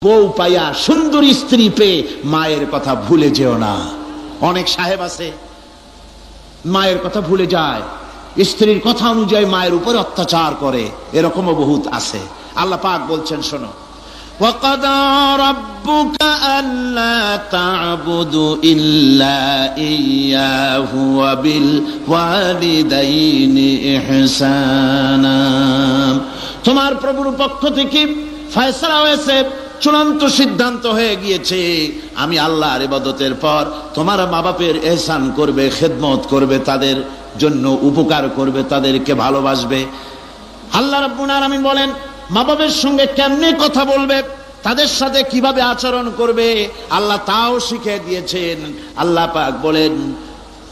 বউ পাইয়া সুন্দর স্ত্রী পেয়ে মায়ের কথা ভুলে যেও না। অনেক সাহেব আছে মায়ের কথা ভুলে যায়, স্ত্রীর কথা অনুযায়ী মায়ের উপর অত্যাচার করে, এরকমও বহুত আছে। আল্লাহ পাক বলছেন শোনো, ওয়াকাদা রাব্বুকা আল্লা তা'বুদু ইল্লা ইয়্যাহু ওয়া বিল ওয়ালিদাইনি ইহসানা। তোমার প্রভুর পক্ষ থেকে ফয়সালা হয়েছে, চূড়ান্ত সিদ্ধান্ত হয়ে গিয়েছে, আমি আল্লাহর ইবাদতের পর তোমার মা বাপের ইহসান করবে, খেদমত করবে, তাদের জন্য উপকার করবে, তাদেরকে ভালোবাসবে। আল্লাহ রাব্বুল আলামিন বলেন মা বাপের সঙ্গে কেমনে কথা বলবে, তাদের সাথে কিভাবে আচরণ করবে, আল্লাহ তাও শিখিয়ে দিয়েছেন। আল্লাহ পাক বলেন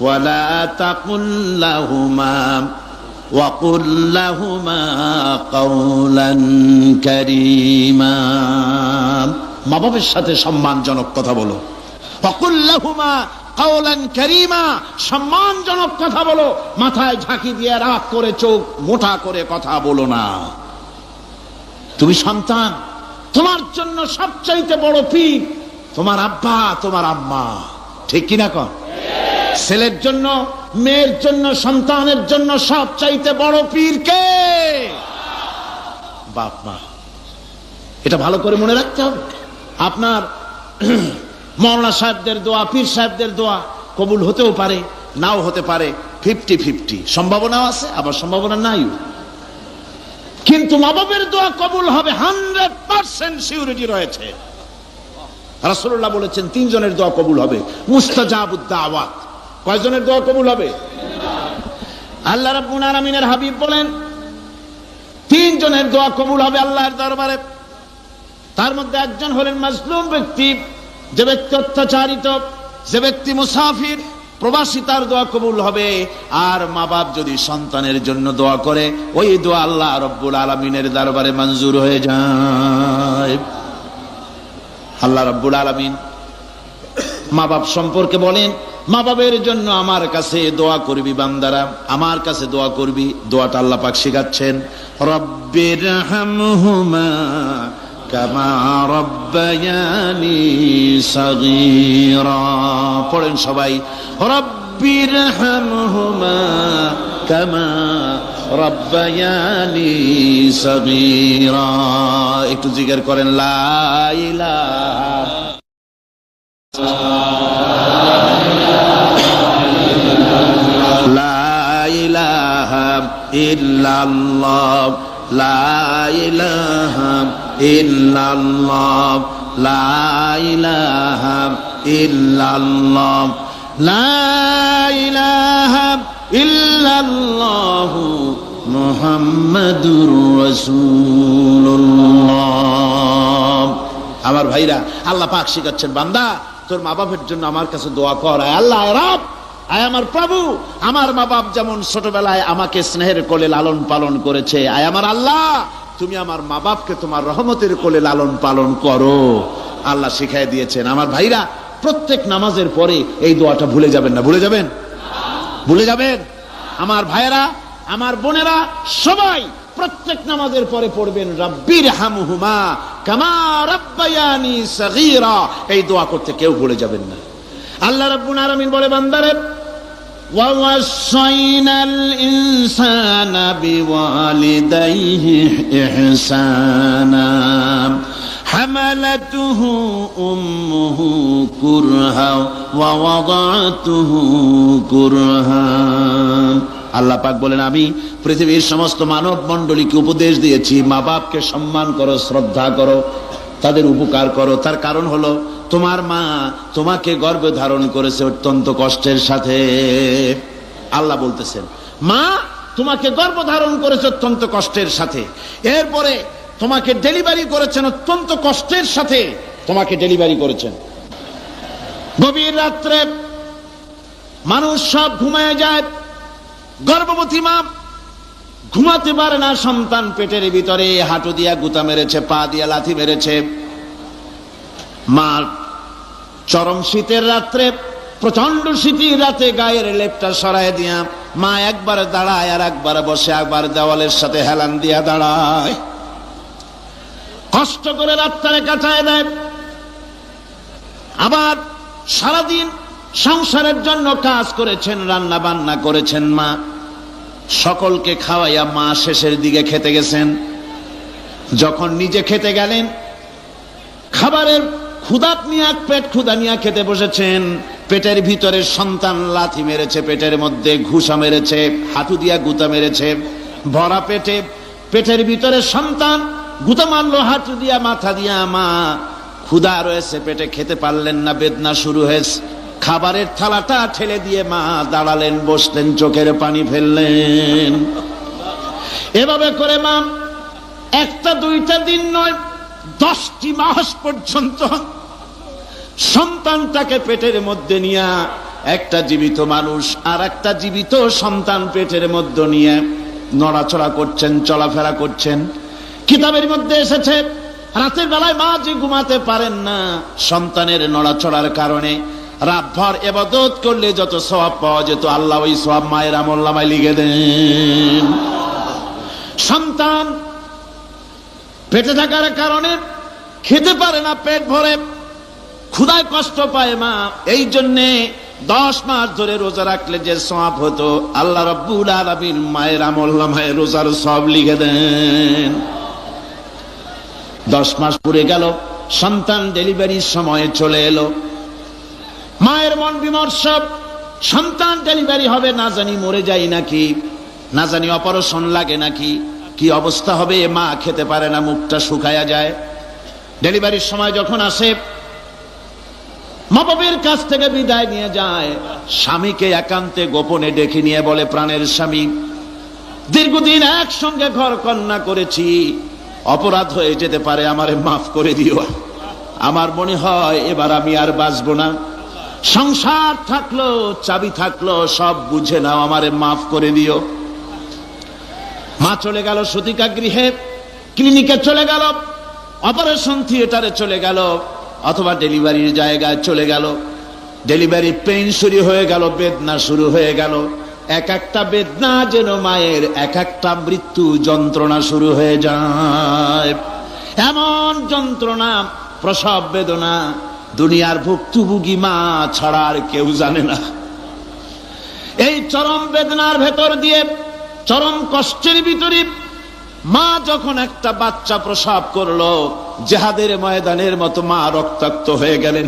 ওয়ালা তাকুল লাহুমা وَقُلْ لَهُمَا قَوْلًا كَرِيمًا। মা বাবার সাথে সম্মানজনক কথা বলো। وَقُلْ لَهُمَا قَوْلًا كَرِيمًا, সম্মানজনক কথা বলো, মাথায় ঝাঁকি দিয়ে রাগ করে চোখ মোটা করে কথা বলো না। তুমি সন্তান, তোমার জন্য সবচাইতে বড় পীর তোমার আব্বা তোমার আম্মা, ঠিক কিনা কন? ছেলের জন্য, মেয়ের জন্য, সন্তানের জন্য সবচাইতে বড় পীর কে? বাপ মা। এটা ভালো করে মনে রাখতে হবে। আপনার মাওলানা সাহেবদের দোয়া, পীর সাহেবদের দোয়া কবুল হতেও পারে, নাও হতে পারে, 50-50 সম্ভাবনাও আছে, আবার সম্ভাবনা নাই। কিন্তু মা বাবার দোয়া কবুল হবে 100% সিউরিটি রয়েছে। রাসূলুল্লাহ বলেছেন 3 জনের দোয়া কবুল হবে, মুস্তাজাবুদ দাওয়াত। কয়জনের দোয়া কবুল হবে? আল্লাহ রাব্বুল আলামিনের হাবিব বলেন 3 জনের দোয়া কবুল হবে আল্লাহর দরবারে। তার মধ্যে একজন হলেন মাজলুম ব্যক্তি, যে ব্যক্তি অত্যাচারিত, যে ব্যক্তি মুসাফির, প্রবাসী, তার দোয়া কবুল হবে। আর মা বাপ যদি সন্তানের জন্য দোয়া করে, ওই দোয়া আল্লাহ রাব্বুল আলামিনের দরবারে মঞ্জুর হয়ে যায়। আল্লাহ রাব্বুল আলামিন মা বাপ সম্পর্কে বলেন, মা বাবের জন্য আমার কাছে দোয়া করবি বান্দারা, আমার কাছে দোয়া করবি। দোয়াটা আল্লাহ পাক শিখাচ্ছেন, রব্বির হামহুমা কামা রব্বায়ানি সাগীরা। পড়েন সবাই, রব্বির হামহুমা কামা রব্বায়ানি সাগীরা। একটু জিকির করেন, লা ইলাহা ইল্লাল্লাহ, লা ইলাহা ইল্লাল্লাহ, লা ইলাহা ইল্লাল্লাহ, লা ইলাহা ইল্লাল্লাহু মুহাম্মাদুর রাসূলুল্লাহ। আমার ভাইরা, আল্লাহ পাক শিখাচ্ছেন, বান্দা তোর মা বাপের জন্য আমার কাছে দোয়া কর। আল্লাহ রব, আয় আমার প্রভু, আমার মা বাপ যেমন ছোটবেলায় আমাকে স্নেহের কোলে লালন পালন করেছে, আয় আমার আল্লাহ তুমি আমার মা বাপকে তোমার রহমতের কোলে লালন পালন করো। আল্লাহ শিখাই দিয়েছেন। আমার ভাইরা, প্রত্যেক নামাজের পরে এই দোয়াটা ভুলে যাবেন না। ভুলে যাবেন? ভুলে যাবেন? আমার ভাইরা, আমার বোনেরা, সবাই প্রত্যেক নামাজের পরে পড়বেন, রব্বির হামহুমা কামা রব্বায়ানি সাগীরা। এই দোয়া করতে কেউ ভুলে যাবেন না। আল্লাহ রাব্বুল আলামিন বলে, বান্দারে ওয়াসাইনাল ইনসানা বিওয়ালিদাইহি ইহসানা হামালাতুহু উম্মুহু কুরহা ওয়া ওয়াদাতুহু কুরহা। আল্লাহ পাক বলেন, আমি পৃথিবীর সমস্ত মানব মণ্ডলীকে উপদেশ দিয়েছি, মা বাপকে সম্মান করো, শ্রদ্ধা করো, তাদের উপকার করো। তার কারণ হলো তোমার মা তোমাকে গর্ভে ধারণ করেছে অত্যন্ত কষ্টের সাথে। আল্লাহ বলতেছেন, মা তোমাকে গর্ভ ধারণ করেছে অত্যন্ত কষ্টের সাথে, এরপরে তোমাকে ডেলিভারি করেছেন অত্যন্ত কষ্টের সাথে, তোমাকে ডেলিভারি করেছেন। গভীর রাত্রে মানুষ সব ঘুমায় যায়, গর্ভবতী মা ঘুমাতে পারে না, সন্তান পেটের ভিতরে, হাঁটু দিয়া গুতা মেরেছে, পা দিয়া লাথি মেরেছে। মা চরম শীতের রাত্রে, প্রচন্ড শীতের রাতে গায়ের লেপটা সরায় দিয়া মা একবার দাঁড়ায়, আর একবার বসে, একবার দেওয়ালের সাথে হেলান দিয়া দাঁড়ায়। কষ্ট করে রাতটারে কাটায় দেয়। আবার সারাদিন সংসারের জন্য কাজ করেছেন, রান্না বান্না করেছেন মা, সকলকে খাওয়াইয়া মা শেষের দিকে খেতে গেছেন। যখন নিজে খেতে গেলেন, খাবারের ক্ষুধা নিয়ে পেট ক্ষুধা নিয়ে খেতে বসেছেন, পেটের ভিতরে সন্তান লাথি মেরেছে, পেটের মধ্যে ঘুষা মেরেছে, হাঁটু দিয়া গুতা মেরেছে, ভরা পেটে পেটের ভিতরে সন্তান গুতা মারলো হাঁটু দিয়া মাথা দিয়া। মা ক্ষুধা রয়েছে পেটে, খেতে পারলেন না, বেদনা শুরু হয়েছে। খাবারের থালাটা ঠেলে দিয়ে মা দাঁড়ালেন, বসলেন, চোখের পানি ফেললেন। এভাবে করে মা একটা দুইটা দিন নয়, 10টি মাস পর্যন্ত সন্তানটাকে পেটের মধ্যে নিয়ে, একটা জীবিত মানুষ আর একটা জীবিত সন্তান পেটের মধ্যে নিয়ে নড়াচড়া করছেন, চলাফেরা করছেন। কিতাবের মধ্যে এসেছে রাতের বেলায় মা যে ঘুমাতে পারেন না সন্তানের নড়াচড়ার কারণে। রাতভর ইবাদত করলে যত সওয়াব পাওয়া যেত, আল্লাহ ওই সওয়াব মায়ের আমলনামায় লিখে দেন। সন্তান পেটে থাকার কারণে খেতে পারে না, পেট ভরে ক্ষুধায় কষ্ট পায় মা। এই জন্যে 10 মাস ধরে রোজা রাখলে যে সওয়াব হতো, আল্লাহ রাব্বুল আলামিন মায়ের আমলনামায় রোজার সওয়াব লিখে দেন। 10 মাস পুরে গেল, সন্তান ডেলিভারির সময় চলে এলো। মায়ের মন বিমর্ষ, সন্তান ডেলিভারি হবে, না জানি মরে যায় নাকি, না জানি অপারেশন লাগে নাকি, কি অবস্থা হবে। মা খেতে পারে না, মুখটা শুকায়া যায়। ডেলিভারির সময় যখন আসে, মা বাবার কাছ থেকে বিদায় নিয়ে যায়, স্বামীকে একান্তে গোপনে ডেকে নিয়ে বলে, প্রাণের স্বামী, দীর্ঘদিন একসঙ্গে ঘর কন্যা করেছি, অপরাধ হয়ে যেতে পারে, আমারে মাফ করে দিও। আমার মনে হয় এবার আমি আর বাঁচবো না। সংসার থাকলো, চাবি থাকলো, সব বুঝে নাও, আমারে মাফ করে দিও। মা চলে গেল সতিকা গৃহে, ক্লিনিকে চলে গেল, অপারেশন থিয়েটারে চলে গেল, অথবা ডেলিভারির জায়গায় চলে গেল। ডেলিভারি পেইন শুরু হয়ে গেল, বেদনা শুরু হয়ে গেল। এক একটা বেদনা যেন মায়ের এক একটা মৃত্যু যন্ত্রণা শুরু হয়ে যায়। এমন যন্ত্রণা, প্রসব বেদনা দুনিয়ার ভুক্তভোগী মা ছাড়া আর কেউ জানে না। এই চরম বেদনার ভেতর দিয়ে, চরম কষ্টের ভিতরে মা যখন একটা বাচ্চা প্রসব করলো, জিহাদের ময়দানের মতো মা রক্তাক্ত হয়ে গেলেন,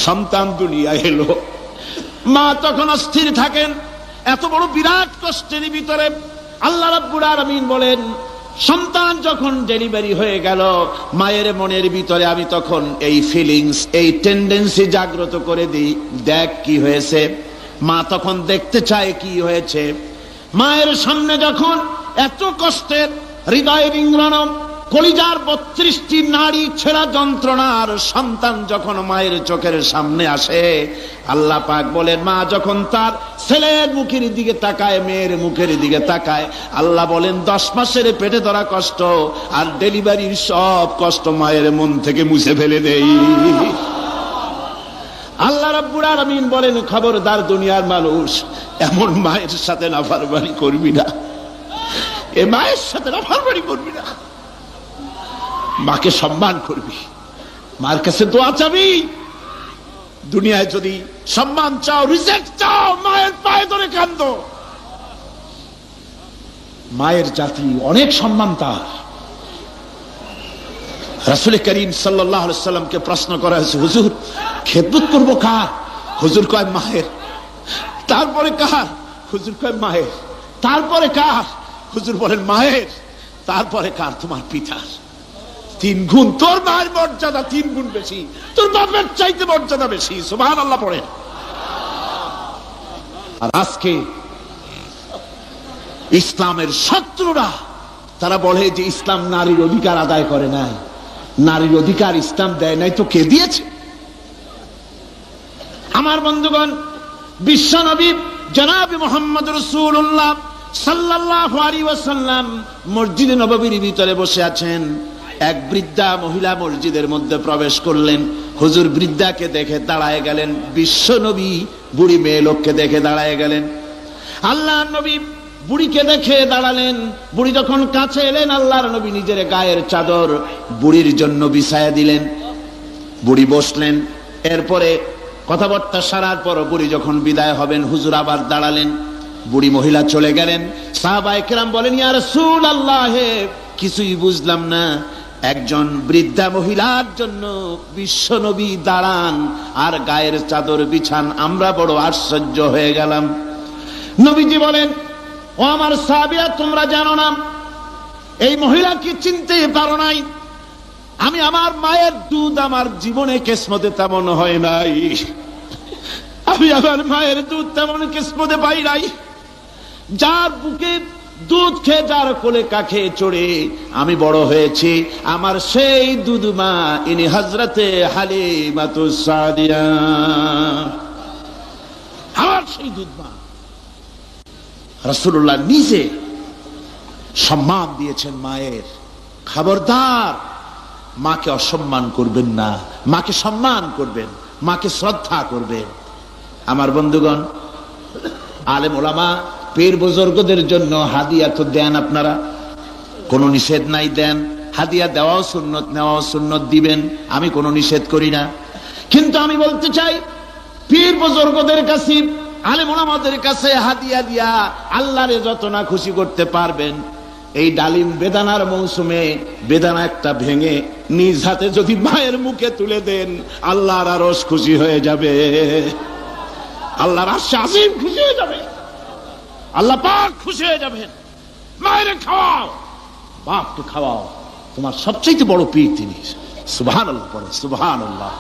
সন্তান দুনিয়ায় এলো। মা তখন অস্থির থাকেন। এত বড় বিরাট কষ্টের ভিতরে আল্লাহ রাব্বুল আলামিন বলেন, সন্তান যখন ডেলিভারি হয়ে গেল, মায়ের মনের ভিতরে আমি তখন এই ফিলিংস, এই টেন্ডেন্সি জাগ্রত করে দিই, দেখ কি হয়েছে। মা তখন দেখতে চায় কি হয়েছে। মায়ের সামনে যখন এত কষ্টের, হৃদয় রিংরণ, কলিজার 32টি নাড়ি ছেঁড়া যন্ত্রণার সন্তান যখন মায়ের চোখের সামনে আসে, আল্লাহ পাক বলেন, মা যখন তার ছেলের মুখের দিকে তাকায়, মেয়ের মুখের দিকে তাকায়, আল্লাহ বলেন 10 মাসের পেটে ধরা কষ্ট আর ডেলিভারির সব কষ্ট মায়ের মন থেকে মুছে ফেলে দেই। আল্লাহ রাব্বুল আলামিন বলেন, খবরদার দুনিয়ার মানুষ, এমন মায়ের সাথে নাফরমানি করবি না, এ মায়ের সাথে নাফরমানি করবি না, মাকে সম্মান করবি, মার কাছে দোয়া চাবি। দুনিয়ায় যদি সম্মান চাও, রিজেক্ট চাও, মায়ের পায়ে ধরে কাঁদো। মায়ের জাতি অনেক সম্মান তার। রাসূল করিম সাল্লাল্লাহু আলাইহি ওয়াসাল্লামকে প্রশ্ন করা হয়েছে, হুজুর খেদমত করবো কার? হুজুর কয় মায়ের। তারপরে কার? হুজুর কয় মায়ের। তারপরে কার? হুজুর বলেন মায়ের। তারপরে কার? তোমার পিতার। 3 গুণ। তোর মায়ের মর্যাদা 3 গুণ বেশি, তোর বাপের চাইতে মর্যাদা বেশি। সুবহানাল্লাহ পড়ে। আর আজকে ইসলামের শত্রুরা তারা বলে যে ইসলাম নারীর অধিকার আদায় করে নাই। নারীর অধিকার ইসলাম দেয় নাই তো কে দিয়েছে? আমার বন্ধুগণ, বিশ্বনবী জনাব মুহাম্মদ রাসূলুল্লাহ সাল্লাল্লাহু আলাইহি ওয়াসাল্লাম মসজিদে নববীর ভিতরে বসে আছেন। এক বৃদ্ধা মহিলা মসজিদের মধ্যে প্রবেশ করলেন। হুজুর বৃদ্ধাকে দেখে দাঁড়ায় গেলেন, বিশ্বনবী বুড়ি মেয়ে লোককে দেখে দাঁড়ায় গেলেন। আল্লাহর নবী বুড়িকে দেখে দাঁড়ালেন। বুড়ি যখন কাছে এলেন, আল্লাহর নবী নিজের গায়ের চাদর বুড়ির জন্য বিছায়া দিলেন। বুড়ি বসলেন। এরপরে কথাবার্তা সারার পর বুড়ি যখন বিদায় হবেন, হুজুর আবার দাঁড়ালেন। বুড়ি মহিলা চলে গেলেন। সাহাবায়ে কেরাম বলেন, ইয়া রাসূলুল্লাহ, কিছুই বুঝলাম না, একজন বৃদ্ধা মহিলার জন্য বিশ্ব নবী দাঁড়ান আর গায়ের চাদর বিছান, আমরা বড় আশ্চর্য হয়ে গেলাম। নবীজি বলেন, ও আমার সাহাবীরা, তোমরা জানো না এই মহিলা কি চিনতে পারো নাই? আমি আমার মায়ের দুধ আমার জীবনে কিসমতে তেমন হয় নাই, আমি আমার মায়ের দুধ তেমন কিসমতে পাই নাই। যার বুকে দুধ খেয়ে, যার কোলে কাখে চড়ে আমি বড় হয়েছি, আমার সেই দুধ মা ইনি হযরতে হালিমাতুস সাদিয়া, আমার সেই দুধ মা। রাসূলুল্লাহ নিজে সম্মান দিয়েছেন মায়ের। খবরদার, মাকে অসম্মান করবেন না, মাকে সম্মান করবেন, মাকে শ্রদ্ধা করবেন। আমার বন্ধুগণ, আলেম ওলামা পীর বুজুর্গদের জন্য হাদিয়া তো দেন, আপনারা কোনো নিষেধ নাই, দেন। হাদিয়া দেওয়াও সুন্নত, নেওয়াও সুন্নত, দিবেন, আমি কোনো নিষেধ করি না। কিন্তু আমি বলতে চাই, পীর বুজুর্গদের কাছে, আলেম ওলামাদের কাছে হাদিয়া দিয়া আল্লাহরে যত না খুশি করতে পারবেন, এই ডালিম বেদানার মৌসুমে বেদানা একটা ভেঙে নিজ হাতে যদি মায়ের মুখে তুলে দেন, আল্লাহর আরশ খুশি হয়ে যাবে, আল্লাহর আরশ আজিম খুশি হয়ে যাবে, আল্লাহ পাক খুশি হয়ে যাবেন। মায়ের খাওয়াও, বাপকে খাওয়াও, তোমার সবচেয়ে বড় পীর তিনি। সুবহানাল্লাহ, পড়ো সুবহানাল্লাহ।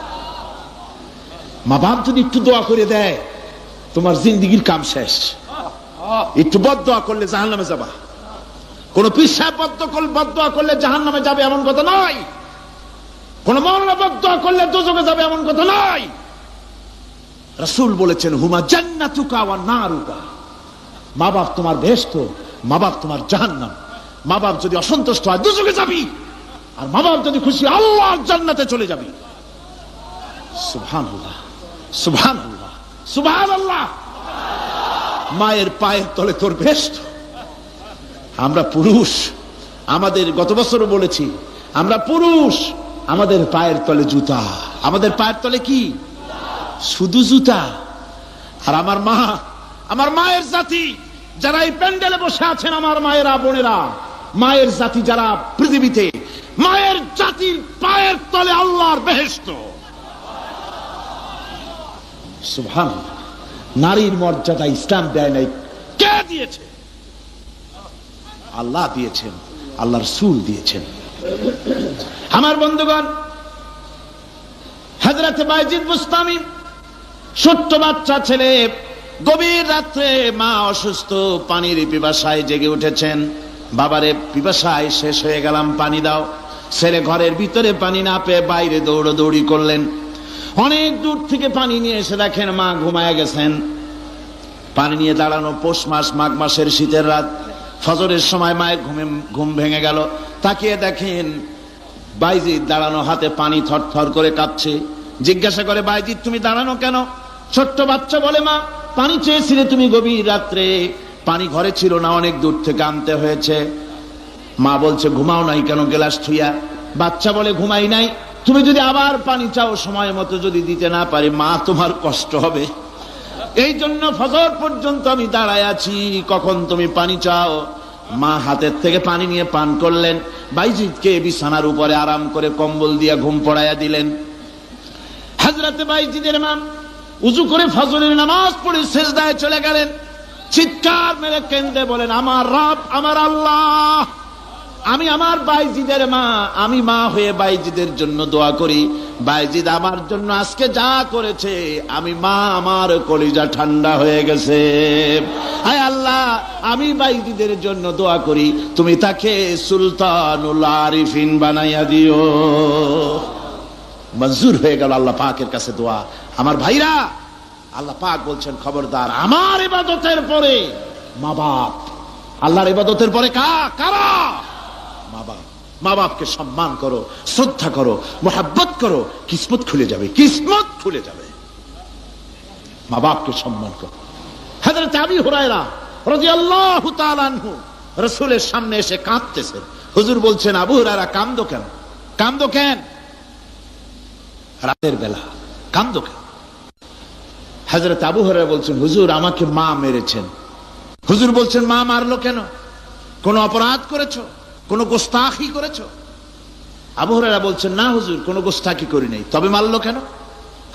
মা বাপ যদি একটু দোয়া করে দেয়, তোমার জিন্দেগির কাম শেষ। একটু বদদোয়া করলে জাহান্নামে যাবা। কোন পীর সাহেব বদদোয়া করলে জাহান্নামে যাবে এমন কথা নয়, কোন মাওলানা বদদোয়া করলে দোজখে যাবে এমন কথা নয়। রাসূল বলেছেন, হুমা জান্নাতুকা ওয়া নারুকা, মা বাপ তোমার বেহেশত, মা বাপ তোমার জাহান্নাম। মা বাপ যদি অসন্তুষ্ট হয় দোজখে যাবি, আর মা বাপ যদি খুশি আল্লাহর জান্নাতে চলে যাবি। সুবহানাল্লাহ, সুবহানাল্লাহ, সুবহানাল্লাহ। মায়ের পায়ের তলে তোর বেহেশত। আমরা পুরুষ, আমাদের গত বছরও বলেছি, আমরা পুরুষ, আমাদের পায়ের তলে জুতা, আমাদের পায়ের তলে কি? শুধু জুতা। আর আমার মা, আমার মায়ের জাতি যারা এই প্যান্ডেলে বসে আছেন, আমার মায়েরা বোনেরা, মায়ের জাতি যারা পৃথিবীতে, মায়ের জাতির পায়ের তলে আল্লাহর বেহেশত। সুবহানাল্লাহ। নারীর মর্যাদা ইসলাম দেয় নাই, কে দিয়েছে? আল্লাহ দিয়েছেন, আল্লাহ রাসূল দিয়েছেন। আমার বন্ধুগণ, হযরত বাইজিদ বুস্তামি, ছোট্ট বাচ্চা ছেলে, গভীর রাত্রে মা অসুস্থ, পানির পিপাসায় জেগে উঠেছেন। বাবারে, পিপাসায় শেষ হয়ে গেলাম, পানি দাও। ছেলে ঘরের ভিতরে পানি না পেয়ে বাইরে দৌড়াদৌড়ি করলেন। অনেক দূর থেকে পানি নিয়ে এসে দেখেন মা ঘুমায় গেছেন। পানি নিয়ে দাঁড়ানো, পৌষ মাস, মাঘ মাসের শীতের রাত, ফজরের সময় মায়ের ঘুম ভেঙে গেল। তাকিয়ে দেখেন বাইজিদ দাঁড়ানো, হাতে পানি থরথর করে কাঁপছে। জিজ্ঞাসা করে, বাইজিদ তুমি দাঁড়ানো কেন? ছোট্ট বাচ্চা বলে, মা পানি চেয়েছিলে তুমি গভীর রাত্রে, পানি ঘরে ছিল না, অনেক দূর থেকে আনতে হয়েছে। মা বলছে, ঘুমাও নাই কেন গ্লাস থুইয়া? বাচ্চা বলে, ঘুমাই নাই, তুমি যদি আবার পানি চাও সময় মতো যদি দিতে না পারি, মা তোমার কষ্ট হবে, এই জন্য ফজর পর্যন্ত আমি দাঁড়ায় আছি, কখন তুমি পানি চাও। মা হাতের থেকে পানি নিয়ে পান করলেন। বাইজিদকে বিছানার উপরে আরাম করে কম্বল দিয়ে ঘুম পড়াইয়া দিলেন। হযরত বাইজিদের মা উযু করে ফজরের নামাজ পড়ে সিজদায় চলে গেলেন। চিৎকার মেরে কেঁদে বলেন, আমার রব, আমার আল্লাহ, আমি আমার বাইজিদের মা, আমি মা হয়ে বাইজিদের জন্য দোয়া করি। বাইজিদ আমার জন্য আজকে যা করেছে, আমি মা, আমার কলিজা ঠান্ডা হয়ে গেছে। হায় আল্লাহ, আমি বাইজিদের জন্য দোয়া করি, তুমি তাকে সুলতানুল আরিফিন বানাইয়া দিও। মঞ্জুর হয়ে গেল আল্লাহ পাকের কাছে দোয়া। আমার ভাইরা, আল্লাহ পাক বলছেন, খবরদার, আমার ইবাদতের পরে মা বাপ, আল্লাহর ইবাদতের পরে কারা? মা বাপ। মা বাপকে সম্মান করো, শ্রদ্ধা করো, মোহাব্বত করো, কিসমত খুলে যাবে, কিসমত খুলে যাবে। মা বাপকে সম্মান করো। হযরত আবু হুরায়রা রাদিয়াল্লাহু তাআলা আনহু রাসূলের সামনে এসে কাঁদতেছেন। হুজুর বলছেন, আবু হুরায়রা কাঁদো কেন? কাঁদো কেন? রাতের বেলা কাঁদো কেন? হযরত আবু হুরায়রা বলছেন, হুজুর আমাকে মা মেরেছেন। হুজুর বলছেন, মা মারলো কেন? কোন অপরাধ করেছো? কোন গোস্তাখি করেছো? আবু হুরায়রা বলছেন, না হুজুর, কোন গোস্তাখি করি নাই। তবে মারলো কেন?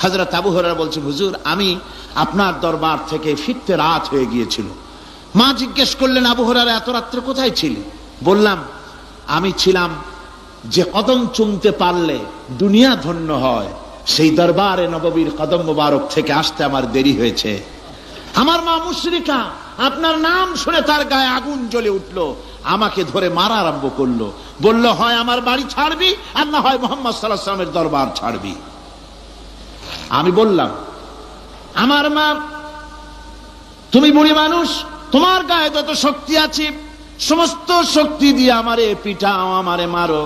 হযরত আবু হুরায়রা বলছেন, হুজুর আমি আপনার দরবার থেকে ফিরতে রাত হয়ে গিয়েছিল। মা জিজ্ঞেস করলেন, আবু হুরায়রা এত রাত্রে কোথায় ছিলে? বললাম, আমি ছিলাম যে কদম চুমতে পারলে দুনিয়া ধন্য হয়, সেই দরবারে নববীর কদম মোবারক থেকে আসতে আমার দেরি হয়েছে। আমার মা মুশরিকা, আপনার নাম শুনে তার গায়ে আগুন জ্বলে উঠলো, আমাকে ধরে মারা আরম্ভ করলো। বলল, হয় আমার বাড়ি ছাড়বি আর না হয় মুহাম্মদ সাল্লাল্লাহু আলাইহি ওয়াসাল্লামের দরবার ছাড়বি। আমি বললাম, আমার মা, তুমি বুড়ি মানুষ, তোমার গায়ে যত শক্তি আছে সমস্ত শক্তি দিয়ে আমারে পিটাও, আমারে মারো।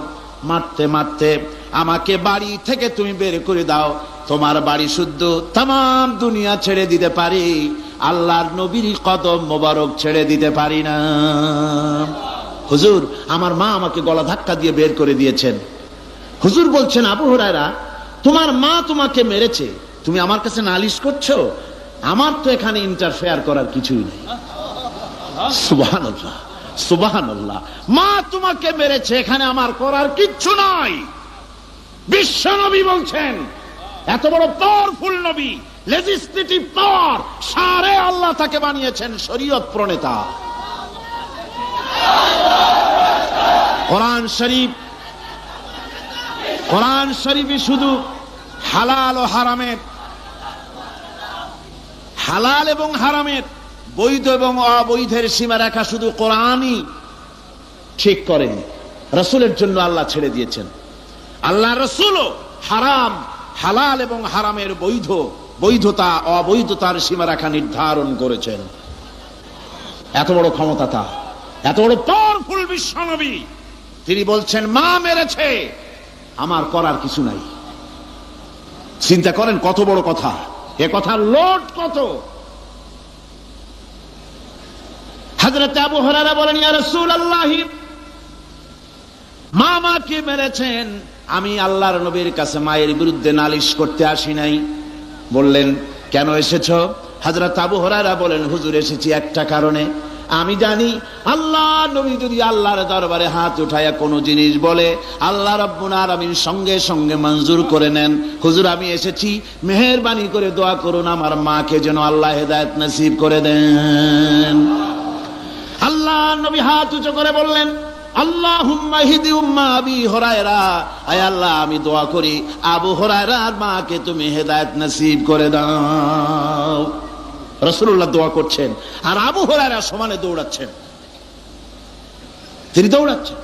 মারতে মারতে আমাকে বাড়ি থেকে তুমি বের করে দাও। তোমার বাড়ি শুদ্ধ, তাম দুনিয়া ছেড়ে দিতে পারি, আল্লাহর নবীর কদম মোবারক ছেড়ে দিতে পারি না। হুজুর, আমার মা আমাকে গলা ধাক্কা দিয়ে বের করে দিয়েছেন। হুজুর বলছেন, আবু হুরায়রা তোমার মা তোমাকে মেরেছে, তুমি আমার কাছে নালিশ করছো? আমার তো এখানে ইন্টারফেয়ার করার কিছুই নেই। সুবহানাল্লাহ, সুবহানাল্লাহ। মা তোমাকে মেরেছে, এখানে আমার করার কিচ্ছু নাই। বিশ্ব নবী বলছেন, এত বড় পাওয়ারফুল নবী, লেজিসলেটিভ পাওয়ার, সারে আল্লাহ তাকে বানিয়েছেন শরীয়ত প্রণেতা। কোরআন শরীফ, কোরআন শরীফে শুধু হালাল ও হারামের, হালাল এবং হারামের, বৈধ এবং অবৈধের সীমারেখা শুধু কোরআনই ঠিক করেন, রাসূলের জন্য আল্লাহ ছেড়ে দিয়েছেন। আল্লাহ রাসূলও হারাম, হালাল এবং হারামের বৈধ, বৈধতা অবৈধতার সীমারেখা নির্ধারণ করেছেন। এত বড় ক্ষমতা তার, এত বড় পাওয়ারফুল বিশ্বনবী, তিনি বলছেন মা মেরেছে, আমার করার কিছু নাই। চিন্তা করেন কত বড় কথা, এ কথার লোড কত। হযরত আবু হুরায়রা বলেন, ইয়া রাসূলুল্লাহ, মা মাকে মেরেছেন, আমি আল্লাহর নবীর কাছে মায়ের বিরুদ্ধে নালিশ করতে আসি নাই। বললেন, কেন এসেছো? হযরত আবু হুরায়রা বলেন, হুজুর এসেছি একটা কারণে, আমি জানি আল্লাহ নবী যদি আল্লাহর দরবারে হাত উঠায়া কোনো জিনিস বলে, আল্লাহ রাব্বুল আলামিন সঙ্গে সঙ্গে মঞ্জুর করে নেন। হুজুর আমি এসেছি, মেহেরবানি করে দোয়া করুন আমার মাকে যেন আল্লাহ হেদায়েত নসিব করে দেন। আল্লাহ নবী হাত উঁচু করে বললেন, আল্লাহুম্মা হিদি উম্মা আবি হুরায়রা, আয় আল্লাহ আমি দোয়া করি আবু হুরায়রার মাকে তুমি হেদায়েত নসিব করে দাও। রাসূলুল্লাহ দোয়া করছেন আর আবু হুরায়রা সমানে দৌড়াচ্ছেন। তিনি দৌড়াচ্ছেন,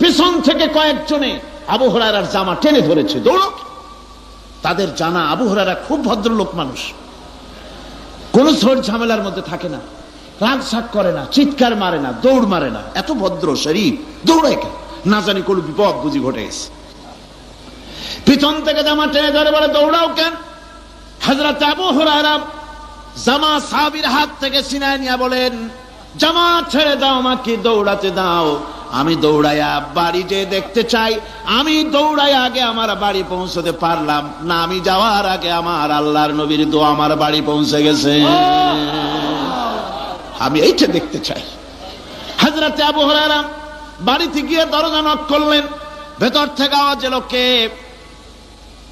পিছন থেকে কয়েকজনে আবু হুরায়রার জামা টেনে ধরেছে, দৌড়ো। তাদের জানা আবু হুরায়রা খুব ভদ্রলোক মানুষ, কোন ঝড় ঝামেলার মধ্যে থাকে না, রাগ শাক করে না, চিৎকার মারে না, দৌড় মারে না, এত ভদ্র শরীফ, দৌড়ায় কেন? না জানি কোন বিপদ বুঝি ঘটে গেছে। পিছন থেকে জামা টেনে ধরে বলে, দৌড়াও কেন? হযরত আবু হুরায়রা জামা সাহাবীর হাত থেকে ছিনায় নিয়ে বলেন, জামা ছেড়ে দাও, আমাকে দৌড়াতে দাও। আমি দৌড়াইয়া বাড়ি যে দেখতে চাই, আমি দৌড়াই আগে আমার বাড়ি পৌঁছতে পারলাম না, আমি যাওয়ার আগে আমার আল্লাহর নবীর দোয়া আমার বাড়ি পৌঁছে গেছে, আমি এইটা দেখতে চাই। হযরত আবু হুরায়রা বাড়িতে গিয়ে দরজা নক করলেন, ভেতর থেকে আওয়াজ এলো, কে?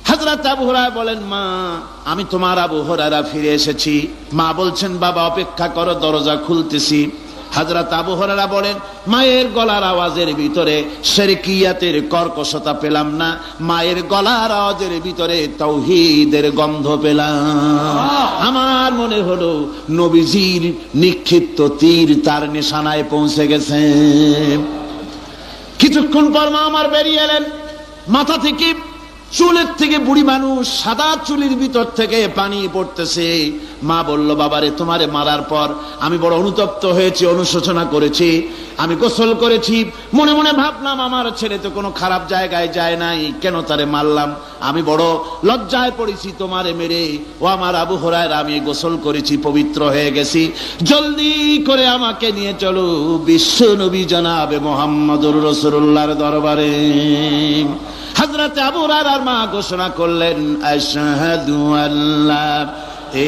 হযরত আবু হুরায়রা বলেন, মা আমি তোমার আবু হুরায়রা ফিরে এসেছি। মা বলছেন, বাবা অপেক্ষা করো, দরজা খুলতেছি। হযরত আবু হুরায়রা বলেন, মায়ের গলার আওয়াজের ভিতরে শিরকিয়াতের কর্কশতা পেলাম না, মায়ের গলার আওয়াজের ভিতরে তাওহীদের গন্ধ পেলাম। আমার মনে হলো নবীজির নিক্ষিপ্ত তীর তার নিশানায় পৌঁছে গেছে। কিছুক্ষণ পর মা আমার বেরিয়ে এলেন, মাথা থেকে চুলের থেকে বুড়ি মানুষ, সাদা চুলের ভিতর থেকে পানি পড়তেছে। মা বলল, বাবারে তোমারে মারার পর আমি বড় অনুতপ্ত হয়েছি, অনুশোচনা করেছি, আমি গোসল করেছি, মনে মনে ভাবলাম আমার ছেলে তো কোনো খারাপ জায়গায় যায় নাই, কেন তারে মারলাম, আমি বড় লজ্জায় পড়েছি তোমারে মেরে। ও আমার আবু হুরায়রা, আমি গোসল করেছি, পবিত্র হয়ে গেছি, জলদি করে আমাকে নিয়ে চলো বিশ্ব নবী জনাবে মুহাম্মদুর রাসূলুল্লাহর দরবারে। হযরত আবু হুরায়রার মা ঘোষণা করলেন, আশহাদু আল্লা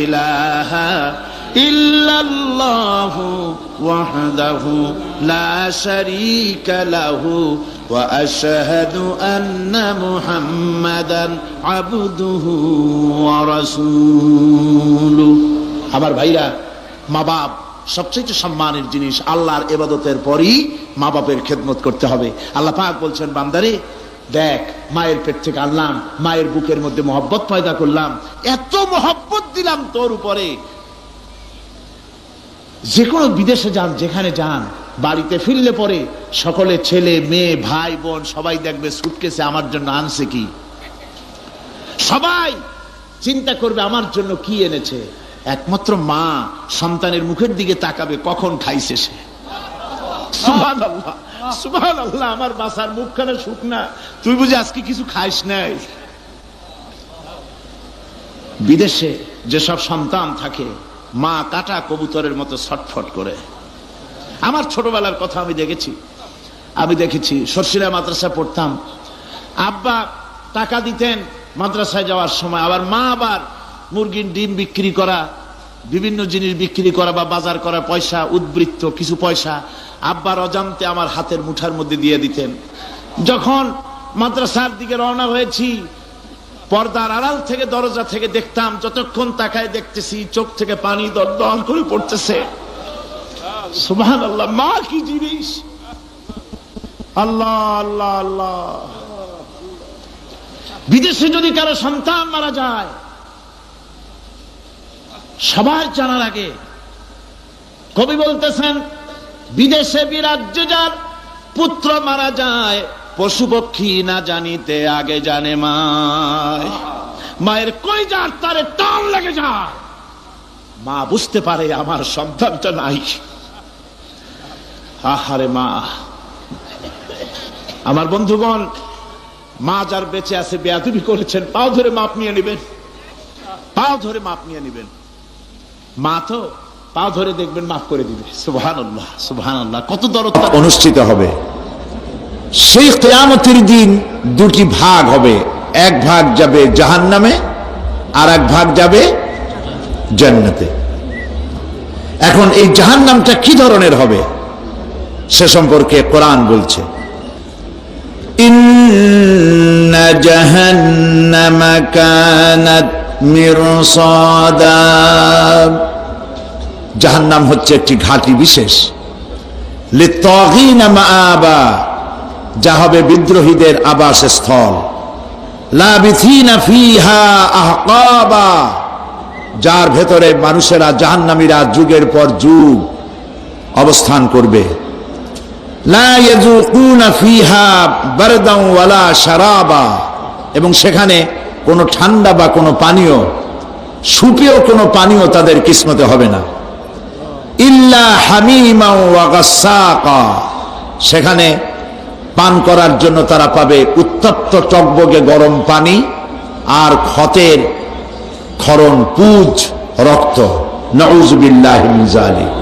ইলাহা ইল্লাল্লাহু ওয়াহদাহু লা শারীকা লাহু ওয়া আশহাদু আন্না মুহাম্মাদান আবদুহু ওয়া রাসূলুহু। আমার ভাইরা, মা বাপ সবচেয়ে সম্মানের জিনিস। আল্লাহর ইবাদতের পরই মা বাপের খেদমত করতে হবে। আল্লাহ পাক বলছেন, বান্দারে দেখ, মায়ের পেট থেকে আনলাম, মায়ের বুকের মধ্যে মহব্বত পয়দা করলাম, এত মহব্বত দিলাম তোর উপরে, যে কোনো বিদেশে যান, যেখানে যান, বাড়িতে ফিরলে পরে সকলে ছেলে মেয়ে ভাই বোন সবাই দেখবে সুটকেসে আমার জন্য আনছে কি, সবাই চিন্তা করবে আমার জন্য কি এনেছে। একমাত্র মা সন্তানের মুখের দিকে তাকাবে কখন খাইছে সে। সুবহানাল্লাহ, সুবহানাল্লাহ, আমার বাসার মুখখানা শুকনা, তুই বুঝি আজকে কিছু খাইস নাই। বিদেশে যেসব সন্তান থাকে, মা কাটা কবুতরের মতো ছটফট করে। আমার ছোটবেলার কথা আমি দেখেছি সরসিলা মাদ্রাসা পড়তাম, আব্বা টাকা দিতেন মাদ্রাসায় যাওয়ার সময়, আবার মা আবার মুরগির ডিম বিক্রি করা, বিভিন্ন জিনিস বিক্রি করা বা বাজার করা পয়সা, উদ্বৃত্ত কিছু পয়সা আব্বার অজান্তে আমার হাতের মুঠার মধ্যে দিয়ে দিতেন। যখন মাদ্রাসার দিকে রওনা হয়েছি, পর্দার আড়াল থেকে দরজা থেকে দেখতাম, যতক্ষণ তাকায় দেখতেছি চোখ থেকে পানি দরদর করে পড়তেছে। সুবহানাল্লাহ, মা কি জিনিস! আল্লাহ আল্লাহ আল্লাহ। বিদেশে যদি কারো সন্তান মারা যায়, সবার জানার আগে কবি বলতেছেন, বিদেশে বিরাজ্য যার পুত্র মারা যায়, পশু পক্ষী না জানিতে আগে জানে মায়। মায়ের কই যার তারে টান লেগে যায়, মা বুঝতে পারে আমার সন্তানটা নাই। আহারে মা! আমার বন্ধুগণ, মা যার বেঁচে আছে বেয়াদবি করেছেন, পাও ধরে মাপ নিয়ে নেবেন, পাও ধরে মাপ নিয়ে নেবেন। মা তো পাও ধরে দেখবেন মাফ করে দিবে। সুবহানাল্লাহ, সুবহানাল্লাহ, কত দরদ অনুষ্ঠিত হবে। সেই কিয়ামতের দিন দুটি ভাগ হবে, এক ভাগ যাবে জাহান্নামে আর এক ভাগ যাবে জান্নাতে। এখন এই জাহান্নামটা কি ধরনের হবে সে সম্পর্কে কোরআন বলছে, ইন্না জাহান্নামা কানাত মিরসাদা। জাহান্নাম হচ্ছে একটি ঘাঁটি বিশেষ, লিত্তাগিনা মাআবা, যা হবে বিদ্রোহীদের আবাসস্থল, লাবিথিনা ফিহা আহকাবা, যার ভেতরে মানুষেরা জাহান্নামীরা যুগের পর যুগ অবস্থান করবে। লা ইয়াযুকুনা ফিহা বারদান ওয়ালা শারাবা, এবং সেখানে কোনো ঠান্ডা বা কোনো পানীয়, সুপেয় কোনো পানীয় তাদের কিসমতে হবে না। ইল্লা হামিমা ওয়া গাসসাকা, সেখানে পান করার জন্য তারা পাবে উত্তপ্ত টকবগে গরম পানি আর ক্ষতের ক্ষরণ পুজ রক্ত। নাউযু বিল্লাহি মিন যালিক।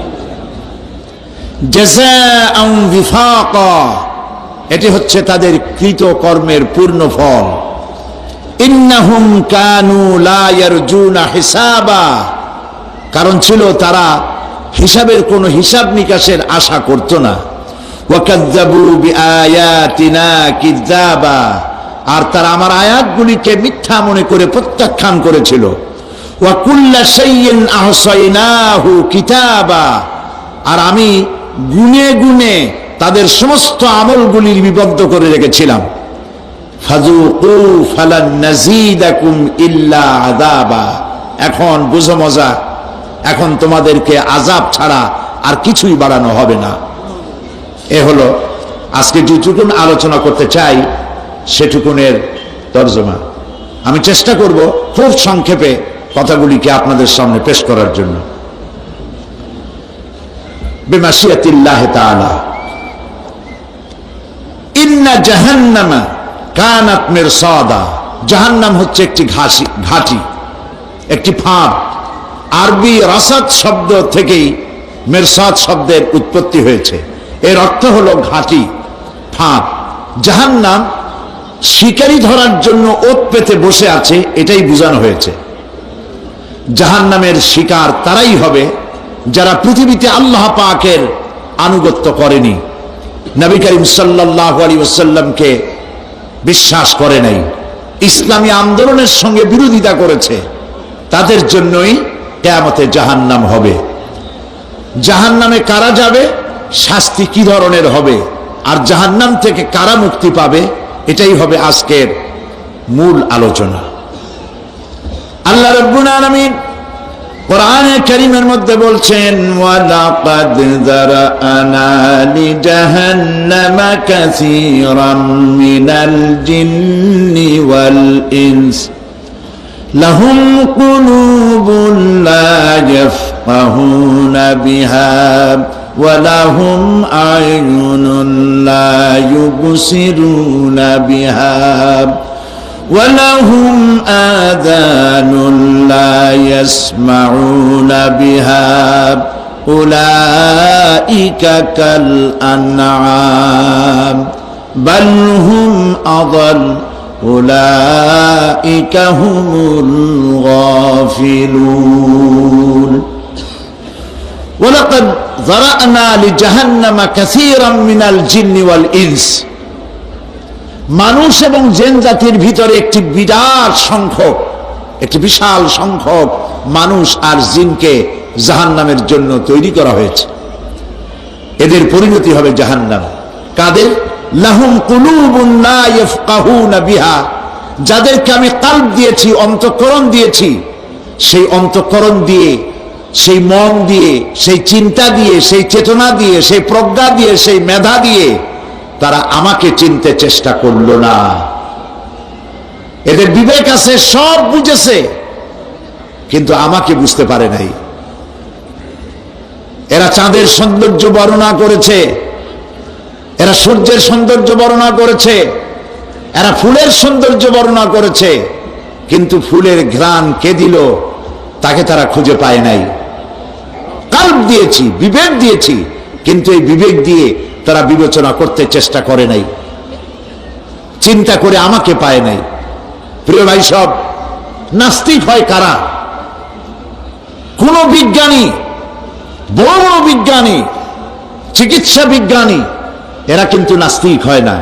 জাযাআন বিফাকা, এটি হচ্ছে তাদের কৃত কর্মের পূর্ণ ফল। ইন্নাহুম কানু লা ইয়ারজুনা হিসাবা, কারণ ছিল তারা হিসাবের কোনো হিসাব নিকাশের আশা করত না। ওয়াকাযযাবু বিআয়াতিনা কিযাবা, আর তারা আমার আয়াতগুলিকে মিথ্যা মনে করে প্রত্যাখ্যান করেছিল। ওয়া কুল্লা শাইইন আহসাইনাহু কিতাবা, আর আমি গুনে গুনে তাদের সমস্ত আমলগুলি লিপিবদ্ধ করে রেখেছিলাম। ফাযুকু ফালান নাযীদাকুম ইল্লা আযাবা, এখন বুঝো মজা, এখন তোমাদেরকে আযাব ছাড়া আর কিছুই বাড়ানো হবে না। এ হলো আজকে যেটুকুন আলোচনা করতে চাই সেটুকুনের তর্জমা। আমি চেষ্টা করব খুব সংক্ষেপে কথাগুলিকে আপনাদের সামনে পেশ করার জন্য। বিমাশিয়াতিল্লাহ তাআলা। ইন্না জাহান্নামা কানাত মিরসাদা। জাহান্নাম হচ্ছে একটি ঘাটি, একটি ফাঁদ। আরবি রাসাদ শব্দ থেকেই মিরসাদ শব্দের উৎপত্তি হয়েছে। এর অর্থ হলো ঘাটি, ফাঁদ। জাহান্নাম শিকারি ধরার জন্য ওত পেতে বসে আছে, এটাই বোঝানো হয়েছে। জাহান্নামের শিকার তারাই হবে যারা পৃথিবীতে আল্লাহ পাকের আনুগত্য করেনি, নবী করিম সাল্লাল্লাহু আলাইহি ওয়াসাল্লামকে বিশ্বাস করে নাই, ইসলামী আন্দোলনের সঙ্গে বিরোধিতা করেছে, তাদের জন্যই কিয়ামতে জাহান্নাম হবে। জাহান্নামে কারা যাবে, শাস্তি কি ধরনের হবে, আর জাহান্নাম থেকে কারা মুক্তি পাবে, এটাই হবে আজকের মূল আলোচনা। আল্লাহ রাব্বুল আলামিন কোরআনে কারীমের মধ্যে বলছেন, ওয়ালাকাদ যারানা লিজাহান্নামা কাসীরাম মিনাল জিন্নি ওয়াল ইনস লাহুম কুলুবুন লা ইয়াফকাহুনা বিহা ওয়া লাহুম আ'য়ুনুন লা ইউবসিরুনা বিহা وَلَهُمْ آذَانٌ لَا يَسْمَعُونَ بِهَا أُولَئِكَ كَالْأَنْعَامِ بَلْ هُمْ أَضَلُّ أُولَئِكَ هُمُ الْغَافِلُونَ وَلَقَدْ ذَرَأْنَا لِجَهَنَّمَ كَثِيرًا مِنَ الْجِنِّ وَالْإِنسِ। মানুষ এবং জিন জাতির ভিতরে একটি বিশাল সংখ্যক মানুষ আর জিনকে জাহান্নামের জন্য তৈরি করা হয়েছে। এদের পরিণতি হবে জাহান্নাম। কাদের? লাহুম কুলুবুন লা ইয়াফকাহুনা বিহা, যাদেরকে আমি কলব দিয়েছি, অন্তঃকরণ দিয়েছি, সেই অন্তঃকরণ দিয়ে, সেই মন দিয়ে, সেই চিন্তা দিয়ে, সেই চেতনা দিয়ে, সেই প্রজ্ঞা দিয়ে, সেই মেধা দিয়ে তারা আমাকে চিনতে চেষ্টা করলো না। এদের বিবেক আছে, সব বুঝেছে, কিন্তু আমাকে বুঝতে পারে নাই। এরা চাঁদের সৌন্দর্য বর্ণনা করেছে, এরা সূর্যের সৌন্দর্য বর্ণনা করেছে, এরা ফুলের সৌন্দর্য বর্ণনা করেছে, কিন্তু ফুলের ঘ্রাণ কে দিল তাকে তারা খুঁজে পায় নাই। কলব দিয়েছি, বিবেক দিয়েছি, কিন্তু এই বিবেক দিয়ে তারা বিবেচনা করতে চেষ্টা করে নাই, চিন্তা করে আমাকে পায় নাই। প্রিয় ভাই সব, নাস্তিক হয় কারা? কোন বিজ্ঞানী, বড় বড় বিজ্ঞানী, চিকিৎসা বিজ্ঞানী, এরা কিন্তু নাস্তিক হয় না।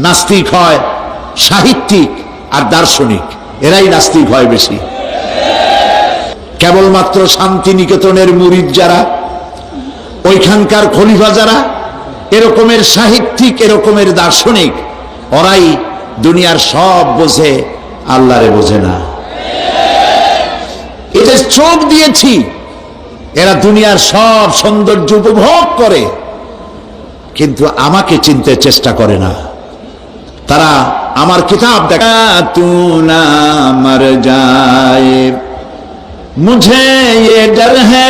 নাস্তিক হয় সাহিত্যিক আর দার্শনিক, এরাই নাস্তিক হয় বেশি। কেবলমাত্র শান্তিনিকেতনের মুরিদ যারা, ওইখানকার খলিফা যারা, এরকমের সাহিত্যিক, এরকমের দার্শনিক, ওরাই দুনিয়ার সব বোঝে, আল্লাহরে বোঝে না। এদের চোখ দিয়েছি, এরা দুনিয়ার সব সৌন্দর্য উপভোগ করে, কিন্তু আমাকে চিনতে চেষ্টা করে না। তারা আমার কিতাব দেখা তু না মর যায়, মুঝে ये डर है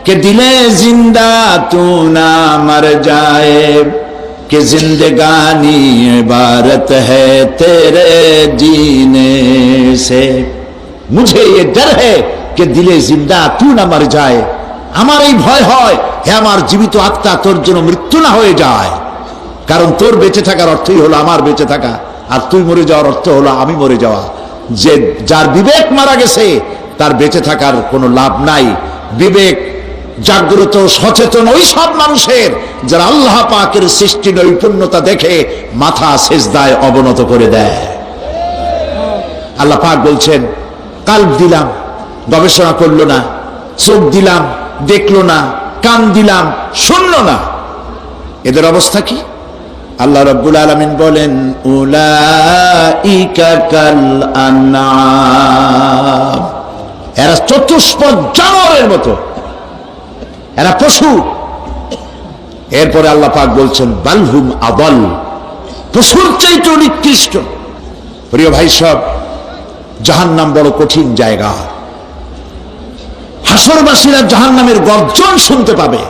कि दिले जिंदा तू ना मर जाए, कि जिंदगानी इबारत है तेरे जीने से। मुझे ये डर है कि दिले जिंदा तू ना मर जाए। আমার এই ভয় হয়, হে আমার জীবিত আত্মা, তোর জন্য মৃত্যু না হয়ে যায়। কারণ তোর বেঁচে থাকার অর্থই হলো আমার বেঁচে থাকা, আর তুই মরে যাওয়ার অর্থ হলো আমি মরে যাওয়া। যে যার বিবেক মারা গেছে তার বেঁচে থাকার কোনো লাভ নাই। বিবেক জাগ্রত সচেতন ওই সব মানুষের যারা আল্লাহ পাকের সৃষ্টি নৈপুণ্যতা দেখে মাথা সেজদায় অবনত করে দেয়। আল্লাহ পাক বলছেন, কলব দিলাম, গবেষণা করলো না, চোখ দিলাম, দেখলো না, কান দিলাম, শুনলো না। এদের অবস্থা কি? আল্লাহ রাব্বুল আলামিন বলেন, উলাইকা কাল আনআম, এরা চতুষ্পদ জানোয়ারের মতো, এরা পশু। এরপরে আল্লাহ পাক বলছেন, বালহুম আদাল, পশুর চাইতে নিকৃষ্ট। প্রিয় ভাই সব, জাহান্নাম বড় কঠিন জায়গা। হাসরবাসীরা জাহান্নামের গর্জন শুনতে পাবে।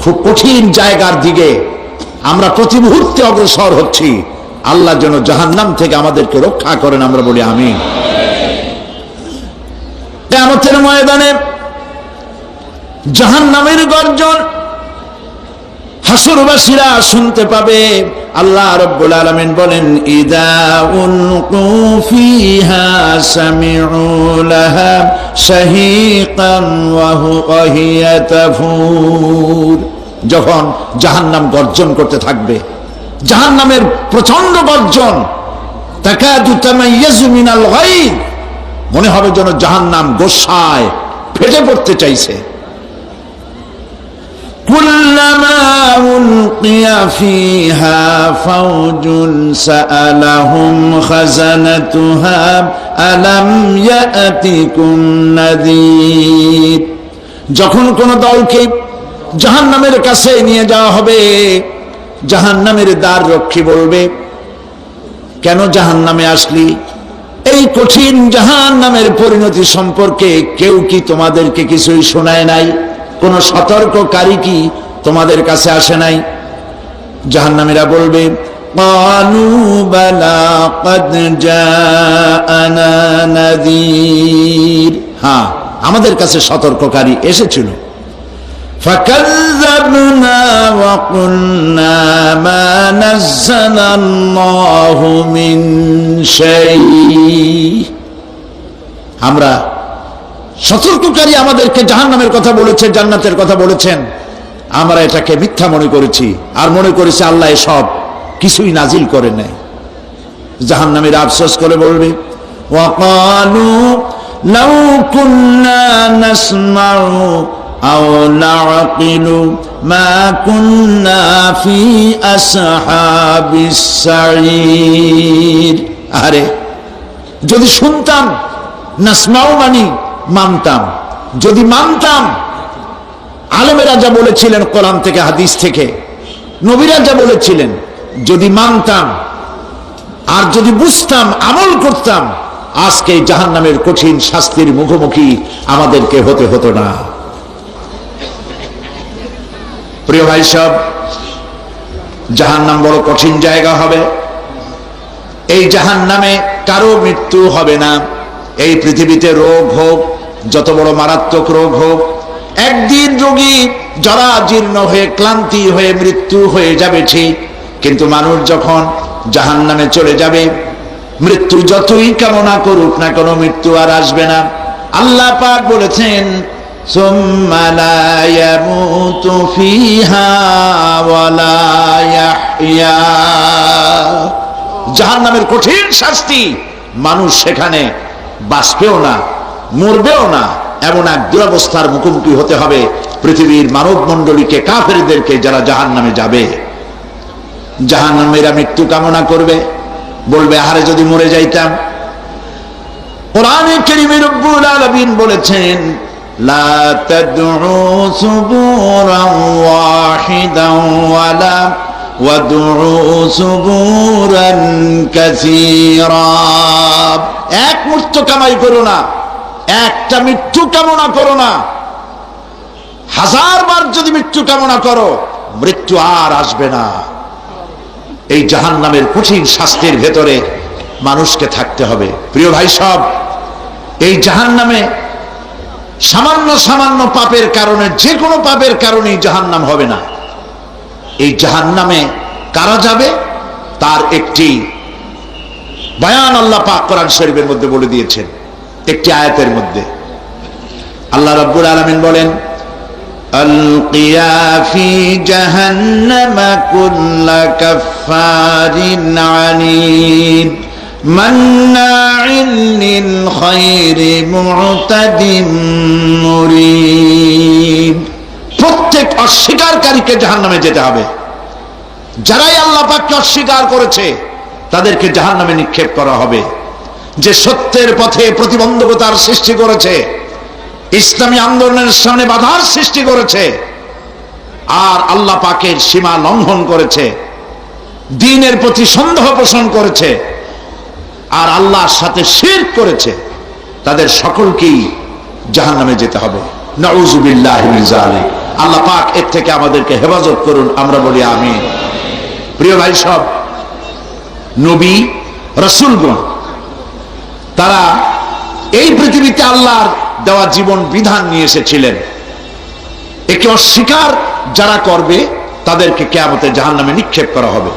খুব কঠিন জায়গার দিকে আমরা প্রতি মুহূর্তে অগ্রসর হচ্ছি। আল্লাহ যেন জাহান্নাম থেকে আমাদেরকে রক্ষা করেন, আমরা বলি আমিন। কিয়ামতের ময়দানে জাহান্নামের গর্জন হাসরবাসীরা শুনতে পাবে। আল্লাহ রাব্বুল আলামিন বলেন, ইদা উলকু ফিহা সামিউ লাহা শাহীকান ওয়া হিয়া তাফুর। যখন জাহান্নাম গর্জন করতে থাকবে, জাহান্নামের প্রচন্ড গর্জন, তাকাদু তামাইয়াজু মিনাল গায়ব, মনে হবে যেন জাহান্নাম গোসায় ফেটে পড়তে চাইছে। কুল্লামা উলকিয়া ফিহা ফাওজুন সাআলাহুম খাজানাতুহা আলাম ইয়াতিকুম নাযীর। যখন কোন দলকে জাহান্নামের কাছে নিয়ে যাওয়া হবে, জাহান্নামের দ্বার রক্ষী বলবে, কেন জাহান্নামে আসলি? এই কঠিন জাহান্নামের পরিণতি সম্পর্কে কেউ কি তোমাদেরকে কিছুই শোনায় নাই? কোন সতর্ককারী কি তোমাদের কাছে আসে নাই? জাহান্নামীরা বলবে, ক্বালু বালা ক্বাদ জাআনা নাযীর, হ্যাঁ আমাদের কাছে সতর্ককারী এসেছিল। ফাকাযযাবনা ওয়া কুলনা মা নাযালাল্লাহু মিন শাই। আমরা সতর্ককারী আমাদেরকে জাহান্নামের কথা বলেছে, জান্নাতের কথা বলেছেন, আমরা এটাকে মিথ্যা মনে করেছি আর মনে করেছি আল্লাহ সব কিছুই নাজিল করে নাই। জাহান্নামীরা আফসোস করে বলবে, ওয়াকালু লাউ কুন্না নাসমাউ আও নাআকিলু মা কুন্না ফি আসহাবিস সাঈর। আরে যদি শুনতাম, নাসমাউ মানি মানতাম, যদি মানতাম, আলেমেরা যা বলেছিলেন কোরআন থেকে হাদিস থেকে, নবীরা যা বলেছিলেন, যদি মানতাম আর যদি বুঝতাম, আমল করতাম, আজকে জাহান্নামের কঠিন শাস্তির মুখোমুখি আমাদেরকে হতে হতো না। প্রিয় ভাই সব, জাহান্নাম বড় কঠিন জায়গা হবে। এই জাহান্নামে কারো মৃত্যু হবে না। এই পৃথিবীতে রোগ হোক, যত বড় মারাত্মক রোগ হোক, একদিন রোগী জরাজীর্ণ হয়ে ক্লান্তি হয়ে মৃত্যু হয়ে যাবে ঠিক, কিন্তু মানুষ যখন জাহান্নামে চলে যাবে, মৃত্যু যতই কামনা করুক না কেন, মৃত্যু আর আসবে না। আল্লাহ পাক বলেছেন, সুম্মা লা ইয়ামুতু ফিহা ওয়া লা ইয়াহইয়া। জাহান্নামের কঠিন শাস্তি, মানুষ সেখানে বাঁচবেও না, মরবেও না, এমন এক দুরবস্থার মুখোমুখি হতে হবে পৃথিবীর মানব মণ্ডলীকে, কাফেরদেরকে, যারা জাহান্নামে যাবে। জাহান্নামীরা মৃত্যু কামনা করবে, বলবে আরে যদি মরে যাইতাম। কোরআনে কারীমে রব্বুল আলামিন বলেছেন, লা তাদউ সুবুরান ওয়াহিদান ওয়ালা ওয়াদউ সুবুরান কাসীরা। এক মৃত্যু কামাই করো না, একটা মৃত্যু কামনা করো না। 1000 বার যদি মৃত্যু কামনা করো, মৃত্যু আর আসবে না। এই জাহান্নামের কঠিন শাস্তির ভেতরে মানুষকে থাকতে হবে। প্রিয় ভাই সব, এই জাহান্নামে সামান্য সামান্য পাপের কারণে, যে কোনো পাপের কারণেই জাহান্নাম হবে না। এই জাহান্নামে কারা যাবে তার একটি বয়ান আল্লাহ পাক কোরআন শরীফের মধ্যে বলে দিয়েছেন। একটি আয়াতের মধ্যে আল্লাহ রাব্বুল আলামিন বলেন, আলকিয়া ফি জাহান্নামা কুল্লা কাফফারিন আনিদ মান্নাইন লিল খায়রি মু'তাদিম মুরিব। প্রত্যেক অস্বীকারীকে জাহান্নামে যেতে হবে। যারাই আল্লাহ পাককে অস্বীকার করেছে তাদেরকে জাহান্নামে নিক্ষেপ করা হবে। যে সত্যের পথে প্রতিবন্ধকতার সৃষ্টি করেছে, ইসলামী আন্দোলনের সামনে বাধার সৃষ্টি করেছে, আর আল্লাহ পাকের সীমা লঙ্ঘন করেছে, দ্বীনের প্রতি সন্দেহ পোষণ করেছে, আর আল্লাহর সাথে শিরক করেছে, তাদের সকলকেই জাহান্নামে যেতে হবে। নাউযুবিল্লাহি মিন যালিক। আল্লাহ পাক এর থেকে আমাদেরকে হেফাজত করুন, আমরা বলি আমিন। প্রিয় ভাই সব, নবী রাসূলগণ তারা এই পৃথিবীতে আল্লাহর দেওয়া জীবন বিধান নিয়ে এসেছিলেন। একে অস্বীকার যারা করবে তাদেরকে কিয়ামতে জাহান্নামে নিক্ষেপ করা হবে।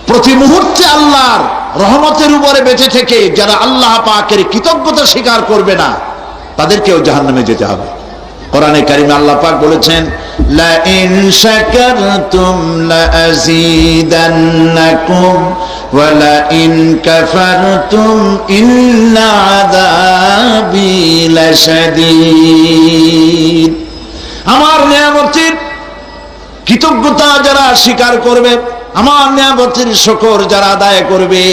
প্রতি মুহূর্তে আল্লাহর রহমতের উপরে বেঁচে থেকে যারা আল্লাহ পাকের কৃতজ্ঞতা স্বীকার করবে না তাদেরকেও জাহান্নামে যেতে হবে। কোরআনে কারিমে আল্লাহ পাক বলেছেন, লা ইন শাকারতুম লাযীদান্নাকুম ওয়া লা ইন কাফারতুম ইন্না আযাবি লাশাদীদ। আমার নিয়ামতের কৃতজ্ঞতা যারা স্বীকার করবে, আমার নিয়ামতের শুকর যারা আদায় করবে,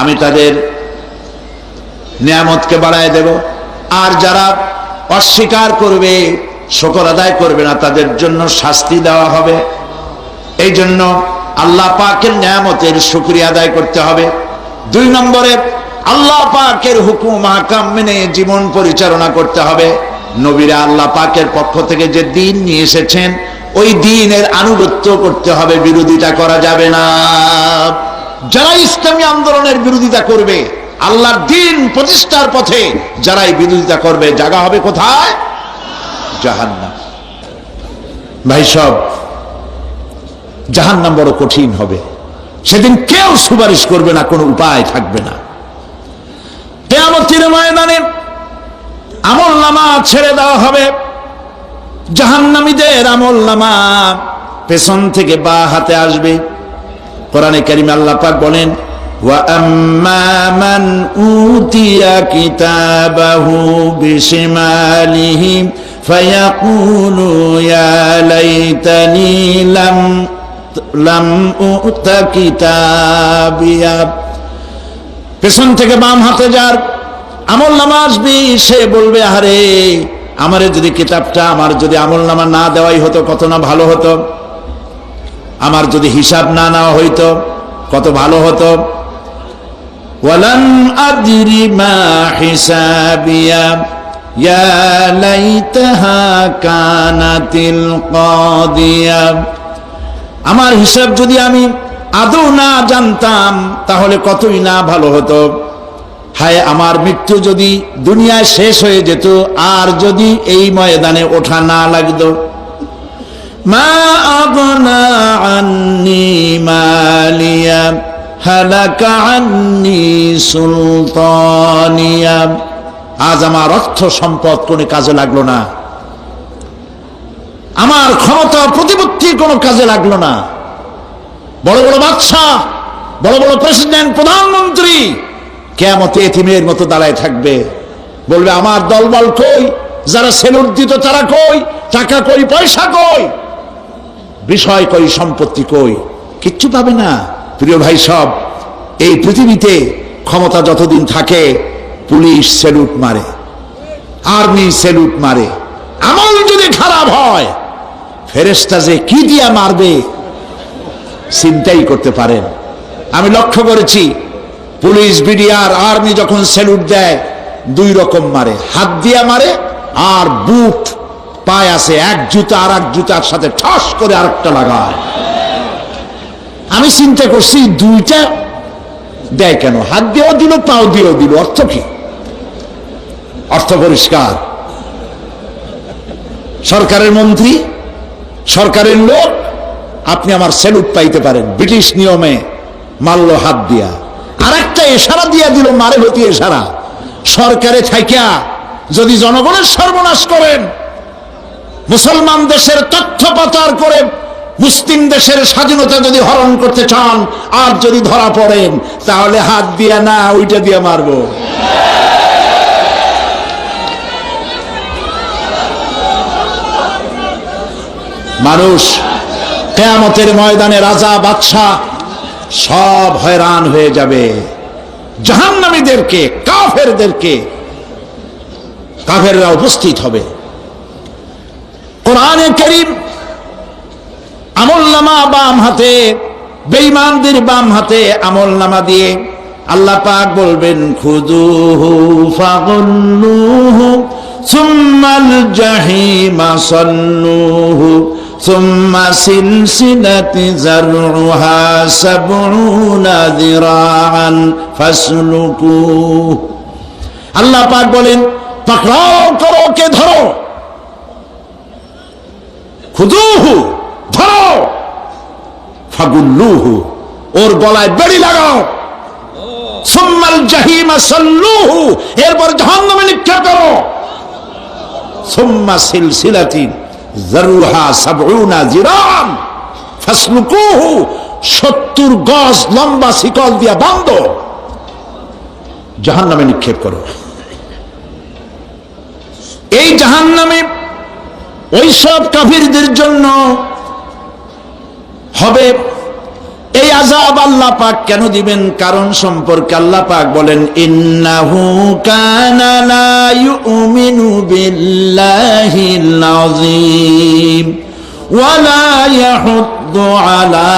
আমি তাদের নিয়ামতকে বাড়ায় দেব। আর যারা অস্বীকার করবে, শুকর আদায় করবে না, তাদের জন্য শাস্তি দেওয়া হবে। এই জন্য আল্লাহ পাকের নিয়ামতের শুকরিয়া আদায় করতে হবে। 2 নম্বরে আল্লাহ পাকের হুকুম আহকাম মেনে জীবন পরিচালনা করতে হবে। নবীরা আল্লাহ পাকের পক্ষ থেকে যে দ্বীন নিয়ে এসেছেন ওই দ্বীনের আনুগত্য করতে হবে, বিরোধিতা করা যাবে না। যারা ইসলামী আন্দোলনের বিরোধিতা করবে, আল্লাহর দ্বীন প্রতিষ্ঠার পথে যারাই বিরোধিতা করবে, জায়গা হবে কোথায়? জাহান্নাম। ভাই সব, জাহান্নাম বড় কঠিন হবে। সেদিন কেউ সুপারিশ করবে না, কোনো উপায় থাকবে না। কিয়ামতের ময়দানে আমলনামা ছেড়ে দেওয়া হবে। জাহান্নামীদের আমলনামা পেছন থেকে বা হাতে আসবে। কোরআনে কারিমে আল্লাহ পাক বলেন, ওয়া আম্মা মান উতিয়া কিতাবাহু বিশিমালিহি ফায়াকুলু ইয়া লাইতানি লাম উতা কিতাবিয়া। পেছন থেকে বাম হাতে যার আমলনামা আসবে, সে বলবে, আরে আমারে যদি কিতাবটা, আমার যদি আমলনামা না দেওয়াই হতো কত না ভালো হতো, আমার যদি হিসাব না নেওয়া হইতো কত ভালো হতো। ওয়ালাম আদরি মা হিসাবিয়া ইয়া লাইতাহা কানাতিল কাদিয়া। আমার হিসাব যদি আমি আদৌ না জানতাম তাহলে কতই না ভালো হতো। হায় আমার মৃত্যু যদি দুনিয়ায় শেষ হয়ে যেত, আর যদি এই ময়দানে ওঠা না লাগতো। মা আগনা আন্নি মালিয়া হালাকা আন্নি সুলতানিয়া। আজ আমার অর্থ সম্পদ কোনো কাজে লাগলো না, আমার ক্ষমতা প্রতিপত্তি কোনো কাজে লাগলো না। বড় বড় বাদশা, বড় বড় প্রেসিডেন্ট, প্রধানমন্ত্রী কিয়ামতে এতিমের মতো দাঁড়ায় থাকবে, বলবে আমার দলবল কই, যারা সেলুট দিত তারা কই, টাকা কই, পয়সা কই, বিষয় কই, সম্পত্তি কই, কিচ্ছু পাবে না। প্রিয় ভাই সব, এই পৃথিবীতে ক্ষমতা যতদিন থাকে পুলিশ সেলুট মারে, আর্মি সেলুট মারে। আমল যদি খারাপ হয় ফেরেশতা যে কি দিয়া মারবে চিন্তাই করতে পারেন। আমি লক্ষ্য করেছি, পুলিশ, বিডিআর, আর্মি যখন সেলুট দেয় 2 রকম মারে, হাত দিয়া মারে আর বুট পায় আছে, এক জুতা আর এক জুতার সাথে ঠাস করে আরেকটা লাগায়। আমি চিন্তা করছি 2টা দেয় কেন? হাত দিয়েও দিল, পাও দিয়েও দিল, অর্থ কি? অর্থ পরিষ্কার। সরকারের মন্ত্রী, সরকারের লোক, আপনি আমার সেলুট পাইতে পারেন, ব্রিটিশ নিয়মে মারল হাত দিয়া, আর একটা ইশারা দিয়া দিল, মারে হতি ইশারা। সরকারে থাইকা যদি জনগণের সর্বনাশ করেন, মুসলমান দেশের তথ্য পাচার করে মুসলিম দেশের স্বাধীনতা যদি হরণ করতে চান, আর যদি ধরা পড়েন, তাহলে হাত দিয়া না, ওইটা দিয়ে মারবো। মানুষ কিয়ামতের ময়দানে রাজা, বাদশা সব হয়রান হয়ে যাবে। জাহান্নামীদেরকে, কাফেরদেরকে, কাফেররা উপস্থিত হবে। কোরআনে কারীম আমলনামা বাম হাতে, বেঈমানদের বাম হাতে আমলনামা দিয়ে আল্লাহ পাক বলবেন খুযুহু ফাগুল্লুহু সুম্মাল জাহিমা সাল্লুহু সুম্মা সিলসিলাতি যারউহা সাবউনা যিরাআন ফাসলুকুহু। আল্লাহ পাক বলেন পাকড়াও করো, কে ধরো, খুযুহু ধরো, ফাগুল্লুহু ওর গলায় বেড়ি লাগাও, সুম্মাল জাহিমা সাল্লুহু এরপর জাহান্নামে নিক্ষেপ করো, সুম্মা সিলসিলাতি যারউহা সাবউনা যিরাআন ফাসলুকুহু 70 গজ লম্বা শিকল দিয়া বাঁধো, জাহান্নামে নিক্ষেপ করো। এই জাহান্নামে ওই সব কাফিরদের জন্য হবে এই আযাব। আল্লাহ পাক কেন দিবেন কারণ সম্পর্কে আল্লাহ পাক বলেন ইন্নাহু কানা লা ইউমিনু বিল্লাহিল আযীম ওয়া লা ইয়াহুদ্দু আলা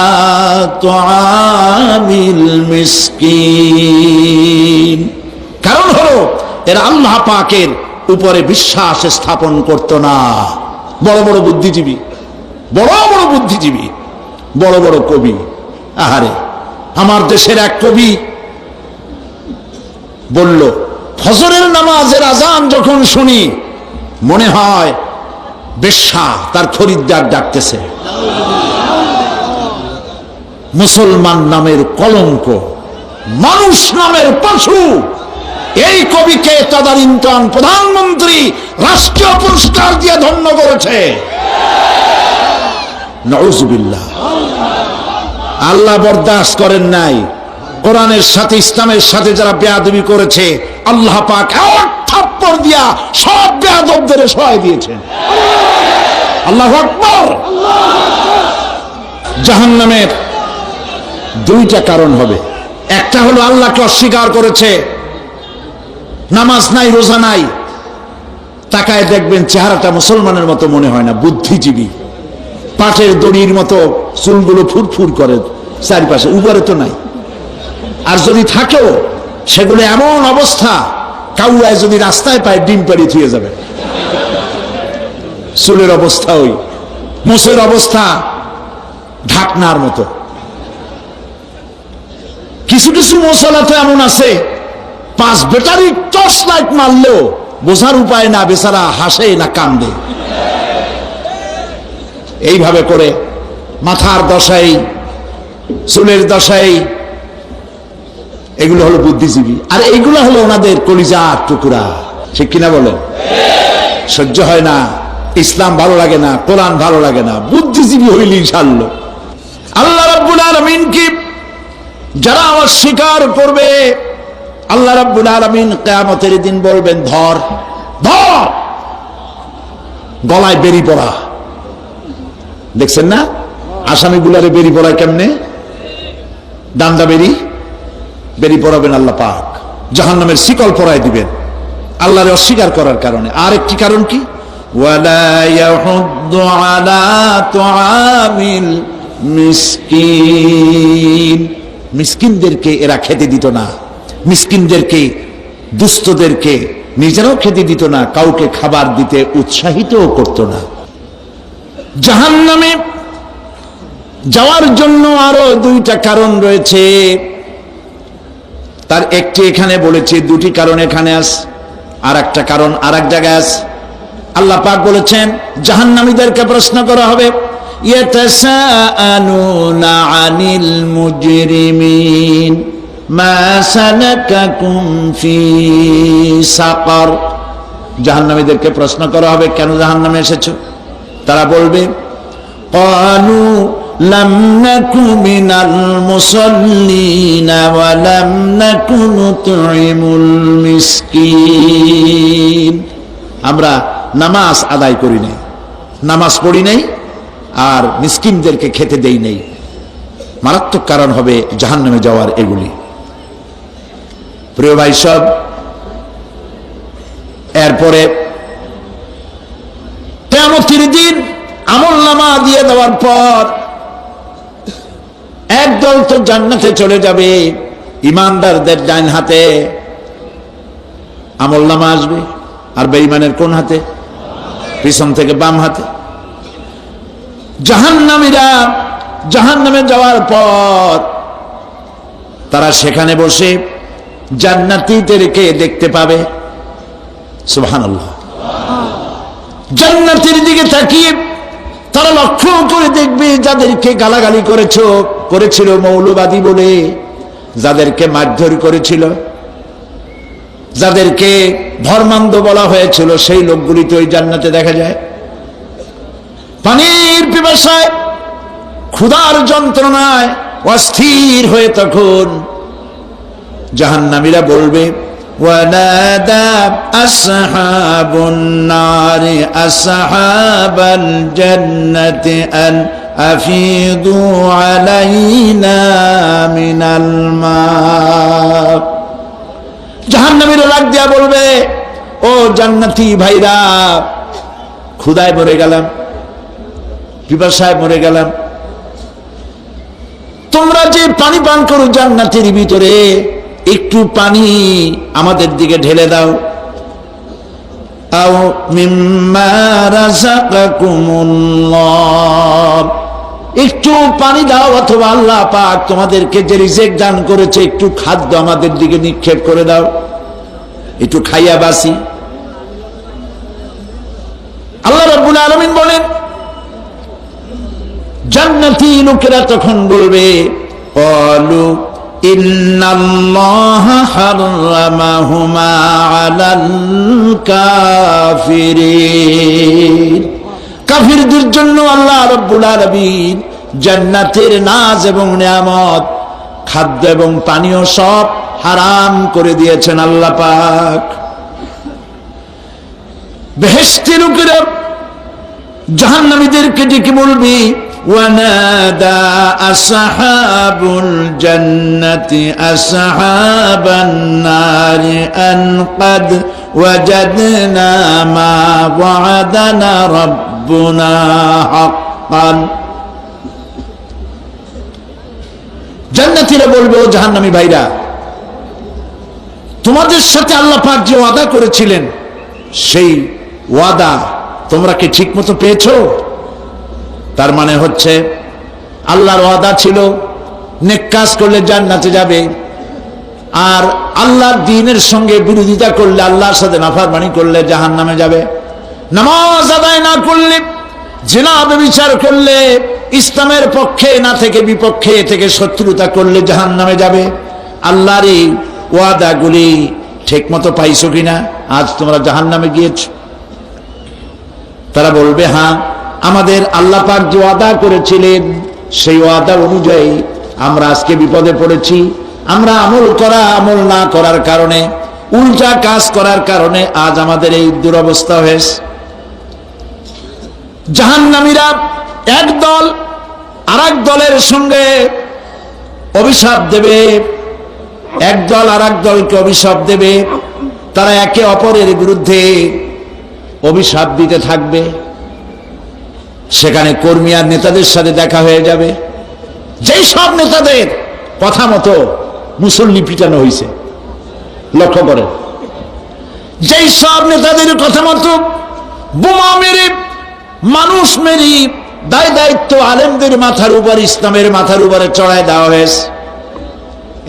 তুআমিল মিসকিন। কারণ হলো এরা আল্লাহ পাকের উপরে বিশ্বাস স্থাপন করত না। বড় বড় বুদ্ধিজীবী, বড় বড় বুদ্ধিজীবী, বড় বড় কবি, আহারে আমার দেশের এক কবি বলল ফজরের নামাজের আজান যখন শুনি মনে হয় বেশ্যা তার খরিদ্দার ডাকতেছে। মুসলমান নামের কলঙ্ক, মানুষ নামের পশু। এই কবিকে তদানীন্তন প্রধানমন্ত্রী রাষ্ট্রীয় পুরস্কার দিয়ে ধন্য করেছে। নাউযুবিল্লাহ। আল্লাহ বরদাস্ত করেন নাই। কোরআনের সাথে ইসলামের সাথে যারা বেয়াদবি করেছে আল্লাহ পাক এক থাপ্পড় দিয়া সব বেয়াদবদের সহায় দিয়েছেন। আল্লাহু আকবার। জাহান্নামের দুইটা কারণ হবে। একটা হলো আল্লাহকে অস্বীকার করেছে, নামাজ নাই, রোজা নাই, তাকায় দেখবেন চেহারাটা মুসলমানের মতো মনে হয় না, বুদ্ধিজীবী, পাটের দড়ির মতো চুলগুলো ফুরফুর করে চারিপাশে, উপরে তো নাই। আর যদি থাকেও সেগুলো এমন অবস্থা কাউয়ায় যদি রাস্তায় পায় ডিম পাড়ি থুয়ে যাবে। চুলের অবস্থা ওই, মোষের অবস্থা ঢাকনার মতো। কিছু কিছু মশলা তো এমন আছে 5 ব্যাটারি টর্চ লাইট মারলেও বোঝার উপায় না, বেচারা হাসে না কান্দে। এইভাবে করে মাথার দশাই, চুলের দশাই, এগুলো হলো বুদ্ধিজীবী। আর এইগুলো হলো ওনাদের কলিজার টুকরা। ঠিক কিনা বলেন? সহ্য হয় না, ইসলাম ভালো লাগে না, কোরআন ভালো লাগে না, বুদ্ধিজীবী হইল ইনশাআল্লাহ। আল্লাহ রাব্বুল আলামিন কি যারা অস্বীকার করবে, আল্লাহ রাব্বুল আলামিন কিয়ামতের দিন বলবেন ধর ধর, গলায় বেরি পড়া। দেখছেন না আসামিগুলারে বেরি পড়ায় কেমনে? ডান্ডা বেরি, বেরি পড়াবেন আল্লাহ পাক, জাহান্নামের শিকল পরায় দিবেন আল্লাহরে অস্বীকার করার কারণে। আর একটি কারণ কি? ওয়ালা ইয়াহুদ্দু আলা তুআমিল মিসকিন। মিসকিনদেরকে এরা খেতে দিত না, মিসকিনদেরকে, দুস্থদেরকে নিজেরাও খেতে দিত না, কাউকে খাবার দিতে উৎসাহিতও করত না। জাহান্নামে যাওয়ার জন্য আরো দুইটা কারণ রয়েছে, তার একটি এখানে বলেছে, দুটি কারণ এখানে আছে, আর একটা কারণ আর এক জায়গায় আছে। আল্লাহ পাক বলেছেন জাহান্নামীদেরকে প্রশ্ন করা হবে, ইয়াতাসাআলুনা আনিল মুজরিমিন মা সালাকাকুম ফি সাকার। জাহান্নামীদেরকে প্রশ্ন করা হবে কেন জাহান্নামে এসেছো? তারা বলবে ক্বালু লাম নাকু মিনাল মুসাল্লিনা ওয়া লাম নাকু নুতঈমুল মিসকিন। আমরা নামাজ আদায় করি নাই, নামাজ পড়ি নাই, আর মিসকিনদেরকে খেতে দেই নাই। মারাত্মক কারণ হবে জাহান্নামে যাওয়ার এগুলি। প্রিয় ভাই সব, এরপরে কিয়ামতের দিন আমলনামা দিয়ে দেওয়ার পর একদল তো জান্নাতে চলে যাবে, ইমানদারদের ডান হাতে আমলনামা আসবে, আর বেঈমানের কোন হাতে? পিছন থেকে বাম হাতে। জাহান্নামীরা জাহান্নামে যাওয়ার পর তারা সেখানে বসে জান্নাতীদেরকে দেখতে পাবে। সুবহানাল্লাহ। জান্নাতের দিকে তাকিয়ে তারা লক্ষ্য করে দেখবে যাদেরকে গালাগালি করেছিল মৌলবাদী বলে, যাদেরকে মারধর করেছিল, যাদেরকে ধর্মান্ধ বলা হয়েছিল, সেই লোকগুলি তো ওই জান্নাতে দেখা যায়। পানির পিপাসায় ক্ষুধার যন্ত্রণায় অস্থির হয়ে তখন জাহান্নামীরা বলবে, ওয়ানাদা আসহাবুন নারি আসহাবাল জান্নাতি আন আফিদু আলাইনা মিনাল মা। জাহান্নামীরা লাগ দিয়া বলবে, ও জান্নাতি ভাইরা, ক্ষুধায় মরে গেলাম, পিপাসায় মরে গেলাম, তোমরা যে পানি পান করো জান্নাতের ভিতরে, একটু পানি আমাদের দিকে ঢেলে দাও। আও মিম্মা রাযাকাকুমুল্লাহ, একটু পানি দাও, অথবা আল্লাহ পাক তোমাদেরকে যে রিজিক দান করেছে একটু খাদ্য আমাদের দিকে নিক্ষেপ করে দাও, একটু খাইয়া বাসি। আল্লাহ রাব্বুল আলামিন বলেন, জান্নাতি লোকেরা তখন বলবে, ক্বালু ইন্নাল্লাহা হারামাহুমা আলাল কাফিরিন। কাফিরদের জন্য আল্লাহ রাব্বুল আলামিন জান্নাতের নাজ এবং নিয়ামত, খাদ্য এবং পানীয় সব হারাম করে দিয়েছেন আল্লাহ পাক। বেহেশতের লোকেরা জাহান্নামীদেরকে ডেকে বলবে, ওয়ানাদা আসহাবুল জান্নাতি আসহাবান নারি আন ক্বাদ ওয়াজাদনা মা ওয়া'আদানা রাব্বুনা হাক্কান। জান্নাতীরা বলবে, ও জাহান্নামী ভাইরা, তোমাদের সাথে আল্লাহ পাক যে ওয়াদা করেছিলেন সেই ওয়াদা তোমরা কি ঠিক মতো পেয়েছো? তার মানে হচ্ছে আল্লাহর ওয়াদা ছিল নেক কাজ করলে জান্নাতে যাবে, আর আল্লাহর দ্বীনের সঙ্গে বিরোধিতা করলে, আল্লাহর সাথে নাফরমানি করলে জাহান্নামে যাবে। নামাজ আদায় না করলে, জিনা ব্যভিচার করলে, ইসলামের পক্ষে না থেকে বিপক্ষে থেকে শত্রুতা করলে জাহান্নামে যাবে। আল্লাহর এই ওয়াদাগুলি ঠিক মতো পাইছো কিনা? আজ তোমরা জাহান্নামে গিয়েছ। তারা বলবে, হ্যাঁ, আমাদের আল্লাহ পাক যে ওয়াদা করেছিলেন সেই ওয়াদা অনুযায়ী আমরা আজকে বিপদে পড়েছি। আমরা আমল না করার কারণে, উল্টা কাজ করার কারণে আজ আমাদের এই দুরবস্থা হয়েছে। জাহান্নামীরা এক দল আরেক দলের সঙ্গে অভিশাপ দেবে, এক দল আরেক দলকে অভিশাপ দেবে। তারা একে অপরের বিরুদ্ধে অভিশাপ দিতে থাকবে। সেখানে কর্মী আর নেতাদের সাথে দেখা হয়ে যাবে। যেই সব নেতাদের কথা মতো মুসল্লি পিটানো হয়েছে, লক্ষ্য করে, যেই সব নেতাদের কথা মতো বোমা মেরে, মানুষ মেরে দায় দায়িত্ব আলেমদের মাথার উপর, ইসলামের মাথার উপরে চড়ায় দেওয়া হয়েছে।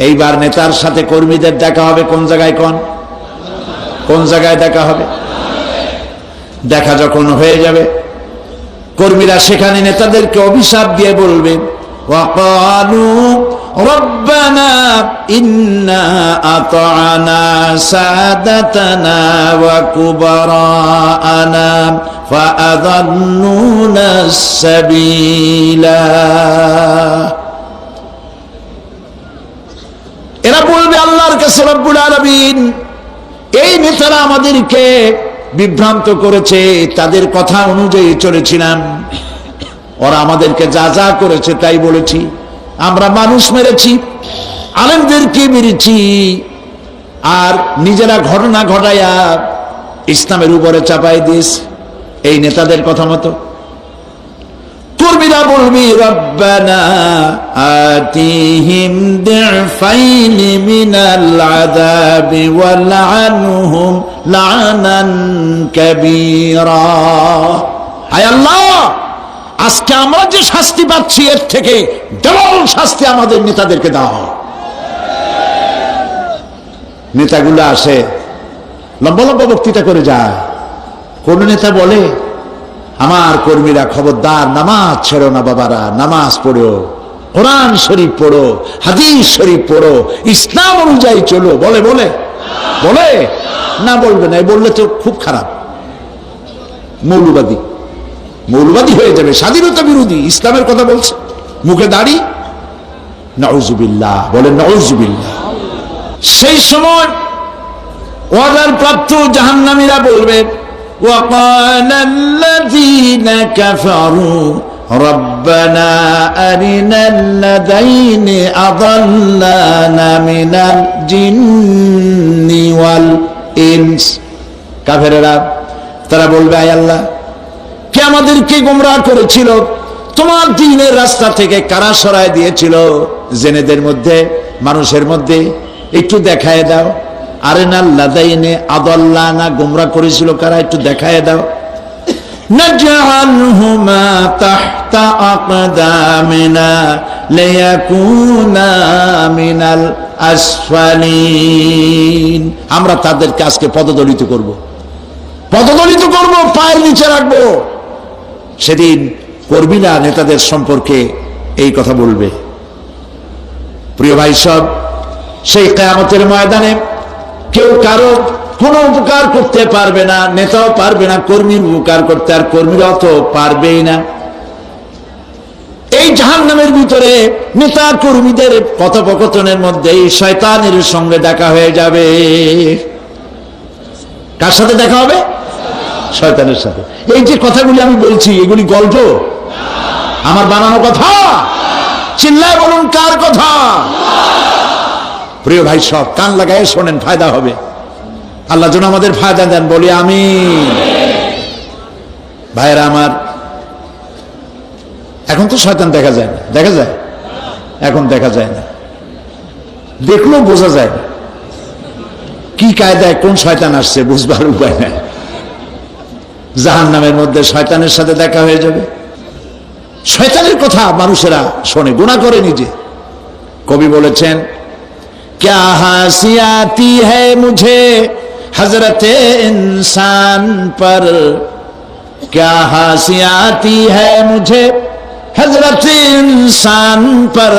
এইবার নেতার সাথে কর্মীদের দেখা হবে কোন জায়গায়? কোন জায়গায় দেখা হবে? দেখা যখন হয়ে যাবে, কর্মীরা সেখানে নেতাদেরকে অভিশাপ দিয়ে বলবে, ওয়াকালু রব্বানা ইন্না আতা'না সাদাতানা ওয়া কুবারা'ানা ফাআযাল্লুনা সাবিলা। এরা বলবে আল্লাহর কাছে, রব্বুল আলামিন, এই নেতারা আমাদেরকে বিভ্রান্ত করেছে, তাদের কথা অনুযায়ী চলেছিলাম, ওরা আমাদেরকে যা যা করেছে তাই বলেছি। আমরা মানুষ মেরেছি, আলেমদেরকে মেরেছি, আর নিজেরা ঘটনা ঘটাইয়া ইসলামের উপরে চাপাই দিয়েছি এই নেতাদের কথা মতো। কর্মীরা বলবি রব্বানা আতিহিম দিফাইনি মিনাল আযাবি ওয়ালআনহুম লা'নান কাবীরা। আয় আল্লাহ, আজকে আমরা যে শাস্তি পাচ্ছি এর থেকে ডবল শাস্তি আমাদের নেতাদেরকে দাও। নেতাগুলো আসে লম্বা লম্বা বক্তৃতা করে যায়। কোন নেতা বলে, আমার কর্মীরা খবরদার, নামাজ ছেড়ো না বাবারা, নামাজ পড়ো, কোরআন শরীফ পড়ো, হাদিস শরীফ পড়ো, ইসলাম অনুযায়ী চলো। বলে বলে বলে না, বলবে না। বললে তো খুব খারাপ, মৌলবাদী মৌলবাদী হয়ে যাবে, স্বাধীনতা বিরোধী। ইসলামের কথা বলছে, মুখে দাড়ি, নাউজুবিল্লাহ, বলে নাউজুবিল্লাহ। সেই সময় ওয়াদার প্রাপ্ত জাহান্নামীরা বলবে, وقال الذين كفروا ربنا أرنا الذين أضلانا من الجن والإنس। কাফেররা তারা বলবে, আয় আল্লাহ, কে আমাদেরকে গোমরাহ করেছিল, তোমার দ্বীনের রাস্তা থেকে কারা সরায় দিয়েছিল, জেনেদের মধ্যে, মানুষের মধ্যে একটু দেখায় দাও। আরেনাল লাদাইনে আদাল্লানা, গোমরাহ করেছিল কারা, একটু দেখায় দাও। নাজআলহুমা তাহতা আকদামিনা লিয়াকুনা মিনাল আসফালিন। আমরা তাদেরকে আজকে পদদলিত করব, পদদলিত করব, পায়ের নিচে রাখবো। সেদিন কর্মীরা নেতাদের সম্পর্কে এই কথা বলবে। প্রিয় ভাই সব, সেই কিয়ামতের ময়দানে কেউ কারো কোনো উপকার করতে পারবে না, নেতাও পারবে না কর্মীর উপকার করতে, আর কর্মীরাও তো পারবেই না। এই জাহান্নামের ভিতরে নেতা কর্মীদের কথোপকথনের মধ্যে শয়তানের সঙ্গে দেখা হয়ে যাবে। কার সাথে দেখা হবে? শয়তানের সাথে। এই যে কথাগুলি আমি বলছি, এগুলি গল্প, আমার বানানো কথা? চিল্লায় বলুন, কার কথা? প্রিয় ভাই সব, কান লাগায় শোনেন, ফায়দা হবে। আল্লাহ যেন আমাদের ফায়দা দেন, বলি আমিন। ভাইরা আমার, এখন তো শয়তান দেখা যায় না, দেখা যায়? এখন দেখা যায় না, দেখলেও বোঝা যায় না কি কায়দায় কোন শয়তান আসছে, বুঝবার উপায় নাই। জাহান্নামের মধ্যে শয়তানের সাথে দেখা হয়ে যাবে। শয়তানের কথা মানুষেরা শোনে, গুনাহ করে নিজে। কবি বলেছেন, क्या हंसी आती है मुझे हजरत इंसान पर, क्या हंसी आती है मुझे हजरत इंसान पर,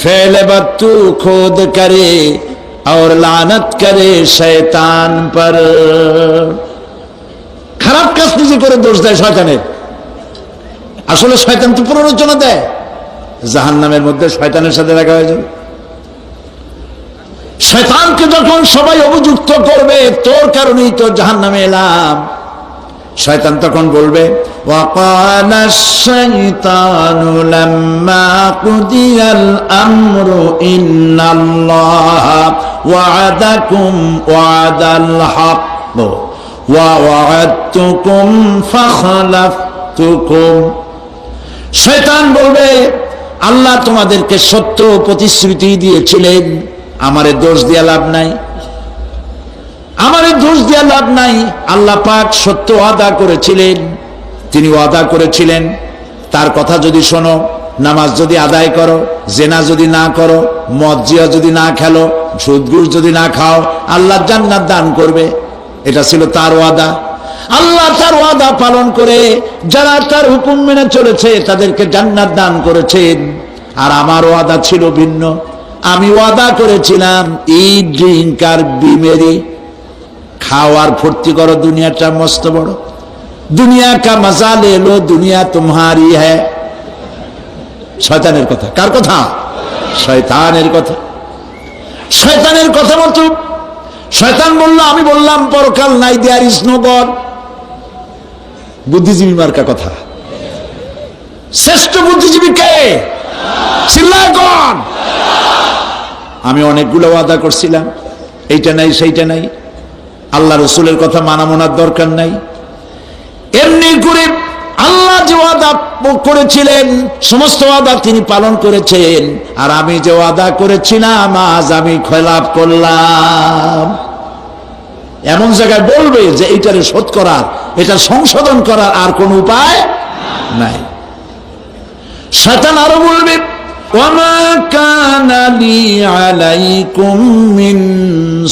फेल बत्तू खुद करे और लानत करे शैतान पर। খারাপ কাজ নিজে করে দোষ দেয় শয়তানের। আসলে শয়তান তো প্ররোচনা দেয়। জাহান্নামের মধ্যে শয়তানের সাথে দেখা হয়ে যাবে। শয়তানকে যখন সবাই অভিযুক্ত করবে, তোর কারণেই তো জাহান্নামে এলাম, শয়তান তখন বলবে, ওয়াকালা শাইতানু লাম্মা কুদিয়াল আমরু ইন্নাল্লাহা ওয়া'আদাকুম ওয়া'দাল হক ওয়া ওয়া'আদতুকুম ফাখলাফতুকুম। শয়তান বলবে, আল্লাহ তোমাদেরকে সত্য প্রতিশ্রুতি দিয়েছিলেন, আমারে দোষ দিয়া লাভ নাই, আমারে দোষ দিয়া লাভ নাই। আল্লাহ পাক সত্য ওয়াদা করেছিলেন, তিনি ওয়াদা করেছিলেন তার কথা যদি শোনো, নামাজ যদি আদায় করো, জেনা যদি না করো, মদ জিয়া যদি না খেলো, সুদ ঘুষ যদি না খাও, আল্লাহ জান্নাত দান করবে। এটা ছিল তার ওয়াদা। আল্লাহ তার ওয়াদা পালন করে যারা তার হুকুম মেনে চলেছে তাদেরকে জান্নাত দান করেছেন। আর আমার ওয়াদা ছিল ভিন্ন। আমি ওয়াদা করেছিলাম, ইট, ড্রিঙ্ক আর বিমেরি, খাওয়ার ফুর্তি করো, দুনিয়াটা মস্ত বড়, দুনিয়া কা মজা লে লো, দুনিয়া তোমারি হ্যায়। শয়তানের কথা। কার কথা? শয়তানের কথা। শয়তানের কথা মতো শয়তান বলল, আমি বললাম পরকাল নাই, দেয়ার ইজ নো গড। বুদ্ধিজীবী মার্কা কথা। শ্রেষ্ঠ বুদ্ধিজীবী কে? চিল্লায় কোন? আমি অনেকগুলো ওয়াদা করছিলাম, এইটা নাই সেইটা নাই, আল্লাহ রসুলের কথা মানা মনার দরকার নাই। এমনি করে আল্লাহ যে ওয়াদা করেছিলেন, সমস্ত ওয়াদা তিনি পালন করেছেন, আর আমি যে ওয়াদা করেছিলাম আজ আমি খেলাপ করলাম। এমন জায়গায় বলবে যে এইটারে শোধ করার, এটা সংশোধন করার আর কোন উপায় নাই। শয়তান আরো বলবে ওয়ামা কানা লি আলাইকুম মিন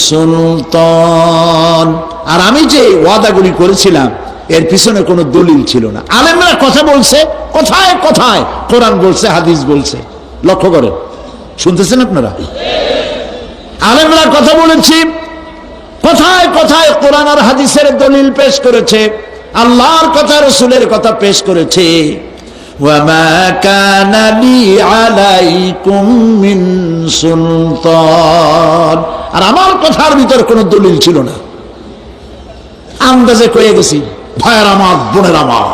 সুলতান, আর আমি যে ওয়াদাগুলি করেছিলাম এর পিছনে কোনো দলিল ছিল না। আলেমরা কথা বলছে, কথায় কথায় কোরআন বলছে, হাদিস বলছে। লক্ষ্য করেন, শুনতেছেন আপনারা? আলেমরা কথা বলেছি, কথায় কথায় কোরআন আর হাদিসের দলিল পেশ করেছে, আল্লাহর কথা রাসূলের কথা পেশ করেছে। ওয়ামা কানা লি আলাইকুম মিন সুলতান, আর আমার কথার ভিতর কোনো দলিল ছিল না। আন্দাজে কয়ে গেছি, ভাইয়ের আমার, বোনের আমার,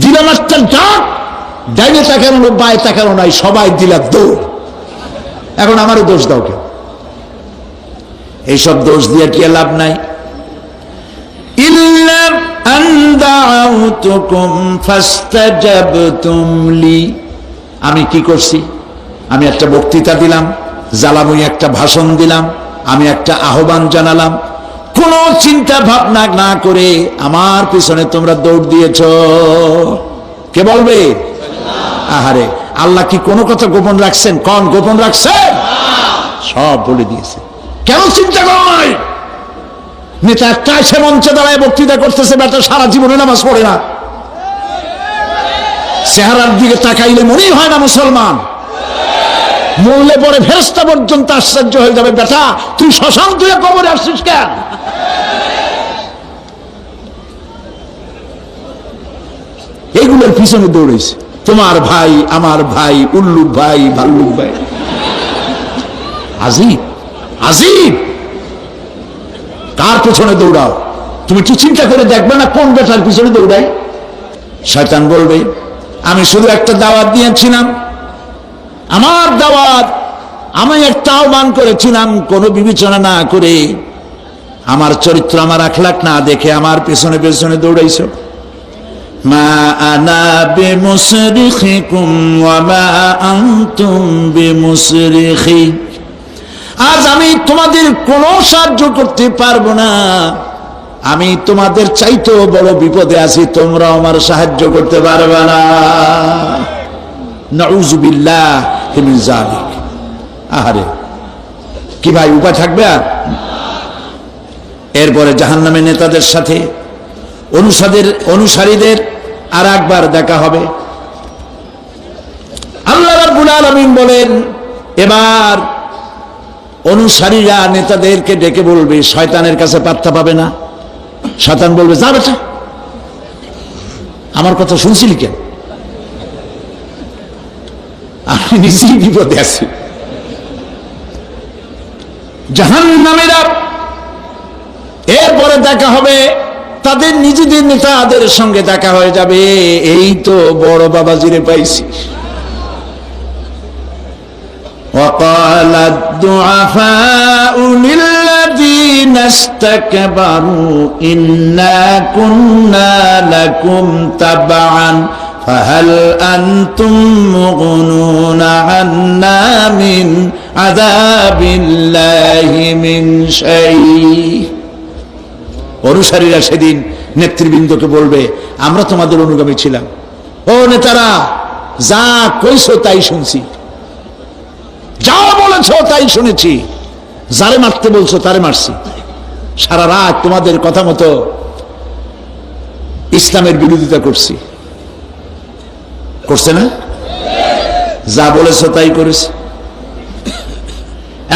দিলাম একটা ডাক, ডাইনে তাকানো বায়ে তাকানো নাই, সবাই দিলা দৌড়। এখন আমারও দোষ দাও কেউ? এইসব দোষ দিয়ে কি লাভ নাই? ইল্লা আন দাউতুকুম ফাস্তাজাবতুম লি, আমি কি করছি? আমি একটা বক্তৃতা দিলাম, জ্বালাময়ী একটা ভাষণ দিলাম, আমি একটা আহ্বান জানালাম, কোন চিন্তা ভাবনা না করে আমার পিছনে তোমরা দৌড় দিয়েছ। কে বলবে? আহারে, আল্লাহ কি কোনো কথা গোপন রাখছেন? কোন গোপন রাখছেন? সব বলে দিয়েছে। কেন চিন্তা করো নাই? নেতা একটা এসে মঞ্চে দাঁড়ায় বক্তৃতা করতেছে, বেটা সারা জীবনে নামাজ পড়ে না, চেহারার দিকে তাকাইলে মনেই হয় না মুসলমান, মরলে পরে ফেরেশতা পর্যন্ত আশ্চর্য হয়ে যাবে, বেটা তুই শ্মশান তুই কবরে আসছিস কেন? এগুলোর পিছনে দৌড়েছে তোমার ভাই, আমার ভাই, উল্লুক ভাই, ভাল্লুক ভাই। আজিব আজিব, কার পিছনে দৌড়াও? তুমি কি চিন্তা করে দেখবে না কোন বেটার পিছনে দৌড়াই? শয়তান বলবে আমি শুধু একটা দাওয়াত দিয়েছিলাম, আমার দাওয়াত, আমি একটা আহ্বান করেছিলাম, কোনো বিবেচনা না করে, আমার চরিত্র, আমার আখলাক না দেখে আমার পেছনে পেছনে দৌড়াইছো। মা আনা বিমুসরিখিকুম ওয়া মা আনতুম বিমুসরিখি, আজ আমি তোমাদের কোনো সাহায্য করতে পারবো না, আমি তোমাদের চাইতেও বড় বিপদে আছি, তোমরা আমার সাহায্য করতে পারবে না। নাউযুবিল্লাহি মিন যালিক। আহারে, কি ভাই উপায় থাকবে আর? এরপরে জাহান্নামের নেতাদের সাথে অনুসারীদের আর একবার দেখা হবে। আল্লাহ রাব্বুল আলামিন বলেন, এবার অনুসারীরা নেতাদেরকে ডেকে বলবে, শয়তানের কাছে পাত্তা পাবে না। শয়তান বলবে, যা বেটা, আমার কথা শুনছিলি কেন? আমি নিজেই বিপদে আছি। জাহান্নামীরা এরপরে দেখা হবে, তাদের নিজেদের নেতাদের সঙ্গে দেখা হয়ে যাবে, এই তো বড় বাবাজিরে পাইছি। وقال الضعفاء للذين استكبروا إنا كنا لكم تبعا فهل أنتم مغنون عنا من عذاب الله من شيء। অনুসারীরা সেদিন নেতৃবৃন্দকে বলবে, আমরা তোমাদের অনুগামী ছিলাম, ও নেতারা, যা কইছো তাই শুনছি, যা বলেছো তাই শুনেছি, যারে মারতে বলছো তারে মারছি, সারা রাত তোমাদের কথা মতো ইসলামের বিরোধিতা করছি। করছে না? যা বলেছো তাই করেছে।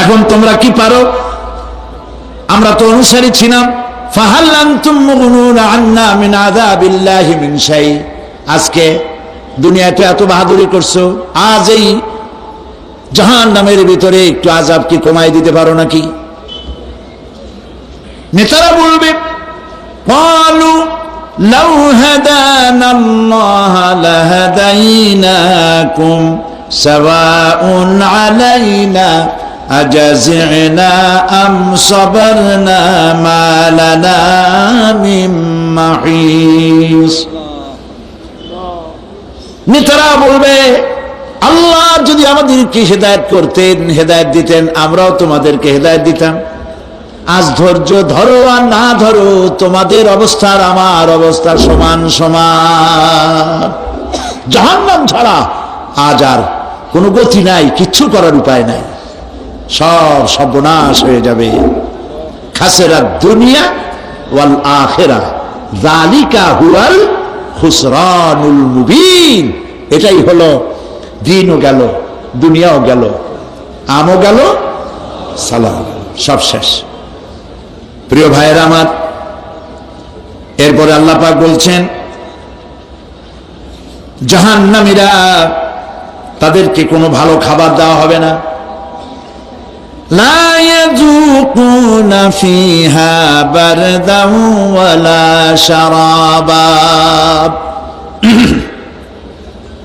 এখন তোমরা কি পারো? আমরা তো অনুসারী ছিলাম। ফাহাল আনতুম মুগনুনা আন্না মিন আযাবিল্লাহি মিন শাই, আজকে দুনিয়াতে এত বাহাদুরি করছো, আজ এই জাহান্নামের ভিতরে একটু আযাব কি কমাই দিতে পারো নাকি? নেতারা বলবে, ক্বালু লাউ হাদানাল্লাহু লাহাদাইনাকুম সাওয়াউন আলাইনা আজাযিনা আম সাবারনা মা লানা মিন মাহিস। নেতারা বলবে আল্লাহ যদি আমাদেরকে হেদায়েত করতেন, হেদায়েত দিতেন, আমরাও তোমাদেরকে হেদায়েত দিতাম। আজ ধৈর্য ধরো আর না ধরো, তোমাদের অবস্থার আমার অবস্থা সমান সমান। জাহান্নাম ছাড়া আজ আর কোনো গতি নাই, কিচ্ছু করার উপায় নাই, সব সর্বনাশ হয়ে যাবে। খাসেরা দুনিয়া ওয়াল আখিরা যালিকা হুয়াল খুসরানুল মুবিন। এটাই হলো, দিনও গেল, দুনিয়াও গেল, আমও গেল, সালাম, সব শেষ। প্রিয় ভাইয়েরা আমার, এরপরে আল্লাহ পাক বলছেন জাহান্নামীরা, তাদেরকে কোনো ভালো খাবার দেওয়া হবে না। লা ইয়াযুকুনা ফিহা বারদান ওয়ালা শারাবা,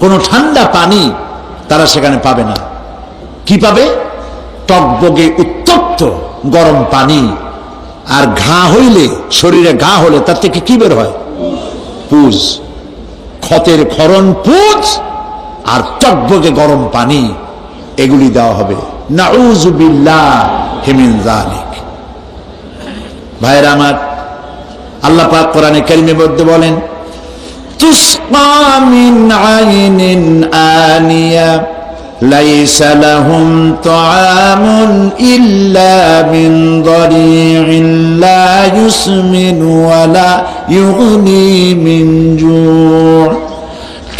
কোনো ঠান্ডা পানি তারা সেখানে পাবে না। কি পাবে? টকবগে উত্তপ্ত গরম পানি। আর ঘা হইলে, শরীরে ঘা হলে তার থেকে কি বের হয়? পুজ, ক্ষতের ক্ষরণ পুজ আর টকবগে গরম পানি, এগুলি দেওয়া হবে। নাউযু বিল্লাহি মিন যালিক। ভাইরা আমার, আল্লাহ পাক কোরআনে কারীমের মধ্যে বলেন তুসকা মিন আইনিন আনিয়া লাইসা লাহুম তাআমুন ইল্লা মিন দারি'in লা ইউসমিনু ওয়া লা ইউগনি মিন জু'।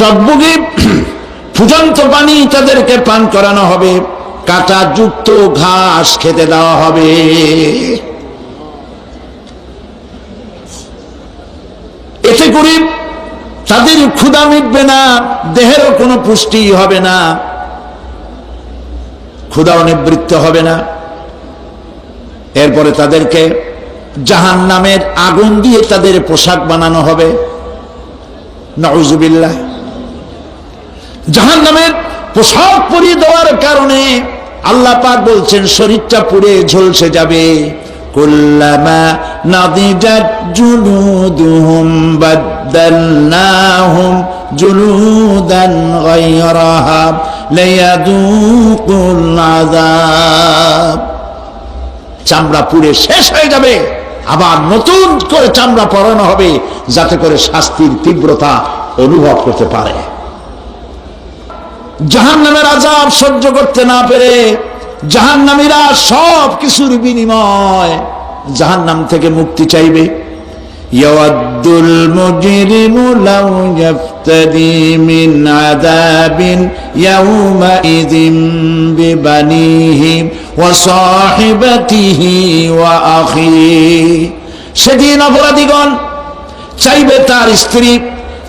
টকবগে ফুটন্ত পানি তাদেরকে পান করানো হবে, কাঁটা যুক্ত ঘাস খেতে দেওয়া হবে। এতে করে তাদের ক্ষুধা মিটবে না, দেহেরও কোনো পুষ্টি হবে না, ক্ষুধাও নিবৃত্ত হবে না। এরপরে তাদেরকে জাহান্নামের আগুন দিয়ে তাদের পোশাক বানানো হবে। নাউযুবিল্লাহ। জাহান্নামের পোশাক পরিয়ে দেওয়ার কারণে আল্লাহ পাক বলছেন শরীরটা পুড়ে ঝলসে যাবে। কুল্লামা নাদিজাত জুলুদুহুম বাদদালনাহুম জুলুদান গায়রাহা লিয়াযুকুল আযাব। চামড়া পুড়ে শেষ হয়ে যাবে, আবার নতুন করে চামড়া পরানো হবে, যাতে করে শাস্তির তীব্রতা অনুভব করতে পারে। জাহান্নামের আযাব সহ্য করতে না পেরে জাহান্নামীরা সব কিছুর বিনিময় জাহান্নাম থেকে মুক্তি চাইবে। ইয়াওয়াদ্দুল মুজরিমু লাউ ইয়াফতাদি মিন আযাবিন ইয়াওমাইযিন বিবানিহি ওয়া সাহিবাতিহি ওয়া আখিহি। সেদিন অপরাধীগণ চাইবে তার স্ত্রী,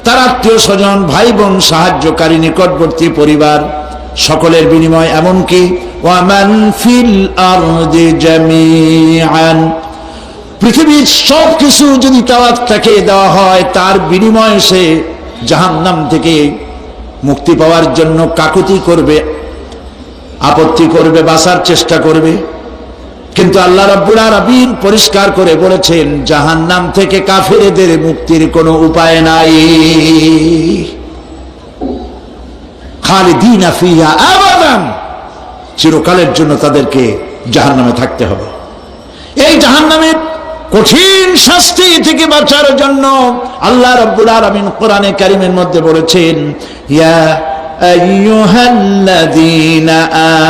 তার আত্মীয় স্বজন, ভাই বোন, সাহায্যকারী, নিকটবর্তী পরিবার, সকলের বিনিময়, এমনকি ওয়ামান ফিল আরদি জামিআন, পৃথিবীর সব কিছু যদি তাকে দেওয়া হয়, তার বিনিময়ে সে জাহান্নাম থেকে মুক্তি পাওয়ার জন্য কাকুতি করবে, আপত্তি করবে, বাঁচার চেষ্টা করবে। কিন্তু আল্লাহ রাব্বুল আলামিন পরিষ্কার করে বলেছেন জাহান্নাম থেকে কাফেরদের মুক্তির কোনো উপায় নাই। খালিদিনা ফিহা আবাদান, চিরকালের জন্য তাদেরকে জাহান্নামে থাকতে হবে। এই জাহান্নামের কঠিন শাস্তি থেকে বাঁচার জন্য আল্লাহ রাব্বুল আলামিন কোরআনে কারীমের মধ্যে বলেছেন ইয়া আইয়ুহাল্লাযীনা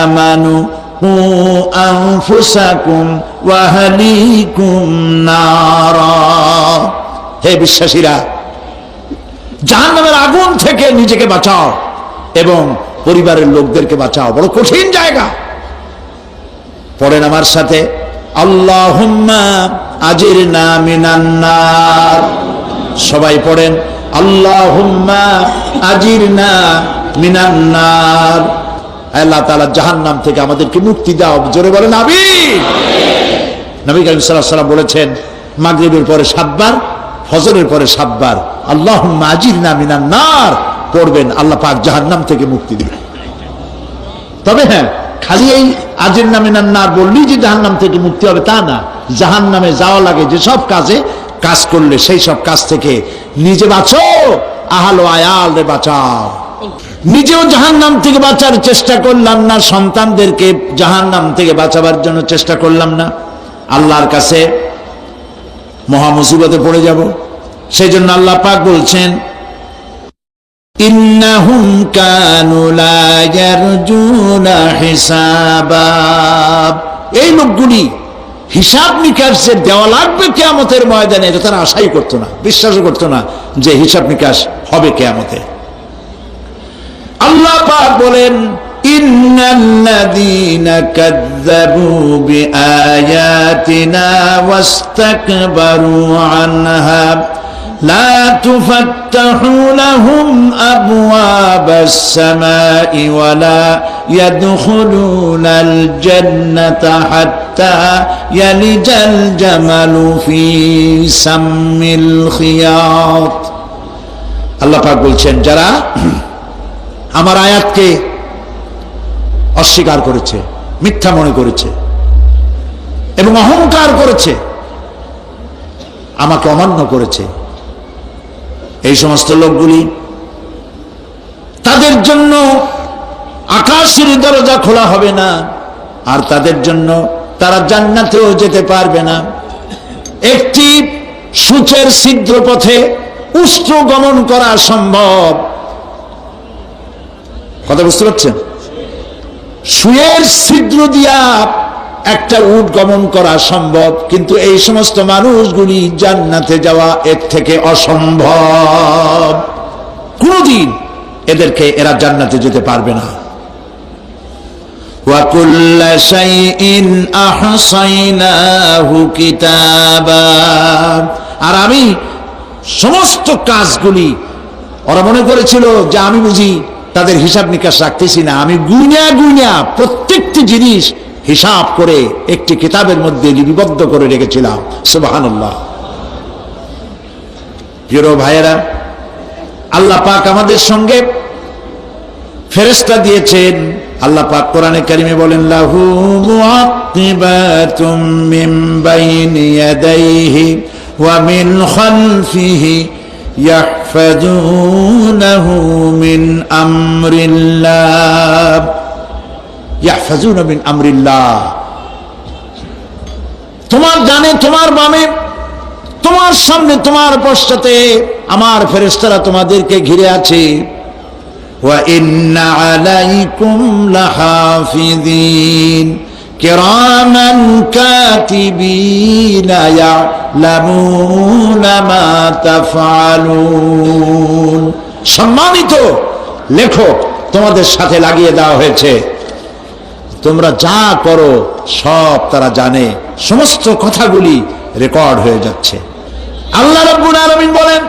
আমানু কু আনফুসাকুম ওয়া আহলিকুম নারা। হে বিশ্বাসীরা, জাহান্নামের আগুন থেকে নিজেকে বাঁচাও এবং পরিবারের লোকদেরকে বাঁচাও। বড় কঠিন জায়গা। পড়েন আমার সাথে, আল্লাহুম্মা আজিরনা মিনান নার। সবাই পড়েন, আল্লাহুম্মা আজিরনা মিনান নার। আল্লাহ তাআলা জাহান্নাম থেকে আমাদেরকে মুক্তি দাও। জোরে বলেন আমিন। নবী করিম সাল্লাল্লাহু আলাইহি ওয়াসাল্লাম বলেছেন মাগরিবের পরে 7 বার, ফজরের পরে 7 বার আল্লাহুম্মা আজিরনা মিনান নার পড়বেন, আল্লাহ পাক জাহান্নাম থেকে মুক্তি দিবেন। তবে হ্যাঁ, খালি এই আজিরনা মিনান নার বললেই যে জাহান্নাম থেকে মুক্তি হবে তা না। জাহান্নামে যাওয়া লাগে যে সব কাজ করলে সেই সব কাজ থেকে নিজে বাঁচো, আহল আয়াল রে বাঁচাও। নিজেও জাহান্নাম থেকে বাঁচার চেষ্টা করলাম না, সন্তানদেরকে জাহান্নাম থেকে বাঁচাবার জন্য চেষ্টা করলাম না, আল্লাহর কাছে মহা মুসিবতে পড়ে যাব। সেই জন্য আল্লাহ পাক বলছেন, ইন্নাহুম কানু লা ইয়ারজুনা হিসাবা, এই লোকগুলি হিসাব নিকাশ যে দেওয়া লাগবে কিয়ামতের ময়দানে, এটা তারা আশাই করতো না, বিশ্বাসও করতো না যে হিসাব নিকাশ হবে কিয়ামতে। আল্লাহ পাক বলেন, ইন্নাল্লাযীনা কাযযাবু বিআয়াতিনা ওয়াস্তাকবারু আনহা লা তুফাত্তাহু লাহুম আবওয়াবাস সামাই ওয়া লা ইয়াদখুলুনাল জান্নাতা হাত্তা ইয়ালিজাল জামালু ফি সাম্মিল খিয়াত। আল্লাহ পাক বলছেন, যারা আমার আয়াতকে অস্বীকার করেছে, মিথ্যা মনে করেছে এবং অহংকার করেছে, আমাকে অমান্য করেছে, এই সমস্ত লোকগুলি, তাদের জন্য আকাশের দরজা খোলা হবে না, আর তাদের জন্য তারা জান্নাতেও যেতে পারবে না। একটি সূচের ছিদ্র পথে উষ্ট্র গমন করা সম্ভব, কথা বুঝতে পারছেন? সুয়ের ছিদ্র দিয়া একটা উট গমন করা সম্ভব, কিন্তু এই সমস্ত মানুষগুলি জান্নাতে যাওয়া এর থেকে অসম্ভব। কোনদিন এদেরকে এরা জান্নাতে যেতে পারবে না। ওয়া কুল্লা শাইইন আহসাইনাহু কিতাবা, আর আমি সমস্ত কাজগুলি, ওরা মনে করেছিল যে আমি বুঝি তাদের হিসাব নিকাশ রাখতেছি না, আমি গুইনা গুইনা প্রত্যেকটি জিনিস হিসাব করে একটি কিতাবের মধ্যে লিপিবদ্ধ করে রেখেছিলাম। সুবহানাল্লাহ। প্রিয় ভাইয়েরা, আল্লাহ পাক আমাদের সঙ্গে ফেরেশতা দিয়েছেন। আল্লাহ পাক কোরআনে কারিমে বলেন, লাহু মুআক্কিবাতুম মিন বাইনি ইয়াদাইহি ওয়া মিন খালফিহি ইয়াহফাজুনাহু মিন আমরিল্লাহ, ইয়াহফাজুনা মিন আমরিল্লাহ। তোমার ডানে, তোমার বামে, তোমার সামনে, তোমার পশ্চাতে আমার ফেরেশতারা তোমাদেরকে ঘিরে আছে। ওয়া ইন্না আলাইকুম লাহাফিযিন কিরামান কাতিবিনা ইয়ালামুনা মা তাফআলুন, সম্মানিত লেখক তোমাদের সাথে লাগিয়ে দেওয়া হয়েছে, তোমরা যা করো সব তারা জানে, সমস্ত কথাগুলি রেকর্ড হয়ে যাচ্ছে। আল্লাহ রাব্বুল আলামিন বলেন,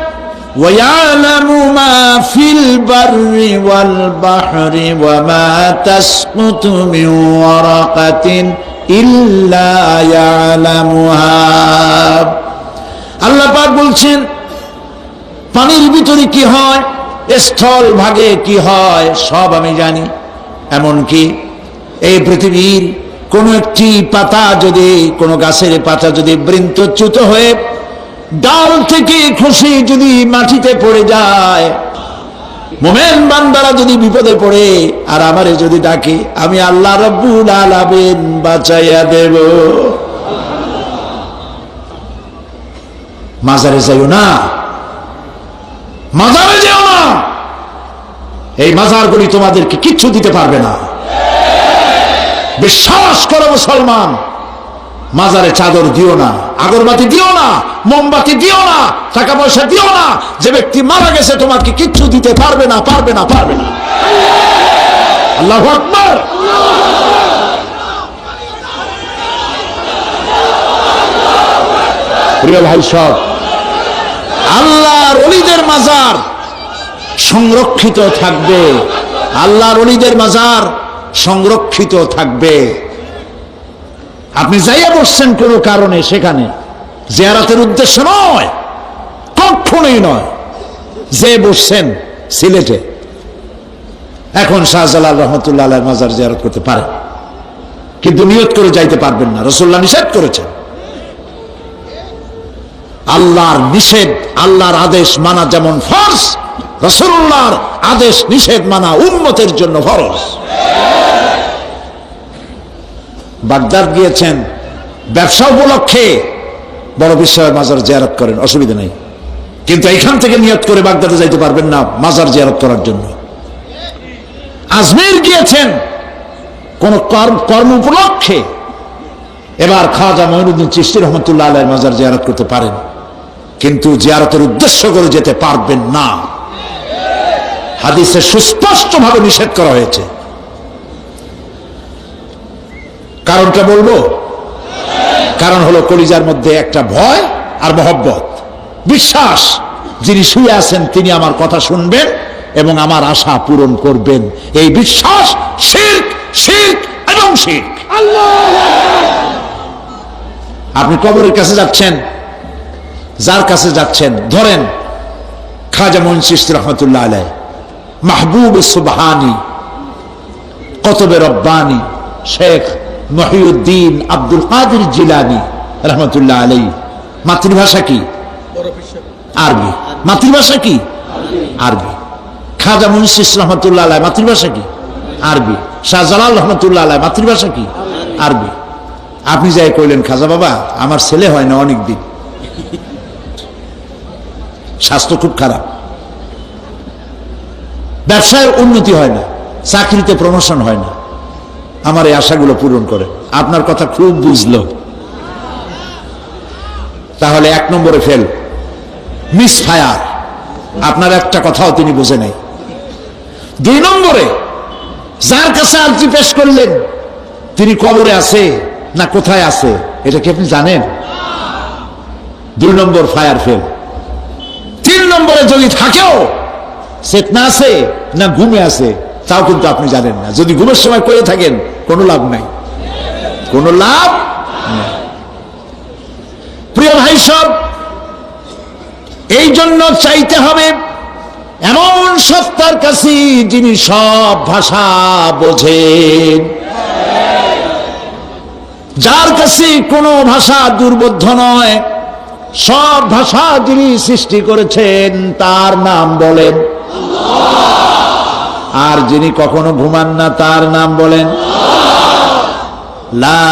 ওয়া ইয়ালামু মা ফিল বাররি ওয়াল বাহরি ওয়া মা তাসকুতু মিন ওয়ারাকাতিন ইল্লা ইয়ালামুহা। আল্লাহ পাক বলছেন, পানির ভিতরে কি হয়, স্থল ভাগে কি হয়, সব আমি জানি। এমনকি এই পৃথিবীর কোন একটি পাতা যদি, কোন গাছের পাতা যদি বৃন্তচ্যুত হয়ে ডাল থেকে খসে যদি মাটিতে পড়ে যায়, মোমেন বান্দারা যদি বিপদে পড়ে আর আমারে যদি ডাকে, আমি আল্লাহ রাব্বুল আলামিন বাঁচাইয়া দেব। মাজারে যাইও না, মাজারে যেও না, এই মাজারগুলি তোমাদেরকে কিচ্ছু দিতে পারবে না। বিশ্বাস করো মুসলমান, মাজারে চাদর দিও না, আগরবাতি দিও না, মোমবাতি দিও না, টাকা পয়সা দিও না। যে ব্যক্তি মারা গেছে তোমাকে কিচ্ছু দিতে পারবে না, পারবে না, পারবে না। আল্লাহু আকবার। প্রিয় ভাই সব, আল্লাহর ওলিদের মাজার সংরক্ষিত থাকবে, আল্লাহর ওলিদের মাজার সংরক্ষিত থাকবে। আপনি যাইয়া বসছেন কোনো কারণে, সেখানে জিয়ারতের উদ্দেশ্য নয়, কখনোই নয়। যে বসছেন সিলেটে, এখন শাহজালাল রহমতুল্লাহ আলাইহির মাজার জিয়ারত করতে পারেন, কিন্তু নিয়ত করে যাইতে পারবেন না, রাসূলুল্লাহ নিষেধ করেছেন। আল্লাহর নিষেধ, আল্লাহর আদেশ মানা যেমন ফরজ, রাসূলুল্লাহর আদেশ নিষেধ মানা উম্মতের জন্য ফরজ। বাগদাদ গিয়েছেন ব্যবসা উপলক্ষে, বড় বিস্ময়ের মাজার জিয়ারত করেন, অসুবিধা নেই, কিন্তু এখান থেকে নিয়ত করে বাগদাদে যাইতে পারবেন না মাজার জিয়ারত করার জন্য। আজমির গিয়েছেন কোন কর্ম উপলক্ষে, এবার খাজা মঈনুদ্দিন চিশতি রহমতুল্লাহ আলাইহির মাজার জিয়ারত করতে পারেন, কিন্তু জিয়ারতের উদ্দেশ্য করে যেতে পারবেন না। হাদিসে সুস্পষ্টভাবে নিষেধ করা হয়েছে। কারণটা বলবো? কারণ হলো কলিজার মধ্যে একটা ভয় আর মহব্বত, বিশ্বাস যিনি শুয়ে আছেন তিনি আমার কথা শুনবেন এবং আমার আশা পূরণ করবেন। এই বিশ্বাস শিরক, শিরক এবং শিরক। আপনি কবরের কাছে যাচ্ছেন, যার কাছে যাচ্ছেন, ধরেন খাজা মঈন চিশতি রহমতুল্লাহ আলাইহি, মাহবুব সুবহানি, কুতুবে রব্বানি, শেখ মহিউদ্দিন আব্দুল কাদের জিলানী রহমতুল্লাহ আলাইহি। মাতৃভাষা কি? আরবি। মাতৃভাষা কি? আরবি। খাজা মঈন চিশতি রহমতুল্লাহ আলাইহি মাতৃভাষা কি? আরবি। শাহজালাল রহমতুল্লাহ আলাইহি মাতৃভাষা কি? আরবি। আপনি যাই কইলেন, খাজা বাবা আমার ছেলে হয় না অনেক দিন, স্বাস্থ্য খুব খারাপ, ব্যবসায় উন্নতি হয় না, চাকরিতে প্রমোশন হয় না, আমার এই আশাগুলো পূরণ করে। আপনার কথা খুব বুঝলো, তাহলে 1 নম্বরে ফেল, মিস ফায়ার। আপনার একটা কথাও তিনি বুঝে নাই। 2 নম্বরে যার কাছে আর্জি পেশ করলেন তিনি কবরে আছে না কোথায় আছে এটা কি আপনি জানেন? 2 নম্বর ফায়ার ফেল। 3 নম্বরে যদি থাকেও চেতনা আছে না ঘুমে আছে তাও কিন্তু আপনি জানেন না। যদি ঘুমের সময় করে থাকেন কোনো লাভ নাই, কোনো লাভ নাই। প্রিয় ভাই সব, এই জন্য চাইতে হবে এমন সত্তার কাছে যিনি সব ভাষা বোঝেন, যার কাছে কোনো ভাষা দুর্বোধ্য নয়, সব ভাষা যিনি সৃষ্টি করেছেন তার নাম বলেন, আর যিনি কখনো ঘুমান না তার নাম বলেন লা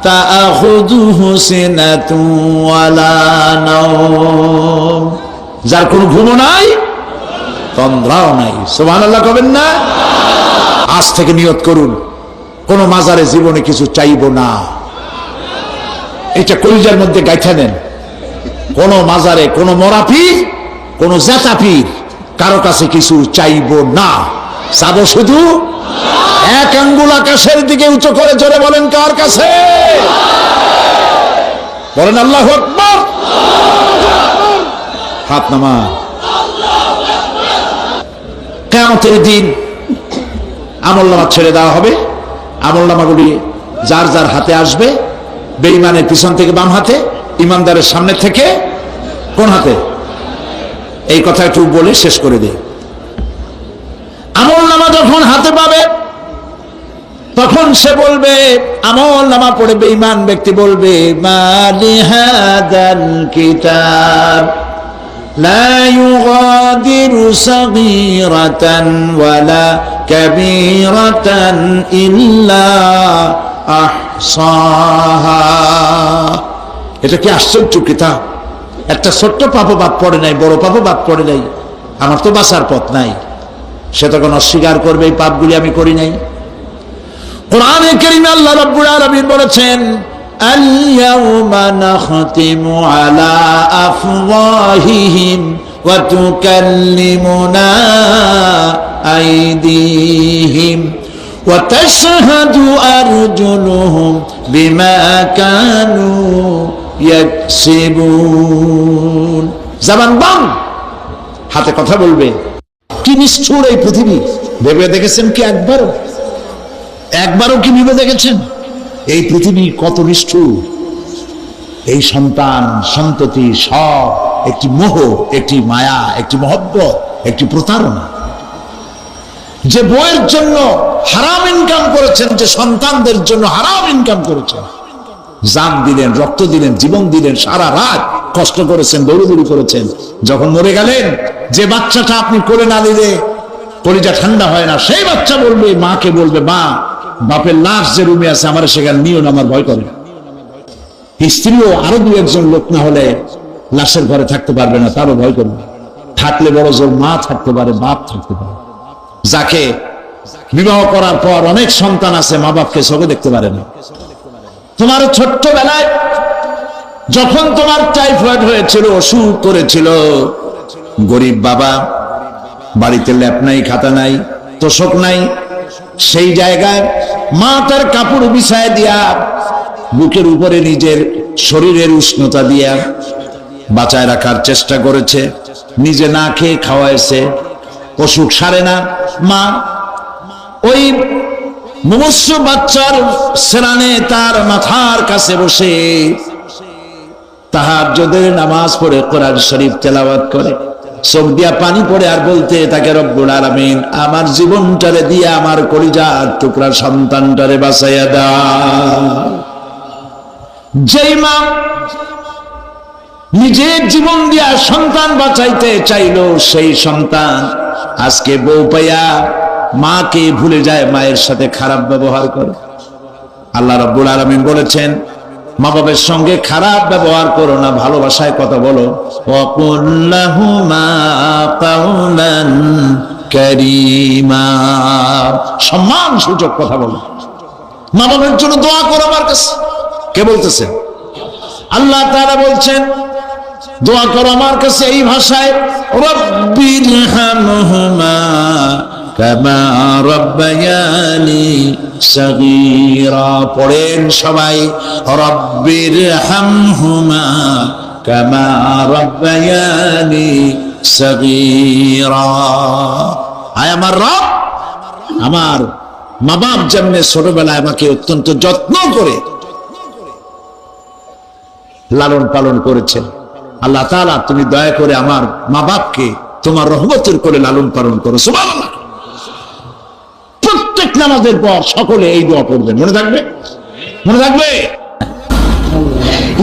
তাআখুযুহু সিনাতুন ওয়ালা নাওম, যার কোনো ঘুমও নাই তন্দ্রাও নাই। সুবহানাল্লাহ কবেন না? আজ থেকে নিয়ত করুন কোন মাজারে জীবনে কিছু চাইব না, এটা কলিজার মধ্যে গাইথা নেন। কোন মাজারে কোন মরা পীর, কোন জেতা পীর কারো কাছে কিছু চাইব না, চাবো শুধু এক আঙ্গুল আকাশের দিকে উঁচু করে জোরে বলেন কার কাছে? বলেন আল্লাহু আকবার। হাত নামা। কিয়ামতের দিন আমলনামা ছেড়ে দেওয়া হবে, আমলনামাগুলি যার যার হাতে আসবে, বেঈমানের পিছন থেকে বাম হাতে, ইমানদারের সামনে থেকে কোন হাতে? এই কথা একটু বলে শেষ করে দিই। আমলনামা যখন হাতে পাবে তখন সে বলবে, আমলনামা পড়ে বেঈমান ব্যক্তি বলবে, মালি হাদাল কিতাব লা ইউগাদিরু সাগীরাতান ওয়ালা কাবীরাতান ইল্লা আহসাহা। এটা কি আশ্চর্য কিতাব! একটা ছোট্ট পাপও বাদ পড়ে নাই, বড় পাপও বাদ পড়ে নাই। আমার তো বাঁচার পথ নাই। সে তখন অস্বীকার করবে এই পাপগুলি আমি করি নাই। কোরআনে কারীমে আল্লাহ রাব্বুল আলামিন বলেছেন, আল ইয়াউমা নাখতিমু আলা আফওয়াহিহিম ওয়া তুকাল্লিমুনা আইদিহিম ওয়া তাশহাদু আরজুলুহুম বিমা কানু ইয়াকসিবুন। জবান বন্ধ, হাতে কথা বলবে। কি নিষ্ঠুর এই পৃথিবী! ভেবে দেখেছেন কি একবারও কি ভেবে দেখেছেন এই পৃথিবী কত নিষ্ঠুর? এই সন্তান সন্ততি সব একটি মোহ, একটি মায়া, একটি মহব্বত, একটি প্রতারণা। যে বইয়ের জন্য হারাম ইনকাম করেছেন, যে সন্তানদের জন্য হারাম ইনকাম করেছেন, জান দিলেন, রক্ত দিলেন, জীবন দিলেন, সারা রাত কষ্ট করেছেন, দৌড়দৌড়ি করেছেন, যখন মরে গেলেন যে বাচ্চাটা আপনি কোলে না দিলে কলিজা ঠান্ডা হয় না, সেই বাচ্চা বলবে, মাকে বলবে, মা বাপের লাশ যে রুমে আছে আমার সেখানে নিও না, আমার ভয় করে। স্ত্রীও আরো দু একজন লোক না হলে লাশের ঘরে থাকতে পারবে না, তারও ভয় করবে। থাকলে বড় জোর মা থাকতে পারে, বাপ থাকতে পারে। যাকে বিবাহ করার পর অনেক সন্তান আছে, মা বাপকে চোখে দেখতে পারে না। তোমার ছোট্টবেলায় যখন তোমার টাইফয়েড হয়েছিল, অসুখ করেছিল, গরিব বাবা, বাড়িতে ল্যাপ নাই, খাতা নাই, তোষক নাই, সেই জায়গায় মা তার কাপড় বিছায় দিয়া বুকের উপরে নিজের শরীরের উষ্ণতা দিয়া বাঁচায় রাখার চেষ্টা করেছে, নিজে না খেয়ে খাওয়াইছে, অসুখ সারে না। মা ওই মুমূর্ষ বাচ্চার সেরানে তার মাথার কাছে বসে তাহাজ্জুদের নামাজ পড়ে কোরআন শরীফ তেলাওয়াত করে, চোখ দিয়া পানি পড়ে আর বলতে তাকে, রব্বুল আলামিন আমার জীবনটারে দিয়ে আমার কলিজার টুকরা সন্তানটারে বাঁচাইয়া দাও। যেই মা নিজের জীবন দিয়া সন্তান বাঁচাইতে চাইলো, সেই সন্তান আজকে বউ পাইয়া মাকে ভুলে যায়, মায়ের সাথে খারাপ ব্যবহার করে। আল্লাহ রাব্বুল আলামিন বলেছেন, মা বাবার সঙ্গে খারাপ ব্যবহার করো না, ভালোবাসায় কথা বলো। ওয়াকুল লাহুমা কাওলান কারীমা, সম্মান সূচক কথা বলো। মা বাবার জন্য দোয়া করো আমার কাছে। কে বলতেছে? আল্লাহ তাআলা বলছেন, দোয়া করো আমার কাছে এই ভাষায়, রব্বিরহামহুমা কামা রাব্বায়ানি সাগীরা। পড়েন সবাই, রব্বিরহামহুমা কামা রাব্বায়ানি সাগীরা। আয় আমার রব, আমার মা বাপ যেমন ছোটবেলায় আমাকে অত্যন্ত যত্ন করে লালন পালন করেছেন, আল্লাহ তাআলা তুমি দয়া করে আমার মা বাপকে তোমার রহমতের করে লালন পালন করো। সুবহানাল্লাহ। প্রত্যেক নামাজের পর সকলে এই দোয়া পড়বেন, মনে থাকবে? মনে থাকবে?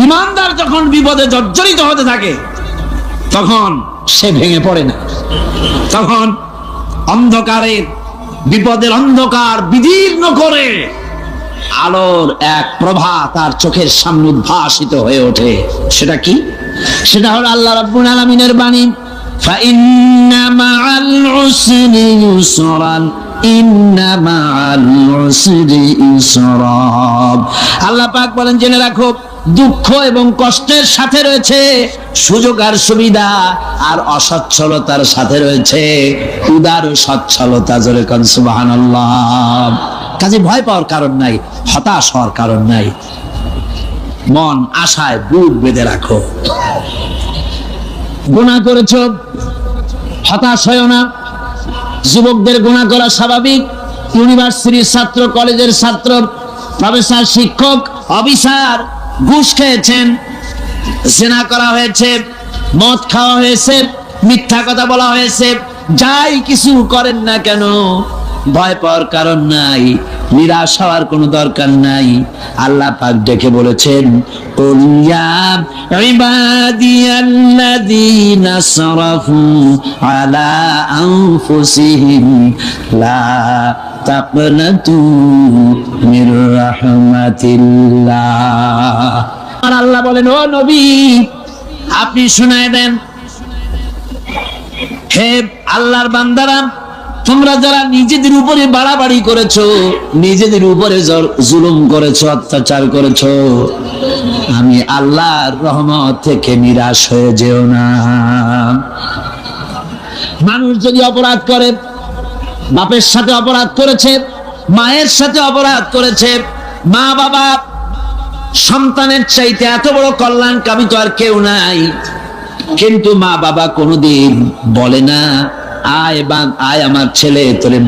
ইমানদার যখন বিপদে জর্জরিত হতে থাকে তখন সে ভেঙে পড়ে না, তখন অন্ধকারের বিপদের অন্ধকার বিদীর্ণ করে আলোর এক প্রভা তার চোখের সামনে উদ্ভাসিত হয়ে ওঠে। সেটা কি? সেটা হলো আল্লাহ রাব্বুল আলামিনের বাণী, ফাইন্না মাআল উসরি ইউসরান, ইন্না মাআল উসরি ইউসরা। আল্লাহ পাক বলেন, জেনে রাখো, দুঃখ এবং কষ্টের সাথে রয়েছে সুযোগ আর সুবিধা, আর অসচ্ছলতার সাথে রয়েছে উদার সচ্ছলতা। জোরে কোন সুবহানাল্লাহ। কাজে ভয় পাওয়ার কারণ নাই, হতাশ হওয়ার কারণ নাই, মন আশায় বুক বেঁধে রাখো। গুনাহ করেছো, হতাশ হয়ো না। যুবকদের গুনাহ করা স্বাভাবিক। ইউনিভার্সিটির ছাত্র, কলেজের ছাত্র, প্রফেসর, শিক্ষক, অফিসার ঘুষ খেয়েছেন, জিনা করা হয়েছে, মদ খাওয়া হয়েছে, মিথ্যা কথা বলা হয়েছে, যাই কিছু করেন না কেন ভয় পাওয়ার কারণ নাই, নিরাশ হওয়ার কোনো দরকার নাই। আল্লাহ পাক ডেকে বলেছেন, কুল ইয়া ইবাদিয়াল্লাযীনা আসরাফু আলা আনফুসিহিম লা তাকনাতু মির রাহমাতিল্লাহ। আর আল্লাহ বলেন, ও নবী আপনি শুনায় দেন, হে আল্লাহর বান্দারা, তোমরা যারা নিজেদের উপরে বাড়াবাড়ি করেছো, নিজেদের উপরে জুলুম করেছো, অত্যাচার করেছো, আমি আল্লাহর রহমত থেকে নিরাশ হয়ে যেও না। মানুষ যদি অপরাধ করে, বাপের সাথে অপরাধ করেছে, মায়ের সাথে অপরাধ করেছে, মা বাবা সন্তানের চাইতে এত বড় কল্যাণকামী তো আর কেউ নাই, কিন্তু মা বাবা কোনোদিন বলে না, আয় আমার ছেলে তোরে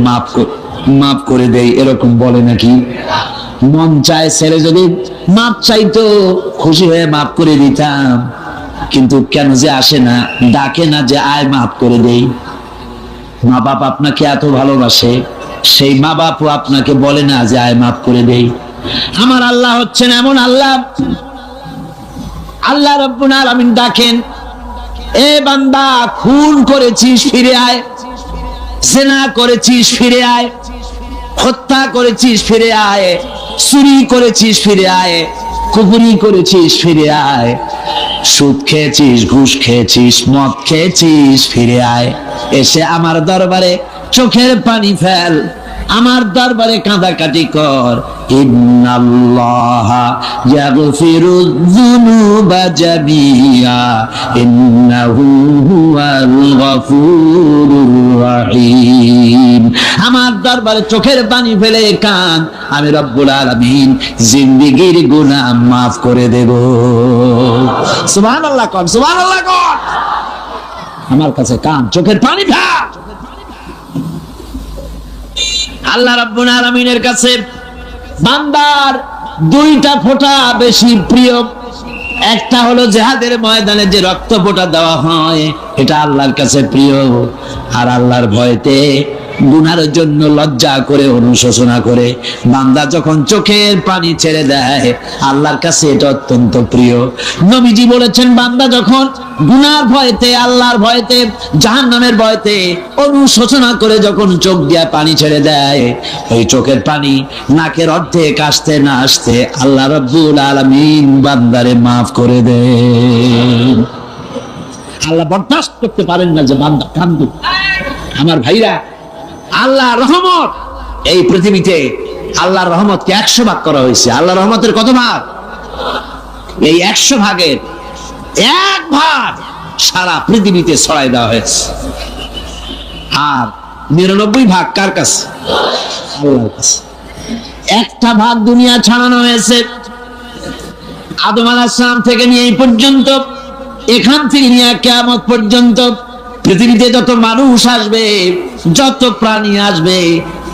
মাফ করে দেই, এরকম বলে নাকি? মন চায় ছেলে যদি মাপ চাইতো, খুশি হয়ে মাফ করে দিতাম, কিন্তু কেন যে আসে না, ডাকে না যে আয় মাফ করে দেই। মা বাপ আপনাকে এত ভালোবাসে, সেই মা বাপও আপনাকে বলে না যে আয় মাফ করে দেই। আমার আল্লাহ হচ্ছেন এমন আল্লাহ, আল্লাহ রাব্বুল আলামিন ডাকেন, এ বান্দা, খুন করেছিস ফিরে আয়, জিনা করেছিস ফিরে আয়, হত্যা করেছিস ফিরে আয়, চুরি করেছিস ফিরে আয়, কুফরি করেছিস ফিরে আয়, সুদ খেয়েছিস, ঘুষ খেয়েছিস, মদ খেয়েছিস ফিরে আয়, এসে আমার দরবারে চোখের পানি ফেল, আমার দরবারে কাঁদাকাটি কর। ইন্নাল্লাহা ইয়াগফিরুয যুনুবা জামিআ ইন্নাহু হুয়াল গফুরুর রহিম। আমার দরবারে চোখের পানি ফেলে কান, আমি রব্বুল আলামিন জিন্দেগীর গুনাহ মাফ করে দেব। সুবহানাল্লাহ কোন, সুবহানাল্লাহ কোন। আমার কাছে কান, চোখের পানি ফেল। আল্লাহ রাব্বুল আলামিনের কাছে বান্দার দুইটা ফোঁটা বেশি প্রিয়। একটা হলো জিহাদের ময়দানে যে রক্ত ফোঁটা দেওয়া হয়, এটা আল্লাহর কাছে প্রিয়। আর আল্লাহর ভয়তে গুনার জন্য লজ্জা করে, অনুশোচনা করে বান্দা যখন চোখের পানি ছেড়ে দেয়, আল্লাহর কাছে এটা অত্যন্ত প্রিয়। নবীজি বলেছেন, বান্দা যখন গুনার ভয়তে, আল্লাহর ভয়তে, জাহান্নামের ভয়তে অনুশোচনা করে যখন চোখ দিয়া পানি ছেড়ে দেয়, ওই চোখের পানি নাকের অর্ধেক আসতে না আসতে আল্লাহ রাব্বুল আলামিন বান্দারে মাফ করে দেন। আল্লাহ বরদাস্ত করতে পারেন না যে বান্দা কান্দুক। আমার ভাইরা, আল্লাহ রহমত, এই পৃথিবীতে আল্লাহর রহমতকে 100 ভাগ করা হয়েছে। আল্লাহ রহমতের কত ভাগ? এই 100 ভাগের 1 ভাগ সারা পৃথিবীতে ছড়াই দেওয়া হয়েছে। আর 99 ভাগ কার কাছে? আল্লাহর কাছে। একটা ভাগ দুনিয়া ছাড়ানো হয়েছে আদম আলাইহিস সালাম থেকে নিয়ে এই পর্যন্ত, এখান থেকে নিয়ে কিয়ামত পর্যন্ত পৃথিবীতে যত মানুষ আসবে, যত প্রাণী আসবে,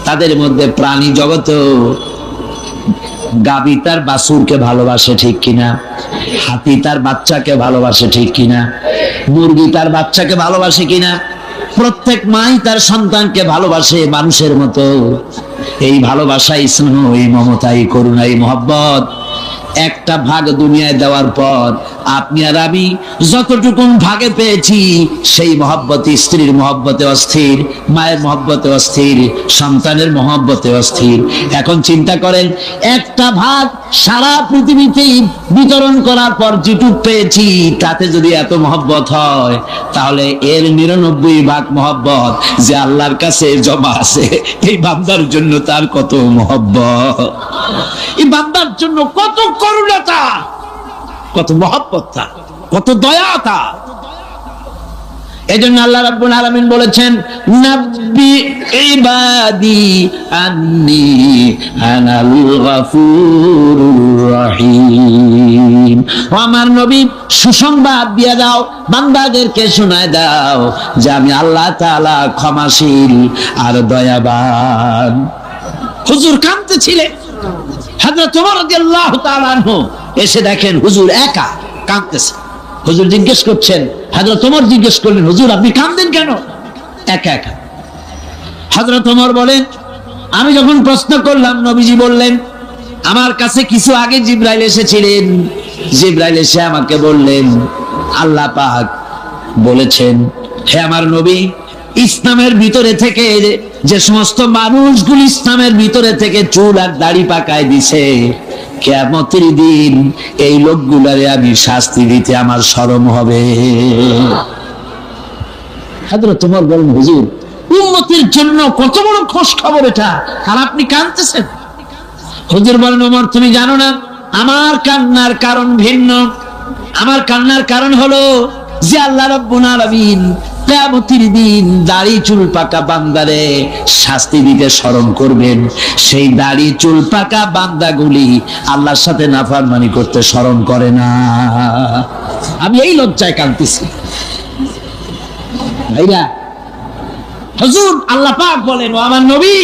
তাদের মধ্যে প্রাণী জগত গাভী তার বাছুরকে ভালোবাসে ঠিক কিনা, হাতি তার বাচ্চাকে ভালোবাসে ঠিক কিনা, মুরগি তার বাচ্চাকে ভালোবাসে কিনা, প্রত্যেক মাই তার সন্তানকে ভালোবাসে মানুষের মতো। এই ভালোবাসা, এই স্নেহ, এই মমতা, এই করুণা, এই মহব্বত একটা ভাগ দুনিয়ায় দেওয়ার পর আপনি আর আমি যতটুকু ভাগে পেয়েছি, সেই মহব্বতে, স্ত্রীর মহব্বতে অস্থির, মায়ের মহব্বতে অস্থির, সন্তানের মহব্বতে অস্থির। এখন চিন্তা করেন, একটা ভাগ সারা পৃথিবীতেই বিতরণ করার পর যেটুক পেয়েছি, তাতে যদি এত মহব্বত হয়, তাহলে এর 99 ভাগ মহব্বত যে আল্লাহর কাছে জমা আছে, এই বান্দার জন্য তার কত মহব্বত, এই বান্দার জন্য কত করুণা, কত মহব্বত, কত দয়া। এজন্য আল্লাহ রাব্বুল আলামিন বলেছেন, নাব্বি ইবাদি আন্নী আনাল গফুরুর রহিম। আমার নবী, সুসংবাদ দিয়ে দাও, বান্দাদেরকে শোনায় দাও যে আমি আল্লাহ তাআলা ক্ষমাশীল আর দয়াবান। হুজুর কাঁদতেছিলেন, হযরত ওমর রাদিয়াল্লাহু তাআলা আনহু এসে দেখেন হুজুর একা কাঁদতেছে। হুজুর জিজ্ঞেস করছেন, হযরত ওমর জিজ্ঞেস করলেন, হুজুর আপনি কাঁদেন কেন একা একা? হযরত ওমর বলেন, আমি যখন প্রশ্ন করলাম, নবীজি বললেন, আমার কাছে কিছু আগে জিবরাইল এসেছিলেন। জিবরাইল এসে আমাকে বললেন, আল্লাহ পাক বলেছেন, হে আমার নবী, ইসলামের ভিতরে থেকে যে সমস্ত মানুষগুলো ইসলামের ভিতরে থেকে চুল আর দাড়ি পাকায় দিছে, কিয়ামতের দিন এই লোকগুলারে আমি শাস্তি দিতে আমার শরম হবে। হযরত ওমর বলেন, হুজুর উম্মতের জন্য কত বড় খুশ খবর এটা, আর আপনি কাঁদতেছেন? হুজুর বলেন, ওমর তুমি জানো না, আমার কান্নার কারণ ভিন্ন। আমার কান্নার কারণ হলো যে আল্লাহ রাব্বুল আলামিন কিয়ামতের দিন দাড়ি চুল পাকা বান্দারে শাস্তি দিতে স্মরণ করবেন। সেই দাড়ি চুল পাকা বান্দাগুলি আল্লাহর সাথে নাফরমানি করতে স্মরণ করে না। আমি এই লজ্জায় কাঁদতেছি। ভাইরা, হুজুর আল্লাহ পাক বলেন, ও আমার নবী,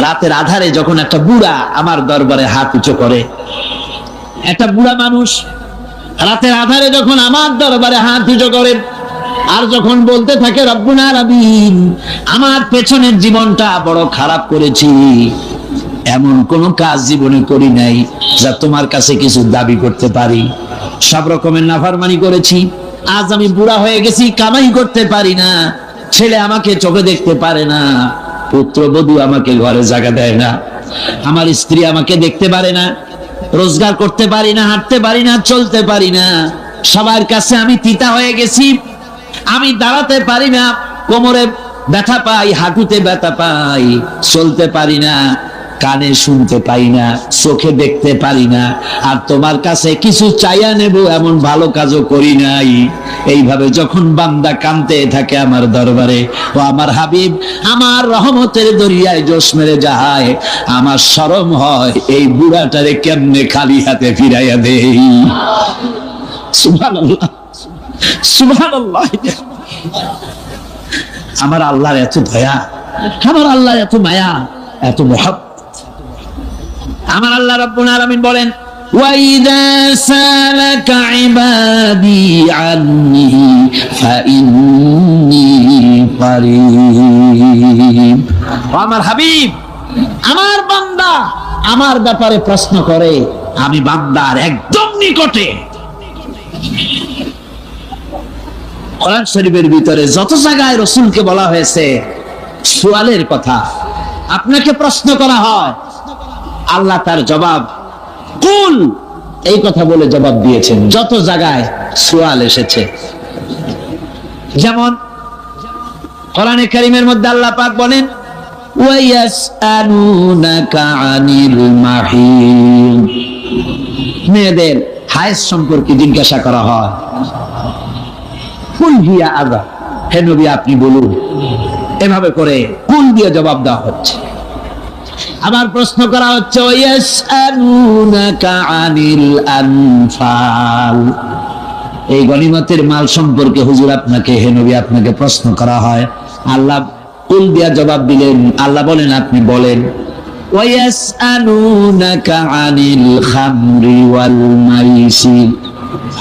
রাতের আধারে যখন একটা বুড়া আমার দরবারে হাত উঁচু করে, একটা বুড়া মানুষ রাতের আধারে যখন আমার দরবারে হাত উঁচু করে, আর যখন বলতে থাকে, রব্বুল আলামিন, আমার পেছনের জীবনটা বড় খারাপ করেছি, এমন কোন কাজ জীবনে করি নাই যা তোমার কাছে কিছু দাবি করতে পারি। সব রকমের নাফরমানি করেছি, আজ আমি বুড়া হয়ে গেছি, কামাই করতে পারি না, ছেলে আমাকে চোখে দেখতে পারে না, পুত্রবধূ আমাকে ঘরে জায়গা দেয় না, আমার স্ত্রী আমাকে দেখতে পারে না, রোজগার করতে পারি না, হাঁটতে পারি না, চলতে পারি না, সবার কাছে আমি তিতা হয়ে গেছি, আমি দাঁড়াতে পারি না, কোমরে ব্যথা পাই, হাঁটুতে ব্যথা পাই, চলতে পারি না, কানে শুনতে পাই না, চোখে দেখতে পারি না, আর তোমার কাছে কিছু চাইয়া নেব এমন ভালো কাজও করি নাই। এইভাবে যখন বান্দা কাঁদতে থাকে আমার দরবারে, ও আমার হাবিব আমার রহমতের দরিয়ায় জোশ মেরে যায়, আমার শরম হয় এই বুড়াটারে কেমনে খালি হাতে ফিরাইয়া দেই। সুবহানাল্লাহ, সুবহানাল্লাহ। আমার আল্লাহর এত দয়া, আমার আল্লাহর এত মায়া, এত মহব্বত। আমার আল্লাহ রাব্বুল আলামিন বলেন, وَإِذَا سَأَلَكَ عِبَادِي عَنِّي فَإِنِّي قَرِيبٌ। আমার হাবিব, আমার বান্দা আমার ব্যাপারে প্রশ্ন করে, আমি বান্দার একদম নিকটে। কোরআন শরীফের ভিতরে যত জায়গায় রাসূলকে বলা হয়েছে সুয়ালের কথা, আপনাকে প্রশ্ন করা হয়, আল্লাহ তার জবাব কুল এই কথা বলে জবাব দিয়েছেন। যত জায়গায় সুয়াল এসেছে, যেমন কোরআনে কারীমের মধ্যে আল্লাহ পাক বলেন, ওয়ায়াসআলুনাকা আনিল মাহিদ, মেয়েদের হায়েজ সম্পর্কে জিজ্ঞাসা করা হয়, কুল হিয়া আযা, হে নবী আপনি বলুন। এভাবে করে কুল দিয়ে জবাব দেওয়া হচ্ছে। আবার প্রশ্ন করা হচ্ছে, ওয়ায়াসআলুনাকা আনিল আনফাল, এই গনিমতের মাল সম্পর্কে হুজুর আপনাকে, হে নবী আপনাকে প্রশ্ন করা হয়। আল্লাহ কুল দিয়া জবাব দিলেন, আল্লাহ বলেন আপনি বলেন। ওয়ায়াসআলুনাকা আনিল খামরি ওয়াল মাইসির,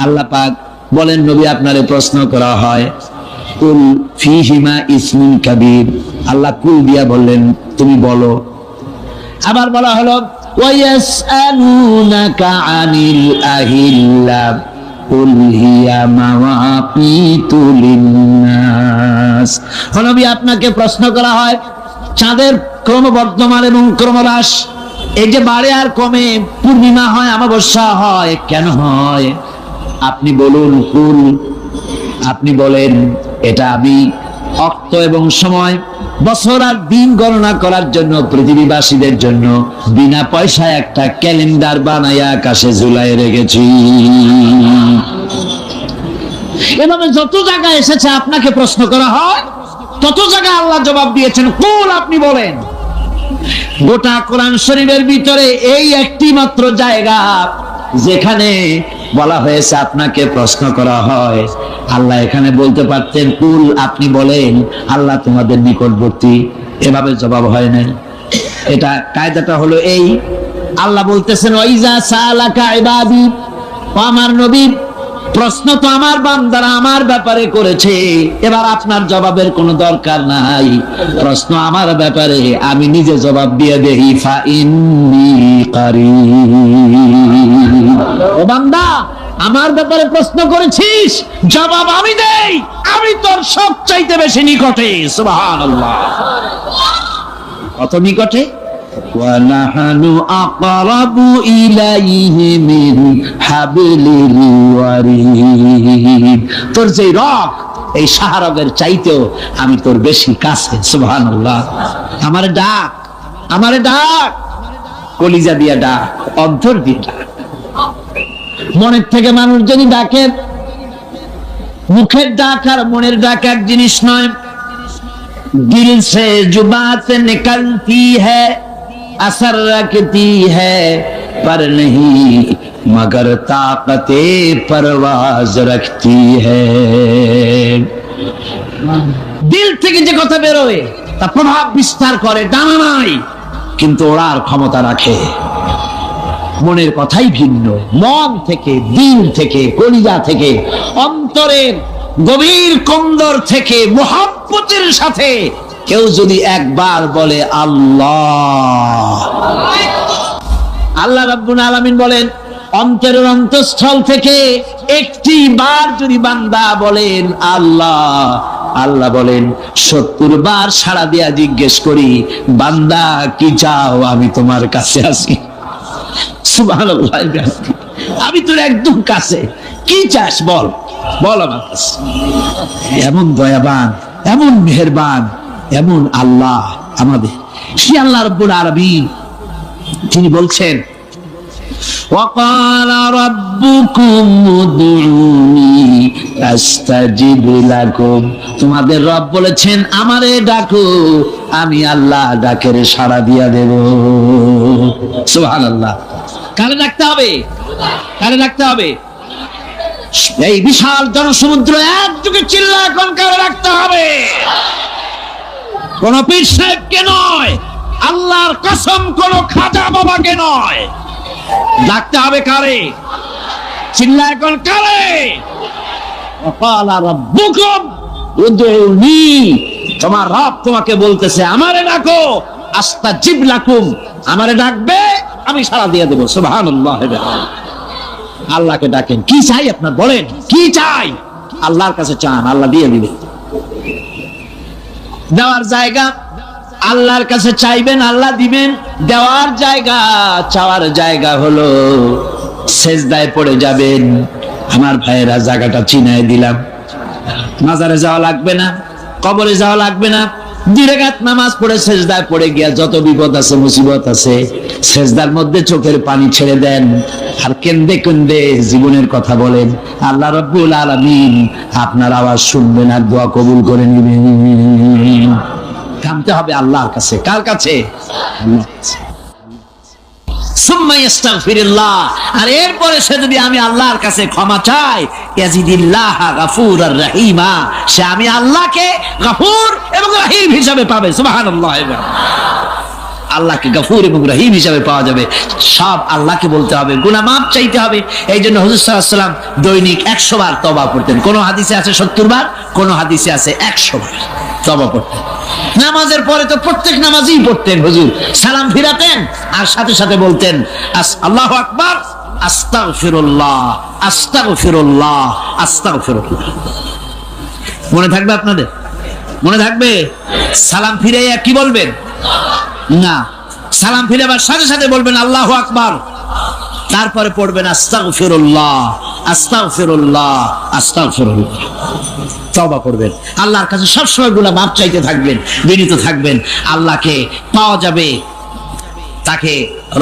আল্লাহ পাক বলেন নবী আপনারে প্রশ্ন করা হয়, কুল ফীহিমা ইসমুন কাবীর, আল্লাহ কুল দিয়া বললেন তুমি বলো। আবার বলা হলো, ওয়ায়াসআলুনাকা আনিল আহিল্লা কুল হিয়া মাওয়াকিতু লিন্নাস, নবী আপনাকে প্রশ্ন করা হয় চাঁদের ক্রমবর্ধমান এবং ক্রমহ্রাস, এই যে বাড়ে আর কমে, পূর্ণিমা হয় অমাবস্যা হয়, কেন হয়? আপনি বলুন কুল, আপনি বলেন এটা আমি অক্ত এবং সময়, বছর আর দিন গণনা করার জন্য পৃথিবীবাসীদের জন্য বিনা পয়সায় একটা ক্যালেন্ডার বানাইয়া আকাশে ঝুলাই রেখেছি। এভাবে যত জায়গায় এসেছে আপনাকে প্রশ্ন করা হয়, তত জায়গায় আল্লাহ জবাব দিয়েছেন কুল আপনি বলেন। গোটা কোরআন শরীফের ভিতরে এই একটি মাত্র জায়গা যেখানে বলা হয়েছে আপনাকে প্রশ্ন করা হয়, আল্লাহ এখানে বলতে পারতেন কুল আপনি বলেন, আল্লাহ তোমাদের নিকটবর্তী, এভাবে জবাব হয় নাই। এটা কায়দাটা হলো এই, আল্লাহ বলতেছেন ওয়াইজা সালাকা ইবাদি, ও আমার নবী প্রশ্ন তো আমার বান্দারা আমার ব্যাপারে করেছে, এবার আপনার জবাবের কোনো দরকার নাই, প্রশ্ন আমার ব্যাপারে আমি নিজে জবাব দিয়ে দেই, ফা ইন্নী কারীব। ও বান্দা আমার ব্যাপারে প্রশ্ন করেছিস, জবাব আমি দেই, আমি তোর সবচাইতে বেশি নিকটে। সুবহানাল্লাহ, কত নিকটে? وَنَحْنُ أَقْرَبُ إِلَيْهِ مِنْ حَبْلِ الْوَرِيدِ, তোর যে রগ এই শাহরগের চাইতেও আমি তোর বেশি কাছে। সুবহানাল্লাহ, আমারে ডাক, আমারে ডাক, কলিজা দিয়া ডাক, অন্তর দিয়ে ডাক। মনের থেকে মানুষ যদি ডাকে, মুখের ডাক আর মনের ডাক এক জিনিস নয়। দিল সে जुबान निकलती है, असर रखती है, पर नहीं मगर ताकते परवाज रखती है। দিল থেকে যে কথা বেরোয় তা প্রভাব বিস্তার করে, ডানা নাই কিন্তু ওড়ার ক্ষমতা রাখে। মনের কথাই ভিন্ন, মন থেকে, দিল থেকে, কলিজা থেকে, অন্তরের গভীর কন্দর থেকে মুহাব্বতের সাথে কেউ যদি একবার বলে আল্লাহ, আল্লাহ রাব্বুল আলামিন বলেন অন্তরের অন্তঃস্থল থেকে একটি বার যদি বান্দা বলেন আল্লাহ, আল্লাহ বলেন 70 বার সাড়া দিয়া জিজ্ঞেস করি, বান্দা কি চাও, আমি তোমার কাছে আছি। সুবহানাল্লাহ, আমি তোর একদম কাছে, কি চাস বল, বল আমার কাছে। এমন দয়াবান, এমন মেহেরবান, এমন আল্লাহ আমাদের। সে আল্লাহ রাব্বুল আলামিন তিনি বলছেন, وقال ربكم ادعوني استجب لكم, তোমাদের রব বলেছেন আমারে ডাকো, আমি আল্লাহ ডাকের সাড়া দিয়া দেব। সুবহানাল্লাহ। কারে ডাকতে হবে? কারে ডাকতে হবে? এই বিশাল জনসমুদ্র একযোগে চিল্লা কোন কারে ডাকতে হবে? কোন পীর সাহেবকে নয়, আল্লাহর কসম কোন খাজা বাবাকে নয়, ডাকতে হবে কারে? চিল্লা এখন কারে? ওয়াকালা রাব্বুকুম উদউনি, তোমার রব তোমাকে বলতেছে আমারে ডাকো, আস্তাজিব লাকুম, আমারে ডাকবে আমি সাড়া দিয়ে দেব। সুবহানাল্লাহ। আল্লাহকে ডাকেন, কি চাই আপনার বলেন, কি চাই? আল্লাহর কাছে চান, আল্লাহ দিয়ে দিবে। দেওয়ার জায়গা আল্লাহর কাছে চাইবেন, আল্লাহ দিবেন। দেওয়ার জায়গা, চাওয়ার জায়গা হলো সেজদায় পড়ে যাবেন। আমার ভাইয়েরা, জায়গাটা চিনায় দিলাম। মাজারে যাওয়া লাগবে না, কবরে যাওয়া লাগবে না। 2 রাকাত নামাজ পড়ে সেজদায় পড়ে গিয়া যত বিপদ আছে, মুসিবত আছে, সেজদার মধ্যে চোখের পানি ছেড়ে দেন আর কেন্দে কেন্দে জীবনের কথা বলেন। আল্লাহ রাব্বুল আলামিন আপনার আওয়াজ শুনবেন আর দোয়া কবুল করে নেবেন। কামতে হবে আল্লাহর কাছে। কার কাছে? আল্লাহর কাছে। সুম্মা ইস্তাগফিরুল্লাহ, আর এরপরে সে যদি আমি আল্লাহর কাছে ক্ষমা চাই, ইয়াজিদিল্লাহ গাফুরার রহিমা, সে আমি আল্লাহকে গফুর এবং রহিম হিসাবে পাবে। সুবহানাল্লাহ। আল্লাহকে গফুর এবং রহিম হিসাবে পাওয়া যাবে। সব আল্লাহকে বলতে হবে, গুনাহ মাফ চাইতে হবে। এই জন্য হুজুর সাল্লাল্লাহু আলাইহি ওয়াসাল্লাম দৈনিক 100 বার তওবা করতেন। কোন হাদিসে আছে 70 বার, কোন হাদিসে আছে 100 বার তওবা করতেন। নামাজের পরে তো প্রত্যেক নামাজই পড়তেন হুজুর, সালাম ফিরাতেন আর সাথে সাথে বলতেন আল্লাহু আকবার, আস্তাগফিরুল্লাহ, আস্তাগফিরুল্লাহ, আস্তাগফিরুল্লাহ। মনে থাকবে আপনাদের? মনে থাকবে? সালাম ফিরাইয়া কি বলবেন? না, সালাম ফিরাবার সাথে সাথে বলবেন আল্লাহু আকবার, তারপরে পড়বেন আস্তাগফিরুল্লাহ, আস্তাগফিরুল্লাহ, আস্তাগফিরুল্লাহ। তওবা করবেন, আল্লাহর কাছে সবসময় গুনাহ মাফ চাইতে থাকবেন, বিনীত থাকবেন। আল্লাহকে পাওয়া যাবে, তাকে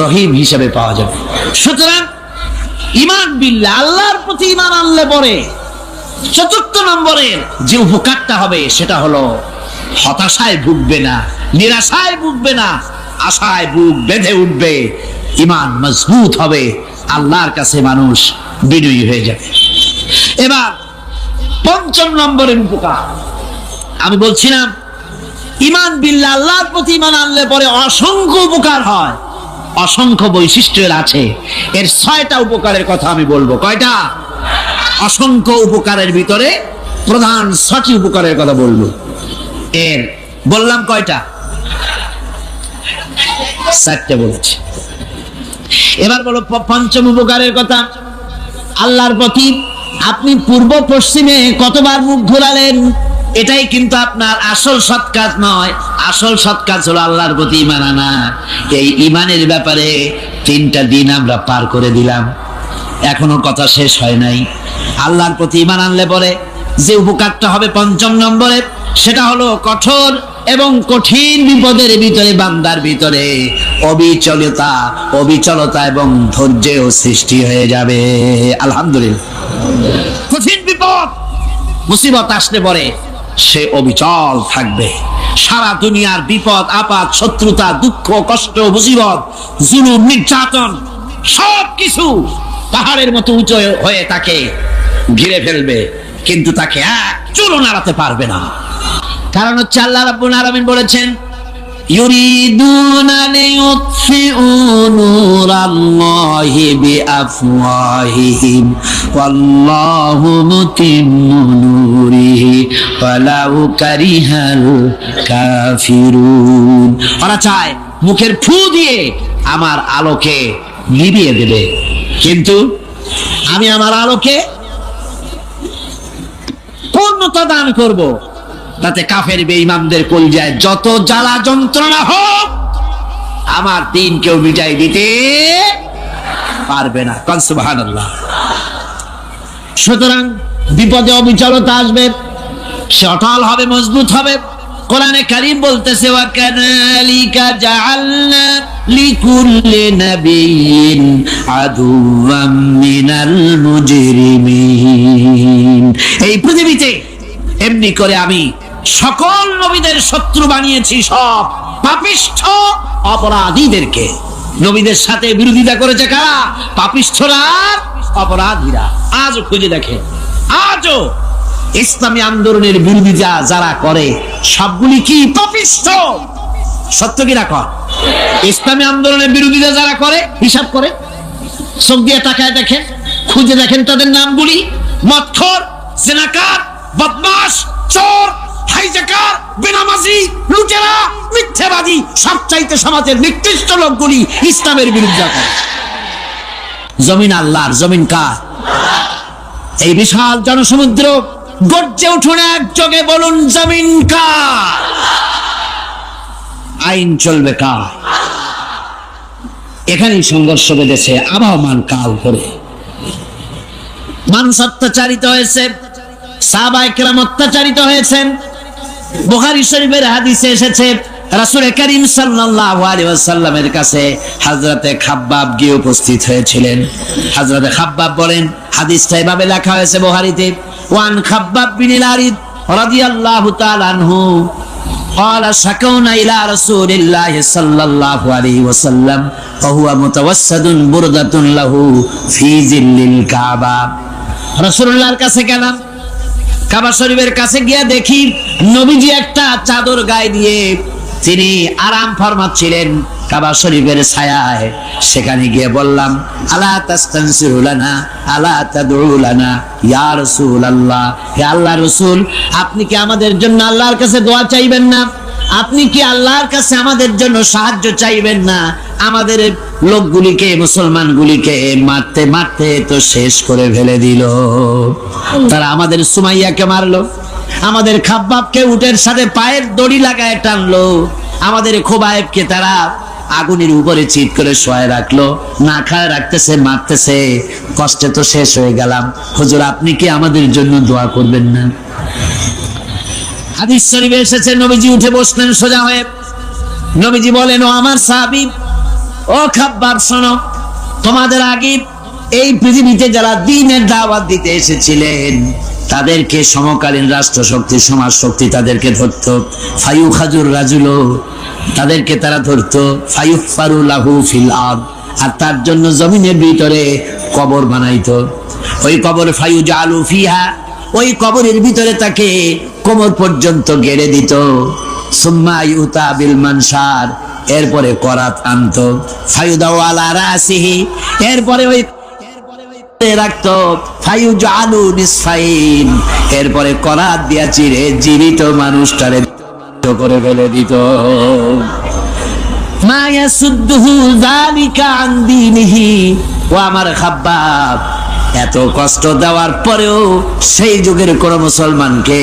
রহিম হিসেবে পাওয়া যাবে। সুতরাং ঈমান বিল্লাহ, আল্লাহর প্রতি ঈমান আনলে পরে 4th নম্বরের যে উপকারটা হবে সেটা হলো হতাশায় ভুগবে না, নিরাশায় ভুগবে না, আশায় বুক বেঁধে উঠবে। ঈমান মজবুত হবে, আল্লাহর কাছে মানুষ বিনয়ী হয়ে যাবে। এবার 5ম নম্বরের উপকার আমি বলছিলাম, ঈমান বিল্লাহ, আল্লাহর প্রতি ঈমান আনলে পরে অসংখ্য উপকার হয়, অসংখ্য বৈশিষ্ট্য আছে। এর 6টা উপকারের কথা আমি বলবো। কয়টা? অসংখ্য উপকারের ভিতরে প্রধান 6টি উপকারের কথা বলবো। এর বললাম কয়টা? 4টে বলেছি। এবার বলো 5ম উপকারের কথা। আল্লাহর প্রতি আপনি পূর্ব পশ্চিমে কতবার মুখ ঘোরালেন, এটাই কিন্তু আপনার আসল সৎ কাজ নয়। আসল সৎ কাজ হলো আল্লাহর প্রতি ঈমান আনা। এই ঈমানের ব্যাপারে 3টা দিন আমরা পার করে দিলাম, এখনো কথা শেষ হয় নাই। আল্লাহর প্রতি ঈমান আনলে পরে যে উপকারটা হবে 5ম নম্বরে, সেটা হলো কঠোর এবং কঠিন বিপদের ভিতরে বান্দার ভিতরে অবিচলতা এবং ধৈর্যের সৃষ্টি হয়ে যাবে। আলহামদুলিল্লাহ। কঠিন বিপদ মুসিবত আসলে পরে সে অবিচল থাকবে। সারা দুনিয়ার বিপদ আপদ, শত্রুতা, দুঃখ, কষ্ট, মুসিবত, জুলুম, নির্যাতন সবকিছু পাহাড়ের মতো উঁচু হয়ে তাকে ঘিরে ফেলবে, কিন্তু তাকে এক চুলও নাড়াতে পারবে না। কারণ হচ্ছে আল্লাহ রাব্বুল আলামিন বলেছেন, ইউরিদুনা লিইউতফিউ নূরাল্লাহি বিআফওয়াহিহিম ওয়াল্লাহু মুতিম্মু নূরিহি ওয়ালাউ কারিহাল কাফিরুন। ওরা চায় মুখের ফু দিয়ে আমার আলোকে নিভিয়ে দেবে, কিন্তু আমি আমার আলোকে পূর্ণতা দান করব, তাতে কাফের বেঈমানদের কলিজায় যত জ্বালা যন্ত্রণা হোক আমার দিন কেউ মিটাই দিতে পারবে না। কোন সুবহানাল্লাহ। সুতরাং বিপদে অবিচলতা আসবে, সে অটল হবে, মজবুত হবে। কোরআনে কারীম বলতেছে ওয়া কাযালিকা জাআলনা লিকুল্লি নাবিয়্যিন আদুওয়াম মিনাল মুজরিমিন। এই পৃথিবীতে এমনি করে আমি সকল নবীদের শত্রু বানিয়েছি, সব পাপিষ্ঠ অপরাধীদেরকে। নবীদের সাথে বিরোধিতা করেছে কারা? পাপিষ্ঠরা, অপরাধীরা। আজও খুঁজে দেখে, আজও ইসলামী আন্দোলনের বিরোধিতা যারা করে সবগুলি কি পাপিষ্ঠ? সত্য কি রাখো? ইসলামী আন্দোলনের বিরোধিতা যারা করে হিসাব করে, চোখ দিয়ে তাকায় দেখেন, খুঁজে দেখেন তাদের নামগুলি। মদখোর, জিনাকার, বদমাশ, চোর, হাইজাকার, বেনামাজি, লুটেরা, মিথ্যাবাদী, সবচাইতে সমাজের নিকৃষ্ট লোকগুলি ইসলামের বিরুদ্ধে করে। জমিন আল্লাহর, জমিন কার? এই বিশাল জনসমুদ্র গর্জে উঠুন একযোগে, বলুন জমিন কার? আইন চলবে কার? এখানেই সংঘর্ষ বেঁধেছে আবহমান কাল ধরে। মানুষ অত্যাচারিত হয়েছে, সাহাবায়ে কেরাম অত্যাচারিত হয়েছেন। বুখারী শরীফের হাদিসে এসেছে রাসূল করিম সাল্লাল্লাহু আলাইহি ওয়াসাল্লামের কাছে হযরতে খাব্বাব গিয়ে উপস্থিত হয়েছিলেন। হযরতে খাব্বাব বলেন, হাদিসটা এভাবে লেখা হয়েছে বুখারীতে, ওয়ান খাব্বাব বিন আরিদ রাদিয়াল্লাহু তাআলা আনহু قال شكونا إلى رسول الله صلى الله عليه وسلم وهو متوسد بردة له في ظل الكعبة। রাসূলুল্লাহর কাছে গেলাম, কাবা শরীফের কাছে গিয়ে দেখি নবীজি একটা চাদর গায়ে দিয়ে তিনি আরাম ফরমাচ্ছিলেন কাবা শরীফের ছায়ায়। সেখানে গিয়ে বললাম, আলা তাস্তানসিরু লানা আলা তাদউ লানা ইয়া রাসূলুল্লাহ, হে আল্লাহর রাসূল, আপনি কি আমাদের জন্য আল্লাহর কাছে দোয়া চাইবেন না? আপনি কি আল্লাহর কাছে আমাদের জন্য সাহায্য চাইবেন না? আমাদের লোকগুলিকে, মুসলমানগুলিকে মারতে মারতে তো শেষ করে ফেলে দিল। তারা আমাদের সুমাইয়াকে মারলো, আমাদের খাব্বাবকে উটের সাথে পায়ের দড়ি লাগায় টানলো, আমাদের খোবায়েবকে তারা আগুনের উপরে চিৎ করে শোয়ায় রাখলো, না খায় রাখতেছে, মারতেছে। কষ্টে তো শেষ হয়ে গেলাম, হুজুর আপনি কি আমাদের জন্য দোয়া করবেন না? হাদিস শরীফে এসেছে নবীজি উঠে বসলেন সোজা হয়ে। নবীজি বলেন, ও আমার সাহাবী, ও খাব্বাব শোনো, তোমাদের আগে এই পৃথিবীতে যারা দ্বীনের দাওয়াত দিতে এসেছিলেন তাদেরকে সমকালীন রাষ্ট্র শক্তি, সমাজ শক্তি তাদেরকে ধরতো। ফায়ুখাজুর রাজুলো, তাদেরকে তারা ধরতো। ফায়ুফারু লাহু ফিল আরদ, আর তার জন্য জমিনের ভিতরে কবর বানাইতো। ওই কবর ফায়ুজালু ফিহা, ওই কবরের ভিতরে তাকে কোমর পর্যন্ত গেড়ে দিত। সুম্মা ইউতা বিল মানশার, এরপরে করাত আনতো। ফায়ুদাউ আলা রাসিহি, এরপরে ওই রাখতো। ফায়ুজালু নিসফাইন, এরপরে করাত দিয়া চিরে জীবিত মানুষটারে করে ফেলে দিত। মা ইয়াসুদ্দুহু যালিকা আন দীনিহি, ও আমার খাব্বাব, এত কষ্ট দেওয়ার পরেও সেই যুগের কোন মুসলমানকে,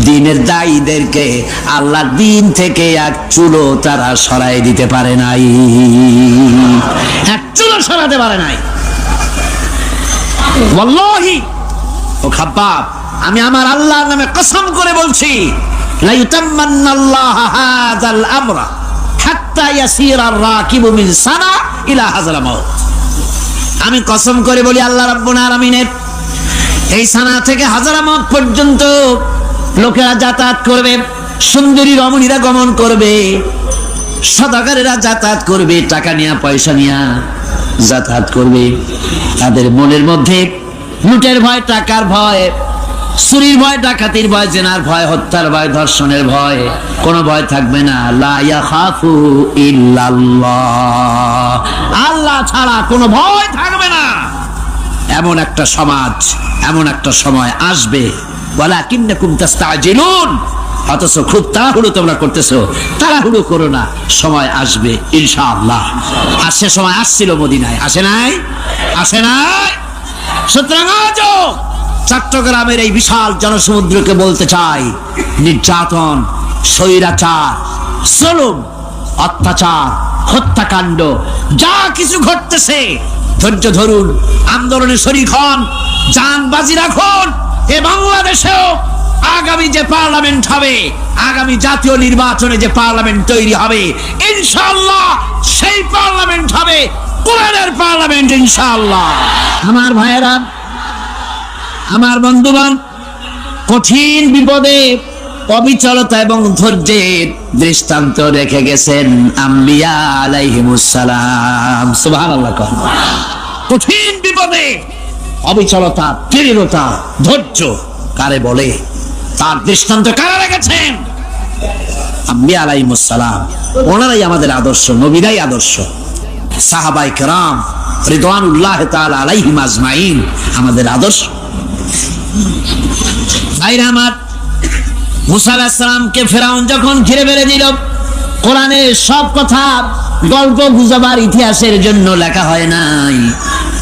দ্বীনের দায়ীদেরকে আল্লাহর দ্বীন থেকে এক চুলো তারা সরাই দিতে পারে নাই, এক চুলো সরাতে পারে নাই। ওয়াল্লাহি, ও খাব্বাব, আমি আমার আল্লাহর নামে কসম করে বলছি, লা ইউতাম্মান্নাল্লাহু হাযাল আমরা হাত্তা ইয়াসিরা আর-রাকিবু মিন সানা ইলা হাযাল মাউত। আমি কসম করে বলি, আল্লাহ রাব্বুল আলামিনের এই সানা থেকে হাজারামত পর্যন্ত লোকেরা যাতায়াত করবে, সুন্দরী রমণীরা গমন করবে, সদাগরেরা যাতায়াত করবে, টাকা নিয়ে পয়সা নিয়ে যাতায়াত করবে। তাদের মনের মধ্যে লুটের ভয়, টাকার ভয়, চুরির ভয়, ডাকাতির ভয়, জেনার ভয়, হত্যার ভয়, ধর্ষণের ভয়, কোনো ভয় থাকবে না। লা ইয়াখাফু ইল্লাল্লাহ, আল্লাহ ছাড়া কোনো ভয় থাকবে না। এমন একটা সমাজ, এমন একটা সময় আসবে। ওয়ালাকিন্নাকুম তাস্তাজিলুন, অথচ খুব তাড়াহুড়ো তোমরা করতেছো। তাড়াহুড়ো করো না, সময় আসবে ইনশাআল্লাহ। আর সে সময় আসছিল মদিনায়, আসে নাই? আসে নাই? সুতরাং আজও চট্টগ্রামের এই বিশাল জনসমুদ্রকে বলতে চাই, নির্যাতন, স্বৈরাচার, জুলুম, অত্যাচার, হত্যাকাণ্ড যা কিছু ঘটতেছে, ধৈর্য ধরুন, আন্দোলনে শরীক হন, জান বাজি রাখুন। এ বাংলাদেশেও আগামী যে পার্লামেন্ট হবে, আগামী জাতীয় নির্বাচনে যে পার্লামেন্ট তৈরি হবে, ইনশাআল্লাহ সেই পার্লামেন্ট হবে কোরআনের পার্লামেন্ট ইনশাআল্লাহ। আমার ভাইয়েরা, আমার বন্ধুগণ, কঠিন বিপদে অবিচলতা এবং ধৈর্যের দৃষ্টান্ত রেখে গেছেন আম্বিয়া আলাইহিমুস সালাম। সুবহানাল্লাহ। কঠিন বিপদে অবিচলতা, দৃঢ়তা, ধৈর্য কারে বলে, তার দৃষ্টান্ত কারা রেখেছেন? আম্বিয়া আলাইহিমুস সালাম। ওনারাই আমাদের আদর্শ, নবীরাই আদর্শ। সাহাবায়ে কেরাম রিদওয়ানুল্লাহ তাআলা আলাইহিম আজমাইন আমাদের আদর্শ। ভাইরা আমার, মুসা আলাইহিস সালামকে ফেরাউন যখন ঘিরে ফেলে দিল, কোরআনের সব কথা গল্প গুজবার ইতিহাসের জন্য লেখা হয় নাই।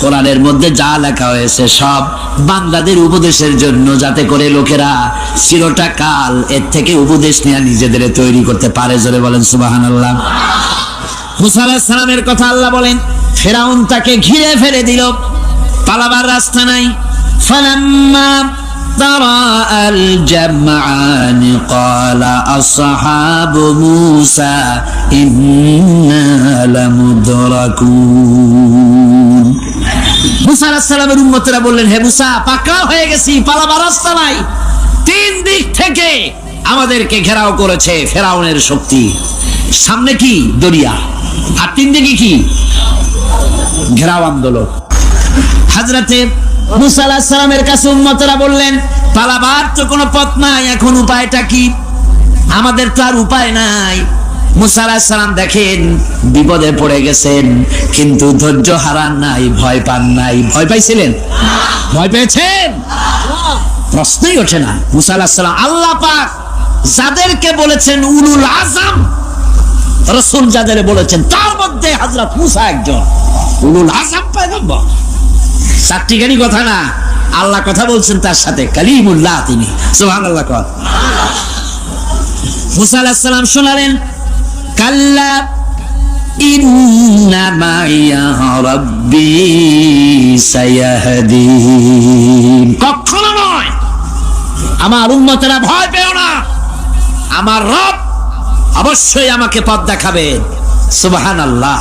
কোরআনের মধ্যে যা লেখা হয়েছে সব বান্দাদের উপদেশের জন্য, যাতে করে লোকেরা চিরটা কাল এর থেকে উপদেশ নিয়ে নিজেদের তৈরি করতে পারে। জোরে বলেন সুবহানাল্লাহ। মুসা আলাইহিস সালামের কথা আল্লাহ বলেন, ফেরাউন তাকে ঘিরে ফেলে দিল, পালাবার রাস্তা নাই। ফালাম্মা تراءى الجمعان قال أصحاب موسى إنا لمدركون। মুসা আলাইহিস সালামের উম্মতেরা বললেন, হে মুসা, পাকড়াও হয়ে গেছি, পালাবার রাস্তা নাই। তিন দিক থেকে আমাদেরকে ঘেরাও করেছে ফেরাউনের শক্তি। সামনে কি? দরিয়া, আর তিন দিকে কি? ঘেরাও আন্দোলন। হযরতে মুসা আলাইহিস সালামের কাছে উম্মতেরা বললেন, পালাবার তো কোনো পথ নাই, এখন উপায়টা কি? আমাদের তো আর উপায় নাই। মুসা আলাইহিস সালাম দেখেন বিপদে পড়ে গেছেন, কিন্তু ধৈর্য হারান নাই, ভয় পান নাই। ভয় পাইছিলেন? ভয় পেয়েছেন? প্রশ্নই ওঠে না। মুসা আলাইহিস সালাম, আল্লাহ পাক যাদেরকে বলেছেন উলুল আযম রাসূল, যাদের বলেছেন তার মধ্যে হযরত মুসা একজন উলুল আযম পয়গম্বর। চারটিখানি কথা না, আল্লাহ কথা বলছেন তার সাথে, কালিমুল্লাহ তিনি। সুবহানাল্লাহ। মুসা আলাইহিস সালাম শোনালেন, কাল্লা ইন্না মাইয়া রাব্বি সায়াহদিন। কখনো নয়, আমার উম্মতেরা ভয় পেও না, আমার রব অবশ্যই আমাকে পথ দেখাবেন। সুবহানাল্লাহ।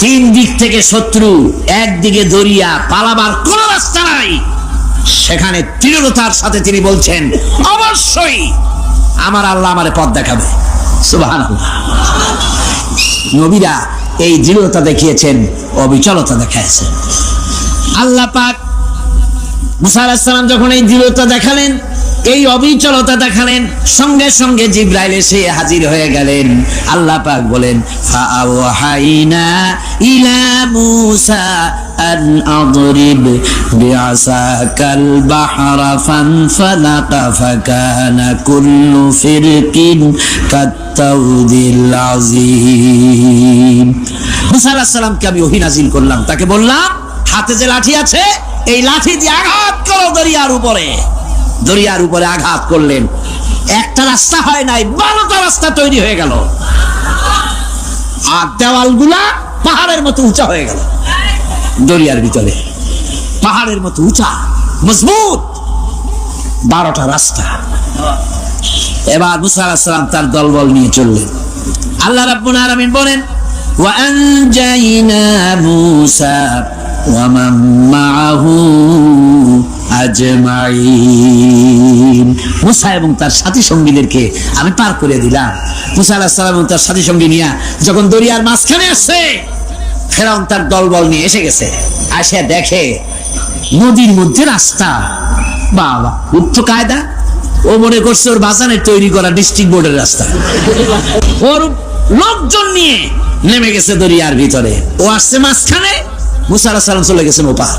তিন দিক থেকে শত্রু, একদিকে দরিয়া, পালাবার কোন রাস্তা নাই। সেখানে দৃঢ়তার সাথে তিনি বলছেন, অবশ্যই আমার আল্লাহ আমারে পথ দেখাবে। সুবহানাল্লাহ। নবীরা এই দৃঢ়তা দেখিয়েছেন, অবিচলতা দেখাইছেন। আল্লাহ পাক মুসা আলাইহিস সালাম যখন এই দৃঢ়তা দেখালেন, এই অবিচলতা দেখালেন, সঙ্গে সঙ্গে জিবরাইল এসে হাজির হয়ে গেলেন। আল্লাহ পাক বলেন, ফাআওহাইনা ইলা মুসা আন আদরিব বিআসাকাল বাহরা ফানফালাকা ফাকানা কুল্লু ফিরকিন কাত্তাউদিল আযীম। মুসা আলাইহিস সালামকে আমি ওহী নাযিল করলাম, তাকে বললাম হাতে যে লাঠি আছে, এই লাঠি দিয়ে আঘাত করো দরিয়ার উপরে। দরিয়ার উপরে আঘাত করলেন, একটা রাস্তা হয় নাই, 12টা রাস্তা তৈরি হয়ে গেল। আর দেওয়ালগুলা পাহাড়ের মতো উঁচা হয়ে গেল। দরিয়ার ভিতরে পাহাড়ের মতো উঁচা, মজবুত 12টা রাস্তা। এবার মুসা আলাইহিস সালাম তার দলবল নিয়ে চললেন। আল্লাহ রাব্বুল আলামিন বলেন, ওয়া আনজাইনা মুসা ওয়া মান মাআহু আজমাইন। মুসা এবং তার সাথী সঙ্গীদেরকে আমি পার করে দিলাম। মুসা আলাইহিস সালাম এবং তার সাথী সঙ্গী নিয়ে যখন দরিয়ার মাঝখানে আসছে, ফেরাউন তার দলবল নিয়ে এসে গেছে। আসে দেখে নদীর মধ্যে রাস্তা। বাবা, উচ্চ কায়দা। ও মনে করছে ওর বাজানের তৈরি করা ডিস্ট্রিক্ট বোর্ডের রাস্তা। ওর লোকজন নিয়ে নেমে গেছে দরিয়ার ভিতরে। ও আসছে মাঝখানে, মুসা আলাইহিস সালাম চলে গেছেন ওপার,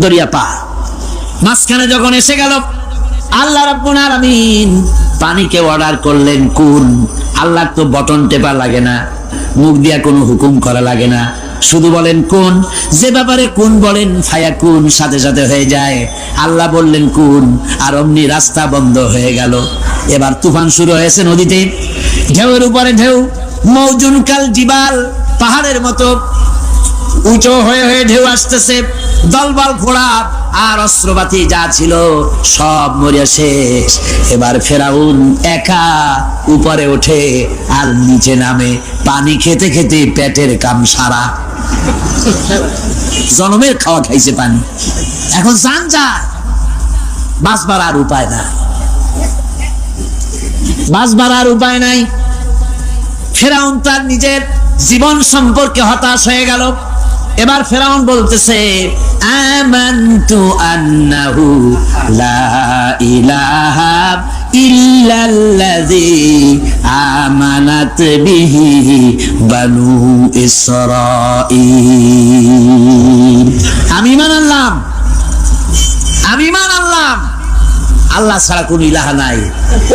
দরিয়া পার। মাঝখানে যখন এসে গেল, আল্লাহ রাব্বুল আলামিন পানিকে অর্ডার করলেন কুন। আল্লাহর তো বটন টেপা লাগে না, মুখ দিয়া কোনো হুকুম করা লাগে না, শুধু বলেন কুন। যে ব্যাপারে কুন বলেন ফায়াকুন, সাথে সাথে হয়ে যায়। আল্লাহ বললেন কুন, আর অমনি রাস্তা বন্ধ হয়ে গেল। এবার তুফান শুরু হয়েছে নদীতে, ঢেউয়ের উপরে ঢেউ, মৌজুন কাল জিবাল, পাহাড়ের মতো উঁচু হয়ে হয়ে ঢেউ আসতেছে। দলবল ঘোড়া আর অস্ত্রপাতি যা ছিল সব মরিয়া শেষ। এবার ফেরাউন একা উপরে ওঠে আর নিচে নামে, পানি খেতে খেতে পেটের কাম সারা। জনমের খাওয়া খাইছে পানি, এখন জান যায়, বাঁচবার আর উপায় নাই, বাঁচবার আর উপায় নাই। ফেরাউন তার নিজের জীবন সম্পর্কে হতাশ হয়ে গেল। এবার ফেরাউন বলতেছে, আমানতু আন্নাহু লা ইলাহা ইল্লাল্লাযী আমানাত বিহি বানু ইসরাঈল। আমি ঈমান আনলাম, আমি ঈমান আনলাম আল্লাহ ছাড়া কোন ইলাহা নাই।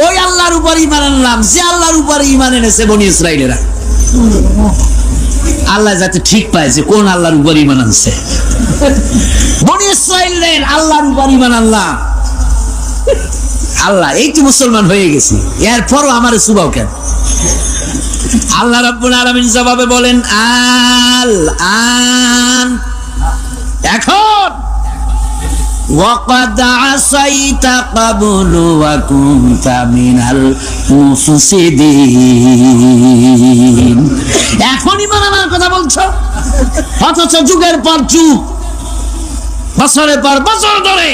ওই আল্লাহর উপর ঈমান আনলাম যে আল্লাহর উপর ঈমান এনেছে বনি ইসরাঈলেরা। আল্লাহ যাতে ঠিক পায় যে কোন আল্লাহর উপর ঈমান আনছে। বনি ইসরাঈলের আল্লাহর উপর ঈমান আনলাম। আল্লাহ এই তো মুসলমান হয়ে গেছি, এরপরও আমার সুবাও কেন? আল্লাহ রাব্বুল আলামিন জবাবে বলেন, আল আন, এখন وَقَدْ عَصَيْتَ قَبْلُ وَكُنْتَ مِنَ الْمُفْسِدِينَ। এখনই মানার কথা বলছো, অথচ যুগের পর যুগ, বছরের পর বছর ধরে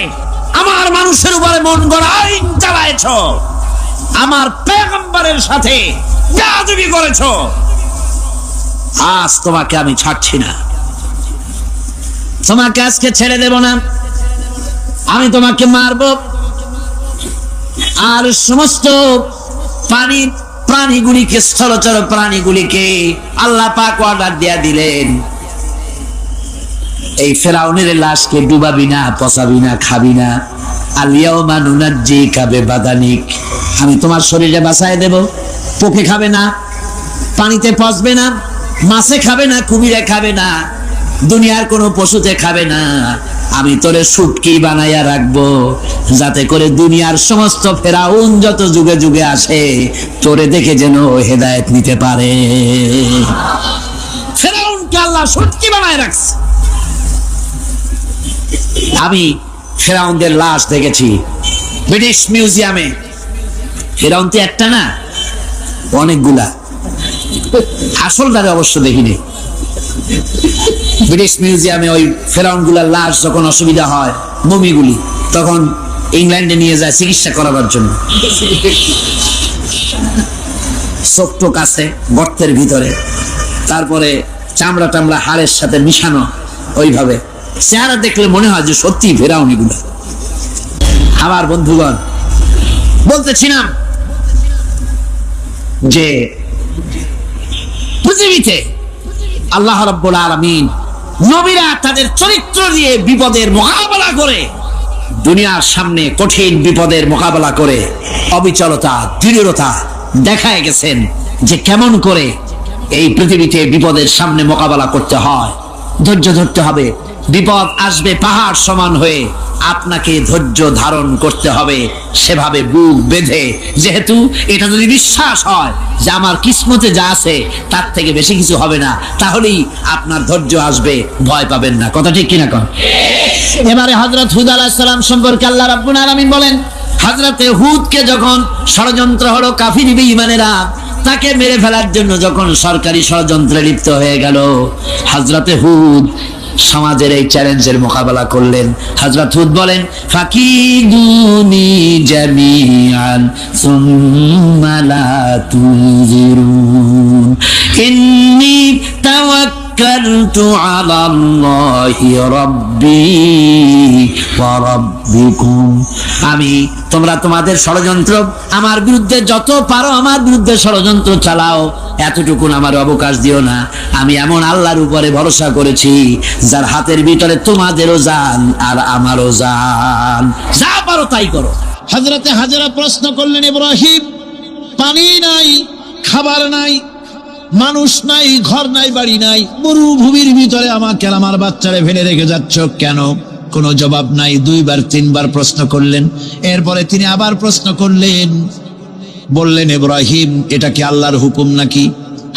আমার মানুষের উপরে মন গড়া আইন চালাইছো, আমার পয়গম্বরের সাথে বেয়াদবি করেছো। আজ তোমাকে আমি ছাড়ছি না, তোমাকে আজকে ছেড়ে দেব না, আমি তোমাকে মারব। আর সমস্ত প্রাণীগুলিকে, স্থলচর প্রাণীগুলিকে আল্লাহ পাক অর্ডার দিয়া দিলেন, এই ফেরাউনের লাশকে ডুবাবি না, পচাবি না, খাবি না। আল-ইয়াওমা নুনাজ্জিকা বিবাদানিক, আমি তোমার শরীরে বাঁচায় দেব। পোকে খাবে না, পানিতে পচবে না, মাছে খাবে না, কুমিরে খাবে না, দুনিয়ার কোনো পশুতে খাবে না। আমি তোরে শুটকি বানাইয়া রাখবো, যাতে করে দুনিয়ার সমস্ত ফেরাউন যত যুগে যুগে আসে তোরে দেখে যেন হেদায়েত নিতে পারে। ফেরাউনকে আল্লাহ শুটকি বানায় রাখছে। আমি ফেরাউনদের লাশ দেখেছি ব্রিটিশ মিউজিয়ামে। ফেরাউন তো একটা না, অনেকগুলা। আসলটারে অবশ্য দেখিনি। ব্রিটিশ মিউজিয়ামে ওই ফেরাউন গুলার লাশ যখন অসুবিধা হয়, মমিগুলি, তখন ইংল্যান্ডে নিয়ে যায় চিকিৎসা করাবার জন্য। চোখ টোক আছে গর্তের ভিতরে, তারপরে চামড়া টামড়া হাড়ের সাথে মিশানো, ওইভাবে চেহারা দেখলে মনে হয় যে সত্যি ফেরাউন এগুলা। আমার বন্ধুগণ, বলতেছিলাম যে পৃথিবীতে আল্লাহ রাব্বুল আলামিন নবীরা তাদের চরিত্র দিয়ে বিপদের মোকাবেলা করে, দুনিয়ার সামনে কঠিন বিপদের মোকাবেলা করে অবিচলতা, দৃঢ়তা দেখায় গেছেন যে কেমন করে এই পৃথিবীতে বিপদের সামনে মোকাবেলা করতে হয়। ধৈর্য ধরতে হবে, বিপদ আসবে পাহাড় সমান হয়ে, আপনাকে ধৈর্য ধারণ করতে হবে সেভাবে বুক বেঁধে। যেহেতু এটা যদি বিশ্বাস হয় যে আমার কিসমতে যা আছে তার থেকে বেশি কিছু হবে না, তাহলেই আপনার ধৈর্য আসবে, ভয় পাবেন না। কথা ঠিক কিনা কন? এবারে হযরত হুদ আলাইহিস সালাম সম্পর্কে আল্লাহ রাব্বুল আলামিন বলেন, হযরতে হুদকে যখন ষড়যন্ত্র হলো, কাফির বেঈমানেরা তাকে মেরে ফেলার জন্য যখন সরকারি ষড়যন্ত্রে লিপ্ত হয়ে গেল, হযরতে হুদ সমাজের এই চ্যালেঞ্জের মোকাবেলা করলেন। হযরত হুদ বলেন, ফাকিদুনি জামিআন সুম্মা লা তুনজিরুন ইন্নী তাওয়াক্কালতু আলাল্লাহি রাব্বি ওয়া রাব্বিকুম। তোমরা তোমাদের ষড়যন্ত্র আমার বিরুদ্ধে যত পারো আমার বিরুদ্ধে ষড়যন্ত্র চালাও, এতটুকু আমার অবকাশ দিও না। আমি এমন আল্লাহর উপরে ভরসা করেছি যার হাতের ভিতরে তোমাদেরও জান আর আমারও জান। যা পারো তাই করো। হযরতে হাজেরা প্রশ্ন করলেন, ইব্রাহিম, পানি নাই, খাবার নাই, মানুষ নাই, ঘর নাই, বাড়ি নাই, মরুভূমির ভিতরে আমাকে আর আমার বাচ্চারে ফেলে রেখে যাচ্ছ কেন? কোনো জবাব নাই। 2 বার 3 বার প্রশ্ন করলেন। এরপরে তিনি আবার প্রশ্ন করলেন, বললেন, ইব্রাহিম, এটা কি আল্লাহর হুকুম নাকি?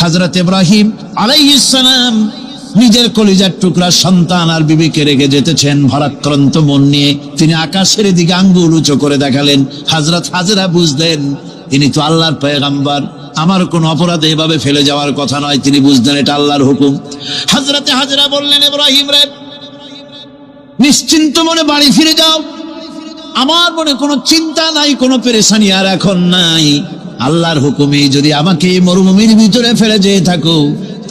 হযরত ইব্রাহিম আলাইহিস সালাম নিজের কলিজার টুকরা সন্তান আর বিবিকে রেখে যেতেছেন ভারাক্রান্ত মন নিয়ে। তিনি আকাশের দিকে আঙ্গুল উঁচু করে দেখালেন। হযরত হাজেরা বুঝলেন তিনি তো আল্লাহর পয়গম্বর, আমার কোন অপরাধে এভাবে ফেলে যাওয়ার কথা নয়। তিনি বুঝলেন এটা আল্লাহর হুকুম। হযরতে হাজেরা বললেন, ইব্রাহিম রে, নিশ্চিন্ত মনে বাড়ি ফিরে যাও। আমার মনে কোনো চিন্তা নাই, কোনো পেরেশানি আর এখন নাই। আল্লাহর হুকুমে যদি আমাকে এই মরুভূমির ভিতরে ফেলে যেয়ে থাকো,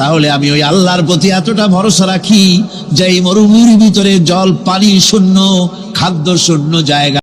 তাহলে আমি ওই আল্লাহর প্রতি এতটা ভরসা রাখি যে এই মরুভূমির ভিতরে জল, পানি শূন্য, খাদ্য শূন্য জায়গা